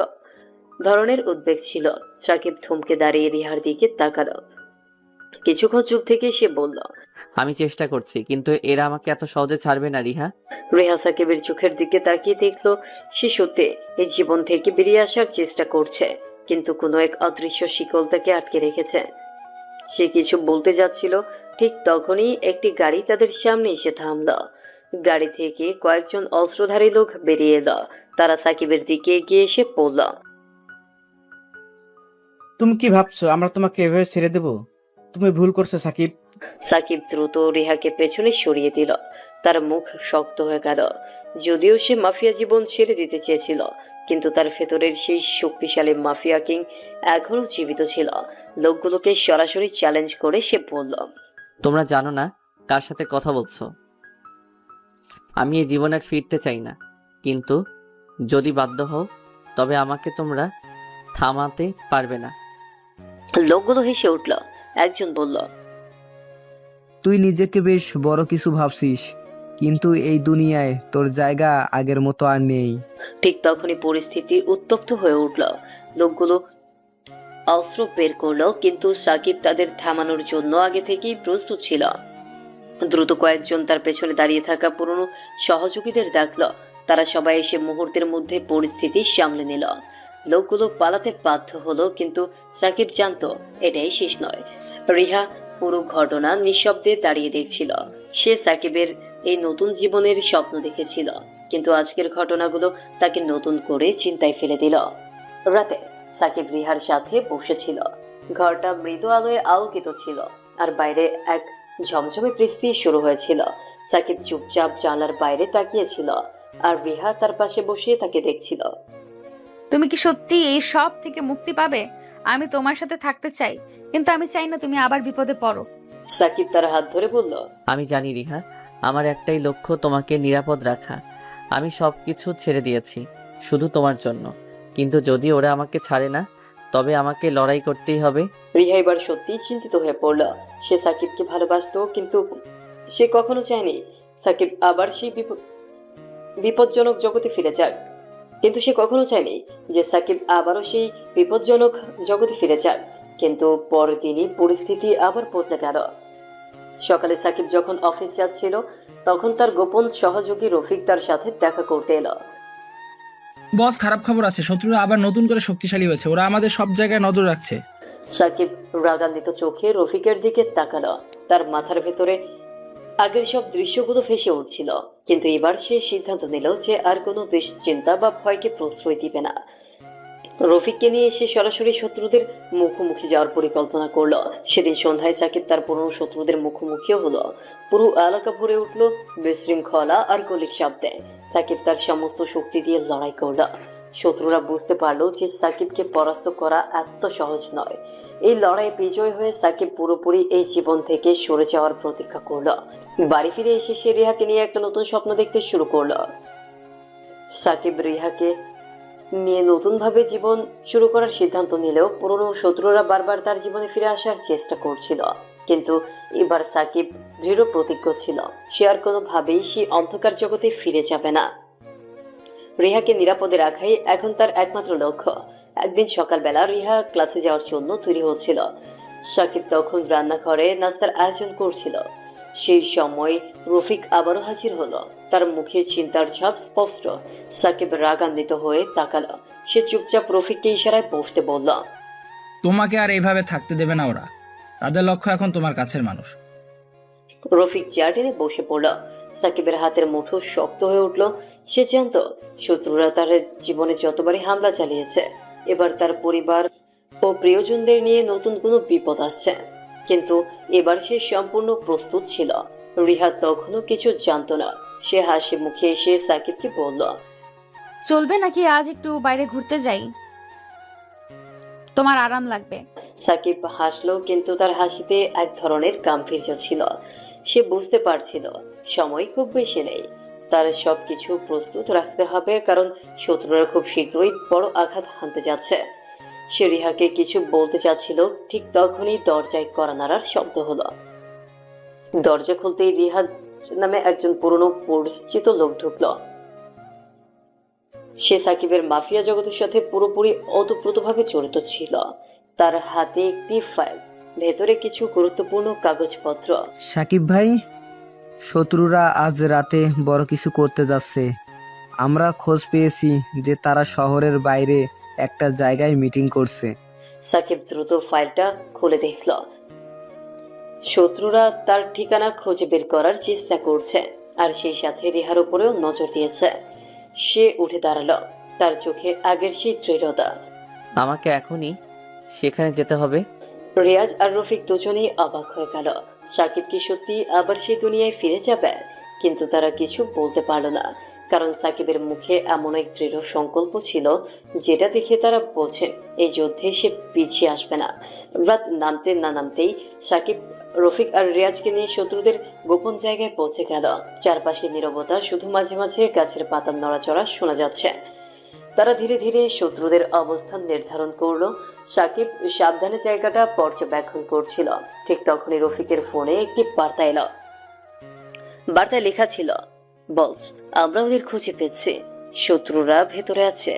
ধরনের উদ্বেগ ছিল। সাকিব থমকে দাঁড়িয়ে রিহার দিকে তাকালো। কিছুক্ষণ চুপ থেকে সে বলল, আমি চেষ্টা করছি, কিন্তু এরা আমাকে এত সহজে ছাড়বে না রিহা। রিহা সাকিবের চোখের দিকে তাকিয়ে দেখলো সে সত্যি এই জীবন থেকে বেরিয়ে আসার চেষ্টা করছে, কিন্তু কোনো এক অদৃশ্য শিকল তাকে আটকে রেখেছে। সে কিছু বলতে যাচ্ছিল, ঠিক তখনই একটি গাড়ি তাদের সামনে এসে থামলো। গাড়ি থেকে কয়েকজন অস্ত্রধারী লোক বেরিয়ে এলো। তারা সাকিবের দিকে এগিয়ে এসে পড়ল। তুমি কি ভাবছো আমরা তোমাকে এভাবে ছেড়ে দেব? তুমি ভুল করছো সাকিব। সাকিব দ্রুত রিহাকে পেছনে সরিয়ে দিল। তার মুখ শক্ত হয়ে গেল। যদিও সে মাফিয়া জীবন ছেড়ে দিতে চেয়েছিল, কিন্তু তার ভেতরের সেই শক্তিশালী মাফিয়া কিং এখনো জীবিত ছিল। লোকগুলোকে সরাসরি চ্যালেঞ্জ করে সে বলল, তোমরা জানো না কার সাথে কথা বলছো। আমি এই জীবনে আর ফিরতে চাই না, কিন্তু যদি বাধ্য হও তবে আমাকে তোমরা থামাতে পারবে না। লোকগুলো হেসে উঠল। একজন বলল, তুই নিজেকে বেশ বড় কিছু ভাবছিস, কিন্তু এই দুনিয়ায় তোর জায়গা আগের মতো আর নেই। ঠিক তখনই পরিস্থিতি উত্তপ্ত হয়ে উঠল। লোকগুলো অস্ত্র বের করলো, কিন্তু সাকিব তাদের থামানোর জন্য আগে থেকেই প্রস্তুত ছিল। দ্রুত কয়েকজন তার পেছনে দাঁড়িয়ে থাকা পুরনো সহযোগীদের ডাকলো। তারা সবাই এসে মুহূর্তের মধ্যে পরিস্থিতি সামলে নিল। লোকগুলো পালাতে বাধ্য হলো, কিন্তু সাকিব জানতো এটাই শেষ নয়। রিহা পুরো ঘটনা নিঃশব্দে দাঁড়িয়ে দেখছিল। সে সাকিবের এই নতুন জীবনের স্বপ্ন দেখেছিল, কিন্তু আজকের ঘটনাগুলো তাকে নতুন করে চিন্তায় ফেলে দিল। রাতে সাকিব রিহার সাথে বসেছিল। ঘরটা মৃদু আলোয় আলোকিত ছিল আর বাইরে এক ঝমঝমে বৃষ্টি শুরু হয়েছিল। সাকিব চুপচাপ জানলার বাইরে তাকিয়েছিল আর রিহা তার পাশে বসে তাকে দেখছিল। তুমি কি সত্যি এই সব থেকে মুক্তি পাবে? আমি তোমার সাথে থাকতে চাই, কিন্তু আমি চাই না তুমি আবার বিপদে পড়ো। সাকিব তার হাত ধরে বলল, আমি জানি রিহা, আমার একটাই লক্ষ্য তোমাকে নিরাপদ রাখা। আমি সবকিছু ছেড়ে দিয়েছি শুধু তোমার জন্য, কিন্তু যদি ওরা আমাকে ছাড়ে না তবে আমাকে লড়াই করতেই হবে। রিহা এবার সত্যি চিন্তিত হয়ে পড়ল। সে সাকিবকে ভালোবাসতো, কিন্তু সে কখনো চায়নি সাকিব আবার সেই বিপজ্জনক জগতে ফিরে যাক। কিন্তু সে কখনো চায়নি যে সাকিব আবারও সেই বিপজ্জনক জগতে ফিরে যাক। কিন্তু পরের দিনই পরিস্থিতি আবার বদলে গেল। সকালে সাকিব যখন অফিস যাচ্ছিল, তখন তার গোপন সহযোগী রফিক তার সাথে দেখা করতে এলো। বস, খারাপ খবর আছে, শত্রুরা আবার নতুন করে শক্তিশালী হয়েছে। ওরা আমাদের সব জায়গায় নজর রাখছে। সাকিব রাগান্বিত চোখে রফিকের দিকে তাকালো। তার মাথার ভেতরে আগের সব দৃশ্যগুলো ভেসে উঠছিল, কিন্তু এবার সে সিদ্ধান্ত নিল যে আর কোনো দুশ্চিন্তা বা ভয়কে প্রশ্রয় দিবে না। রফিককে নিয়ে সে সরাসরি শত্রুদের মুখোমুখি যাওয়ার পরিকল্পনা করলো। সেদিন সন্ধ্যায় সাকিব তার পুরনো শত্রুদের মুখোমুখিও হলো। পুরো এলাকা ভরে উঠলো বিশৃঙ্খলা আর গুলির শব্দে। সাকিব তার সমস্ত শক্তি দিয়ে লড়াই করলো। শত্রুরা বুঝতে পারলো যে সাকিবকে পরাস্ত করা এত সহজ নয়। এই লড়াইয়ে বিজয় হয়ে সাকিব পুরোপুরি এই জীবন থেকে সরে যাওয়ার প্রতীক্ষা করলো। বাড়ি ফিরে এসে সে রিহাকে নিয়ে একটা নতুন স্বপ্ন দেখতে শুরু করলো। সাকিব রিহাকে নিয়ে নতুন ভাবে জীবন শুরু করার সিদ্ধান্ত নিলেও পুরনো শত্রুরা বারবার তার জীবনে ফিরে আসার চেষ্টা করছিল। কিন্তু এবার সাকিব দৃঢ় প্রতিজ্ঞ ছিল, সে আর কোনোভাবেই সেই অন্ধকার জগতে ফিরে যাবে না। রিহাকে নিরাপদে রাখাই এখন তার একমাত্র লক্ষ্য। একদিন সকালবেলা রিহা ক্লাসে যাওয়ার জন্য তৈরি হচ্ছিল। সাকিব তখন রান্নাঘরে নাস্তার আয়োজন করছিল। সেই সময় রফিক আবারও হাজির হলো। তার মুখে চিন্তার ছাপ স্পষ্ট। সাকিব রাগান্বিত হয়ে তাকালো। সে চুপচাপ রফিককে ইশারায় বসতে বলল, তোমাকে আর এইভাবে থাকতে দেবে না ওরা। তাদের লক্ষ্য এখন তোমার কাছের মানুষ। রফিক চেয়ার টেনে বসে পড়ল। সাকিবের হাতের মুঠো শক্ত হয়ে উঠল। সে জানত শত্রুরা তার জীবনে যতবারই হামলা চালিয়েছে, এবার তার পরিবার ও প্রিয়জনদের নিয়ে নতুন কোনো বিপদ আসছে। কিন্তু এবার সে সম্পূর্ণ প্রস্তুত ছিল। রিহা তখনও কিছু জানতো না। সে হাসি মুখে এসে সাকিবকে বলল, চলবে নাকি আজ একটু বাইরে ঘুরতে যাই? তোমার আরাম লাগবে। সাকিব হাসলো, কিন্তু তার হাসিতে এক ধরনের গাম্ভীর্য ছিল। সে বুঝতে পারছিল সময় খুব বেশি নেই। তার সবকিছু প্রস্তুত রাখতে হবে, কারণ শত্রুরা খুব শীঘ্রই বড় আঘাত হানতে যাচ্ছে। সে রিহাকে কিছু বলতে চাচ্ছিল, ঠিক তখনই দরজায় কড়া নাড়ার শব্দ হলো। দরজা খুলতেই রিহা নামে একজন পুরনো পরিচিত লোক ঢুকলো। সে সাকিবের মাফিয়া জগতের সাথে পুরোপুরি ওতপ্রোতভাবে জড়িত ছিল। তার হাতে একটি ফাইল, ভেতরে কিছু গুরুত্বপূর্ণ কাগজপত্র। সাকিব ভাই, শত্রুরা আজ রাতে বড় কিছু করতে যাচ্ছে। আমরা খোঁজ পেয়েছি যে তারা শহরের বাইরে একটা জায়গায় মিটিং করছে। সাকিব দ্রুত ফাইলটা খুলে দেখল। শত্রুরা তার ঠিকানা খুঁজে বের করার চেষ্টা করছে, আর সেই সাথে রিহার উপরেও নজর দিয়েছে। সে উঠে দাঁড়ালো, তার চোখে আগের সেই দৃঢ়তা। আমাকে এখনই সেখানে যেতে হবে। রিয়াজ আর রফিক দুজনেই অবাক হয়ে গেল। সাকিব কি সত্যি আবার সেই দুনিয়ায় ফিরে যাবে? কিন্তু তারা কিছু বলতে পারল না, কারণ সাকিবের মুখে এমন এক দৃঢ় সংকল্প ছিল যেটা দেখে তারা বোঝে এই যুদ্ধে সে পিছিয়ে আসবে না। রাত নামতে না নামতেই সাকিব, রফিক আর রিয়াজকে নিয়ে শত্রুদের গোপন জায়গায় পৌঁছে গেল। চারপাশে নীরবতা, শুধু মাঝে মাঝে গাছের পাতার নড়াচড়া শোনা যাচ্ছে। তারা ধীরে ধীরে শত্রুদের অবস্থান নির্ধারণ করলো। সাকিব সাবধানে জায়গাটা পর্যবেক্ষণ করছিল। ঠিক তখনই রফিকের ফোনে একটি বার্তা এলো। বার্তায় লেখা ছিল, বস, আমরা ওদের খুঁজে পেয়েছি, শত্রুরা ভেতরে আছে,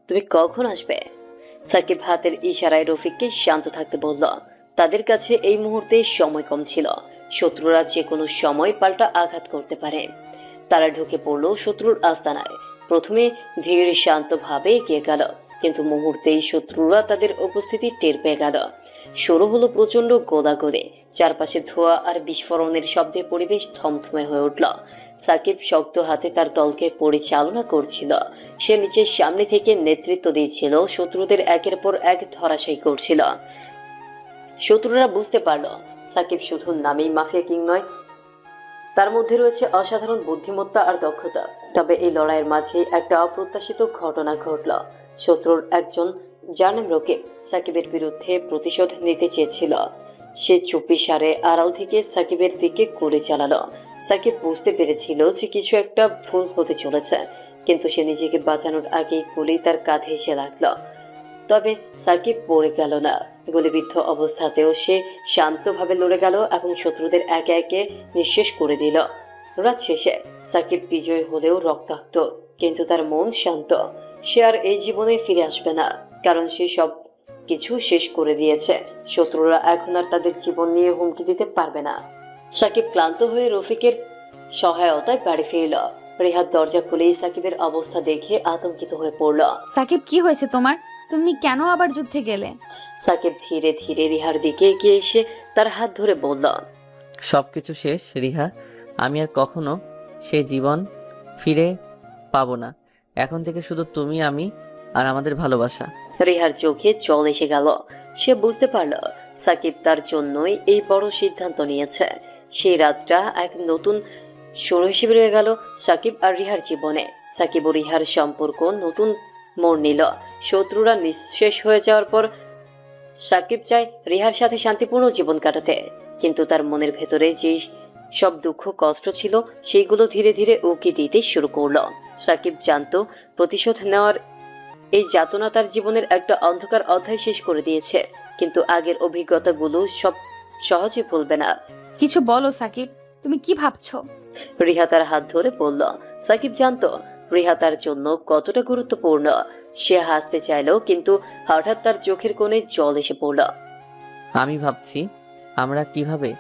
তুমি কখন আসবে? সাকিব হাতের ইশারায় রফিককে শান্ত থাকতে বলল। তাদের কাছে এই মুহূর্তে সময় কম ছিল। শত্রুরা যে কোনো সময় পাল্টা আঘাত করতে পারে। তারা ঢুকে পড়ল শত্রুর আস্তানায়। প্রথমে ধীর শান্তভাবে এগিয়ে গেল, কিন্তু মুহূর্তেই শত্রুরা তাদের উপস্থিতি টের পেয়ে গেল। শুরু হলো প্রচন্ড গোলাগুলি। চারপাশে ধোঁয়া আর বিস্ফোরণের শব্দে পরিবেশ থমথমে হয়ে উঠল। সাকিব শক্ত হাতে তার দলকে পরিচালনা করছিল। সে নিচের সামনে থেকে নেতৃত্ব দিচ্ছিল, শত্রুদের একের পর এক ধরাশায়ী করছিল। শত্রুরা বুঝতে পারল সাকিব শুধু নামেই মাফিয়া কিং নয়, তার মধ্যে রয়েছে অসাধারণ বুদ্ধিমত্তা আর দক্ষতা। তবে এই লড়াইয়ের মাঝে একটা অপ্রত্যাশিত ঘটনা ঘটল। শত্রুর একজন, যার নাম রকিব, সাকিবের বিরুদ্ধে প্রতিশোধ নিতে চেয়েছিল। সে চুপি সারে আড়াল থেকে সাকিবের দিকে গুলি চালালো। সাকিব বুঝতে পেরেছিল যে কিছু একটা ভুল হতে চলেছে, কিন্তু সে নিজেকে বাঁচানোর আগেই গুলি তার কাঁধে এসে লাগলো। তবে সাকিব পড়ে গেল না। গুলিবিদ্ধ অবস্থাতেও সে শান্তভাবে লড়ে গেল এবং শত্রুদের একে একে নিঃশেষ করে দিল। রাত শেষে সাকিব বিজয় হলেও রক্তাক্ত, কিন্তু তার মন শান্ত। সে আর এই জীবনে ফিরে আসবে না, কারণ সে সব কিছু শেষ করে দিয়েছে। শত্রুরা এখন আর তাদের জীবন নিয়ে হুমকি দিতে পারবে না। সাকিব ক্লান্ত হয়ে রফিকের সহায়তায় বাড়ি ফিরল। রিহার দরজা খুলেই সাকিবের অবস্থা দেখে আতঙ্কিত হয়ে পড়ল। সাকিব, কি হয়েছে তোমার? তুমি কেন আবার যুদ্ধে গেলে? সাকিব ধীরে ধীরে রিহার দিকে এগিয়ে এসে তার হাত ধরে বলল, সবকিছু শেষ রিহা, আমি আর কখনো সেই জীবন ফিরে পাবো না। এখন থেকে শুধু তুমি, আমি আর আমাদের ভালোবাসা। রিহার চোখে জল এসে গেল। সে বুঝতে পারল সাকিব তার জন্যই এই বড় সিদ্ধান্ত নিয়েছে। সেই রাতটা এক নতুন শুরু হিসেবে রয়ে গেল সাকিব আর রিহার জীবনে। সাকিব ও রিহার সম্পর্ক নতুন মোড় নিল। শত্রুরা নিঃশেষ হয়ে যাওয়ার পর সাকিব চায় রিহার সাথে শান্তিপূর্ণ জীবন কাটাতে, কিন্তু তার মনের ভেতরে যে সব দুঃখ কষ্ট ছিল সেইগুলো ধীরে ধীরে উকি দিতে শুরু করলো। সাকিব জানতো প্রতিশোধ নেওয়ার এই যাতনা তার জীবনের একটা অন্ধকার অধ্যায় শেষ করে দিয়েছে, কিন্তু আগের অভিজ্ঞতাগুলো সব সহজে ভুলবে না। কিছু বলো সাকিব, তুমি কি ভাবছো? রিহা তার হাত ধরে বলল। সাকিব জানতো রিহা তার জন্য কতটা গুরুত্বপূর্ণ। সে হাসতে চাইল, কিন্তু হঠাৎ তার চোখের কোণে জল এসে পড়ল। আমি ভাবছি আমরা কিভাবে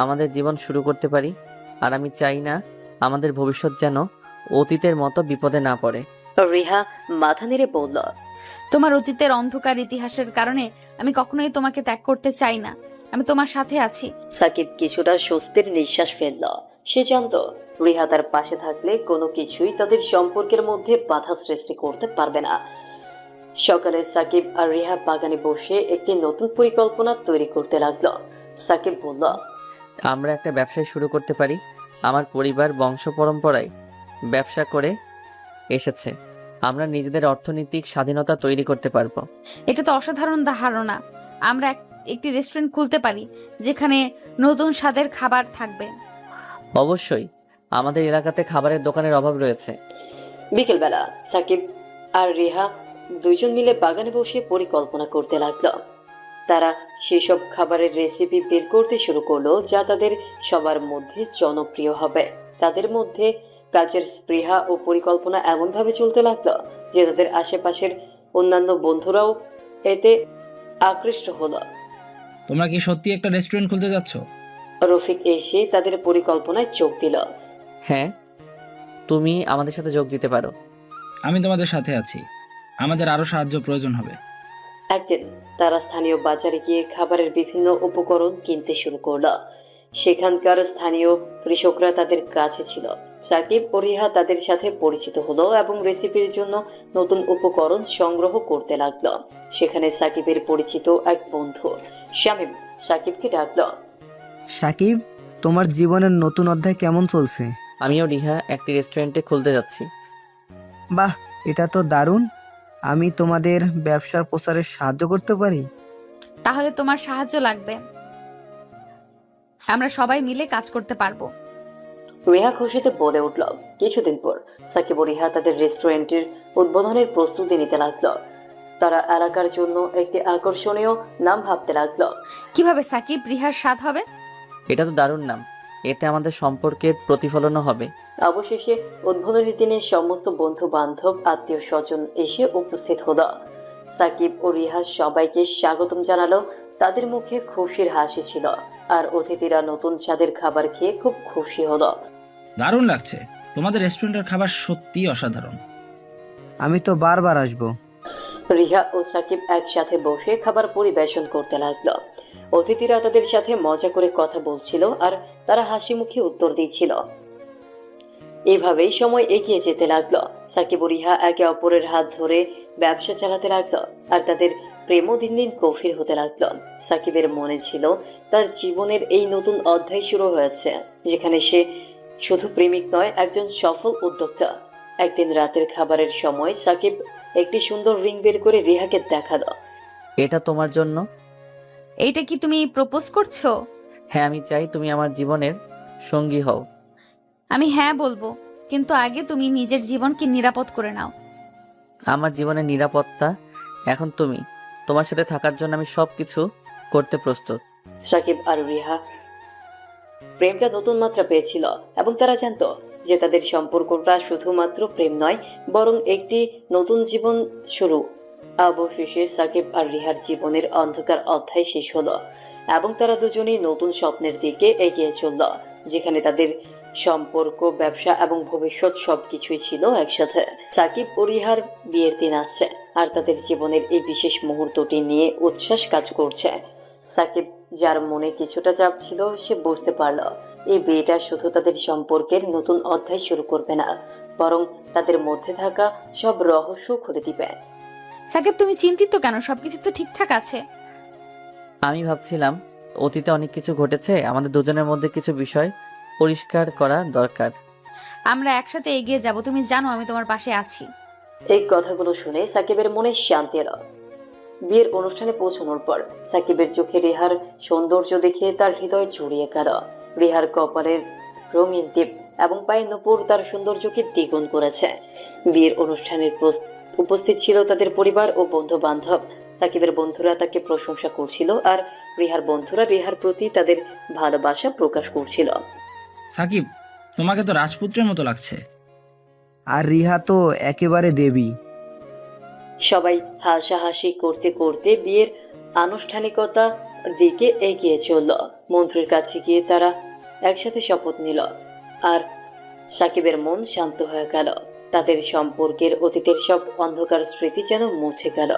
আমাদের জীবন শুরু করতে পারি, আর আমি চাই না আমাদের ভবিষ্যৎ যেন অতীতের মতো বিপদে না পড়ে। রিহা মাথা নেড়ে বলল, তোমার অতীতের অন্ধকার ইতিহাসের কারণে আমি কখনোই তোমাকে ত্যাগ করতে চাই না। আমি তোমার সাথে আছি। সাকিব কিছুটা স্বস্তির নিঃশ্বাস ফেলল। সে জানতো রিহা তার পাশে থাকলে কোনো কিছুই তাদের সম্পর্কের মধ্যে বাধা সৃষ্টি করতে পারবে না। সকালে সাকিব আর রিহা বাগানে বসে একটি নতুন পরিকল্পনা তৈরি করতে লাগলো। সাকিব বলল, আমরা একটা ব্যবসা শুরু করতে পারি। আমার পরিবার বংশ পরম্পরায় ব্যবসা করে এসেছে। আমরা নিজেদের অর্থনৈতিক স্বাধীনতা তৈরি করতে পারবো। এটা তো অসাধারণ ধারণা। আমরা একটি রেস্টুরেন্ট খুলতে পারি যেখানে নতুন স্বাদের খাবার থাকবে। অবশ্যই, আমাদের এলাকাতে খাবারের দোকানের অভাব রয়েছে। বিকেলবেলা সাকিব আর রিহা দুজন মিলে বাগানে বসে পরিকল্পনা করতে লাগলো। তারা সেসব খাবারের রেসিপি বের করতে শুরু করলো যা তাদের সবার মধ্যে জনপ্রিয় হবে। তাদের মধ্যে কাজের স্পৃহা ও পরিকল্পনা এমনভাবে চলতে লাগলো যে তাদের আশেপাশের অন্যান্য বন্ধুরাও এতে আকৃষ্ট হলো। তোমরা কি সত্যি একটা রেস্টুরেন্ট খুলতে যাচ্ছ? রফিক এসে তাদের পরিকল্পনায় যোগ দিল। হ্যাঁ, তুমি আমাদের সাথে যোগ দিতে পারো। আমি তোমাদের সাথে আছি, আমাদের আরও সাহায্য প্রয়োজন হবে। একদিন তারা স্থানীয় বাজারে গিয়ে খাবারের বিভিন্ন উপকরণ কিনতে শুরু করলো। সেখানকার স্থানীয় কৃষকরা তাদের কাছে ছিল। সাকিব ও রিহা তাদের সাথে পরিচিত হলো এবং রেসিপির জন্য নতুন উপকরণ সংগ্রহ করতে লাগলো। সেখানে সাকিবের পরিচিত এক বন্ধু শামীম সাকিবকে ডাকলো। সাকিব, তোমার জীবনের নতুন অধ্যায় কেমন চলছে? আমিও রিহা একটি রেস্টুরেন্টে খুলতে যাচ্ছি। বাহ, এটা তো দারুণ। আমি তোমাদের ব্যবসার প্রচারে সাহায্য করতে পারি। তাহলে তোমার সাহায্য লাগবে, আমরা সবাই মিলে কাজ করতে পারবো। রিহা খুশিতে বলে উঠল। কিছুদিন পর সাকিব ও রিহা তাদের রেস্টুরেন্টের উদ্বোধনের প্রস্তুতি নিতে লাগলো। তারা এলাকার জন্য একটি আকর্ষণীয় নাম ভাবতে লাগলো। কিভাবে সাকিব রিহার স্বাদ হবে? এটা তো দারুণ নাম, এতে আমাদের সম্পর্কের প্রতিফলনও হবে। অবশেষে উদ্বোধনের দিনে সমস্ত বন্ধু বান্ধব আত্মীয় স্বজন এসে উপস্থিত হলো। সাকিব ও রিহা সবাইকে স্বাগতম জানালো। তাদের মুখে খুশির হাসি ছিল আর অতিথিরা নতুন স্বাদের খাবার খেয়ে খুব খুশি হলো। দারুণ লাগছে, তোমাদের রেস্টুরেন্টের খাবার সত্যিই অসাধারণ। আমি তো বারবার আসবো। রিহা ও সাকিব একসাথে বসে খাবার পরিবেশন করতে লাগলো। অতিথিরা তাদের সাথে মজা করে কথা বলছিল আর তারা হাসি মুখে উত্তর দিচ্ছিল। এভাবেই সময় এগিয়ে যেতে লাগলো। সাকিব ও রিহা একে অপরের হাত ধরে ব্যবসা চালাতে লাগলো আর তাদের প্রেমও দিন দিন গভীর হতে লাগলো। সাকিবের মনে ছিল তার জীবনের এই নতুন অধ্যায় শুরু হয়েছে, যেখানে সে শুধু প্রেমিক নয়, একজন সফল উদ্যোক্তা। একদিন রাতের খাবারের সময় সাকিব একটি সুন্দর রিং বের করে রিহাকে দেখালো। এটা তোমার জন্য। এইটা কি তুমি প্রপোজ করছো? হ্যাঁ, আমি চাই তুমি আমার জীবনের সঙ্গী হও। আমি হ্যাঁ বলবো, কিন্তু আগে তুমি নিজের জীবনকে নিরাপদ করে নাও। আমার জীবনের নিরাপত্তা এখন তুমি। তোমার সাথে থাকার জন্য আমি সবকিছু করতে প্রস্তুত। সাকিব আর রিহা প্রেমটা নতুন মাত্রা পেয়েছিল এবং তারা জানতো যে তাদের সম্পর্কটা শুধুমাত্র প্রেম নয়, বরং একটি নতুন জীবন শুরু। অবশেষে সাকিব আর রিহার জীবনের অন্ধকার অধ্যায় শেষ হলো এবং তারা দুজনেই নতুন স্বপ্নের দিকে এগিয়ে চলল, যেখানে তাদের সম্পর্ক, ব্যবসা এবং ভবিষ্যৎ সবকিছুই ছিল একসাথে। সাকিব ও রিহার বিয়ের দিন আসছে আর তাদের জীবনের এই বিশেষ মুহূর্তটি নিয়ে উচ্ছ্বাস কাজ করছে। সাকিব, যার মনে কিছুটা চাপ ছিল, সে বুঝতে পারল এই বিয়েটা শুধু তাদের সম্পর্কের নতুন অধ্যায় শুরু করবে না, বরং তাদের মধ্যে থাকা সব রহস্য খুলে দিবে। সাকিব, তুমি চিন্তিত কেন? সবকিছু তো ঠিকঠাক আছে। আমি ভাবছিলাম অতীতে অনেক কিছু ঘটেছে, আমাদের দুজনের মধ্যে কিছু বিষয় পরিষ্কার করা দরকার। আমরা একসাথে এগিয়ে যাব, তুমি জানো আমি তোমার পাশে আছি। এই কথাগুলো শুনে সাকিবের মনে শান্তি এলো। বিয়ের অনুষ্ঠানে পৌঁছানোর পর সাকিবের চোখে রিহার সৌন্দর্য দেখে তার হৃদয় জড়িয়ে গেল। রিহার কপালের রঙিন টিপ এবং পায়ে নূপুর তার সৌন্দর্যকে দ্বিগুণ করেছে। বিয়ের অনুষ্ঠানের উপস্থিত ছিল তাদের পরিবার ও বন্ধু বান্ধব। সাকিবের বন্ধুরা তাকে প্রশংসা করছিল আর রিহার বন্ধুরা রিহার প্রতি তাদের ভালোবাসা প্রকাশ করছিল। সাকিব, তোমাকে তো রাজপুত্রের মতো লাগছে। আর রিহা তো একেবারে দেবী। সবাই হাসাহাসি করতে করতে বিয়ের আনুষ্ঠানিকতা দিকে এগিয়ে চলল। মন্ত্রীর কাছে গিয়ে তারা একসাথে শপথ নিল আর সাকিবের মন শান্ত হয়ে গেল। তাদের সম্পর্কের অতীতের সব অন্ধকার স্মৃতি যেন মুছে গেল।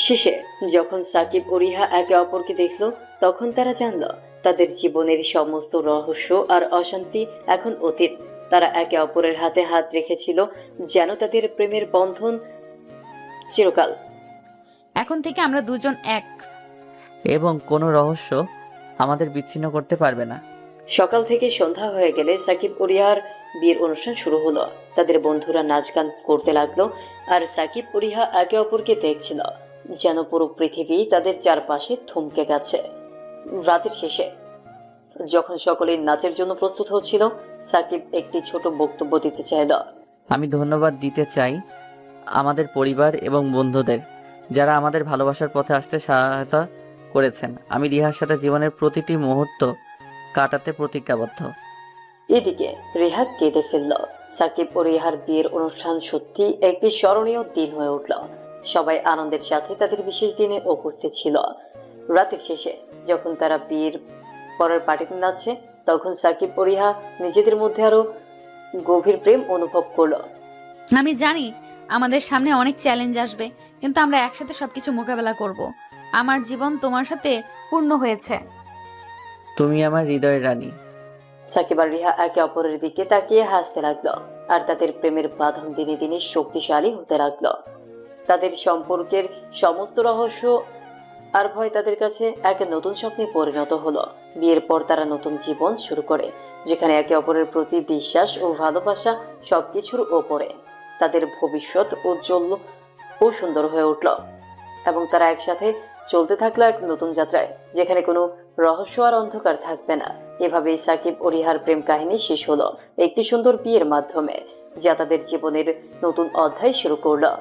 শেষে যখন সাকিব ও রিহা একে অপরকে দেখল, তখন তারা জানল তাদের জীবনের সমস্ত রহস্য আর অশান্তি এখন অতীত। তারা একে অপরের হাতে হাত রেখেছিল, যেন তাদের প্রেমের বন্ধন চিরকাল। এখন থেকে আমরা দুজন এক, এবং কোনো রহস্য আমাদের বিচ্ছিন্ন করতে পারবে না। সকাল থেকে সন্ধ্যা হয়ে গেলে সাকিব ও রিহার বিয়ের অনুষ্ঠান শুরু হলো। তাদের বন্ধুরা নাচ গান করতে লাগলো আর সাকিব ও রিহা একে অপরকে দেখছিল। যেন পুরো পৃথিবী তাদের চারপাশে থমকে গেছে। রাতের শেষে যখন সকলেই নাচের জন্য প্রস্তুত হচ্ছিল, সাকিব একটি ছোট বক্তব্য দিতে চাইল। আমি ধন্যবাদ দিতে চাই আমাদের পরিবার এবং বন্ধুদের, যারা আমাদের ভালোবাসার পথে আসতে সহায়তা করেছেন। আমি রিহার সাথে জীবনের প্রতিটি মুহূর্ত কাটাতে প্রতিজ্ঞাবদ্ধ। এদিকে রিহা কেঁদে ফেলল। সাকিব ও রিহার বিয়ের অনুষ্ঠান সত্যি একটি স্মরণীয় দিন হয়ে উঠল। সবাই আনন্দের সাথে তাদের বিশেষ দিনে উপস্থিত ছিল। রাতের শেষে যখন তারা বিয়ের পরের পার্টিতে নাচছে, তখন সাকিব ও রিহা নিজেদের মধ্যে আরো গভীর প্রেম অনুভব করলো। আমি জানি আমাদের সামনে অনেক চ্যালেঞ্জ আসবে, কিন্তু আমরা একসাথে সবকিছু মোকাবেলা করব। আমার জীবন তোমার সাথে পূর্ণ হয়েছে। তুমি আমার হৃদয়ের রানী। সাকিব আর রিহা একে অপরের দিকে তাকিয়ে হাসতে লাগলো, আর তাদের প্রেমের বাঁধন দিনে দিনে শক্তিশালী হতে লাগলো। তাদের সম্পর্কের সমস্ত রহস্য আর ভয় তাদের কাছে এক নতুন স্বপ্নে পরিণত হলো। বিয়ের পর তারা নতুন জীবন শুরু করে, যেখানে একে অপরের প্রতি বিশ্বাস ও ভালোবাসা সবকিছুর ওপরে। তাদের ভবিষ্যৎ উজ্জ্বল ও সুন্দর হয়ে উঠল, এবং তারা একসাথে চলতে থাকলো এক নতুন যাত্রায়, যেখানে কোনো রহস্য আর অন্ধকার থাকবে না। এভাবেই সাকিব ও রিহার প্রেম কাহিনী শেষ হলো একটি সুন্দর বিয়ের মাধ্যমে, যা তাদের জীবনের নতুন অধ্যায় শুরু করলো।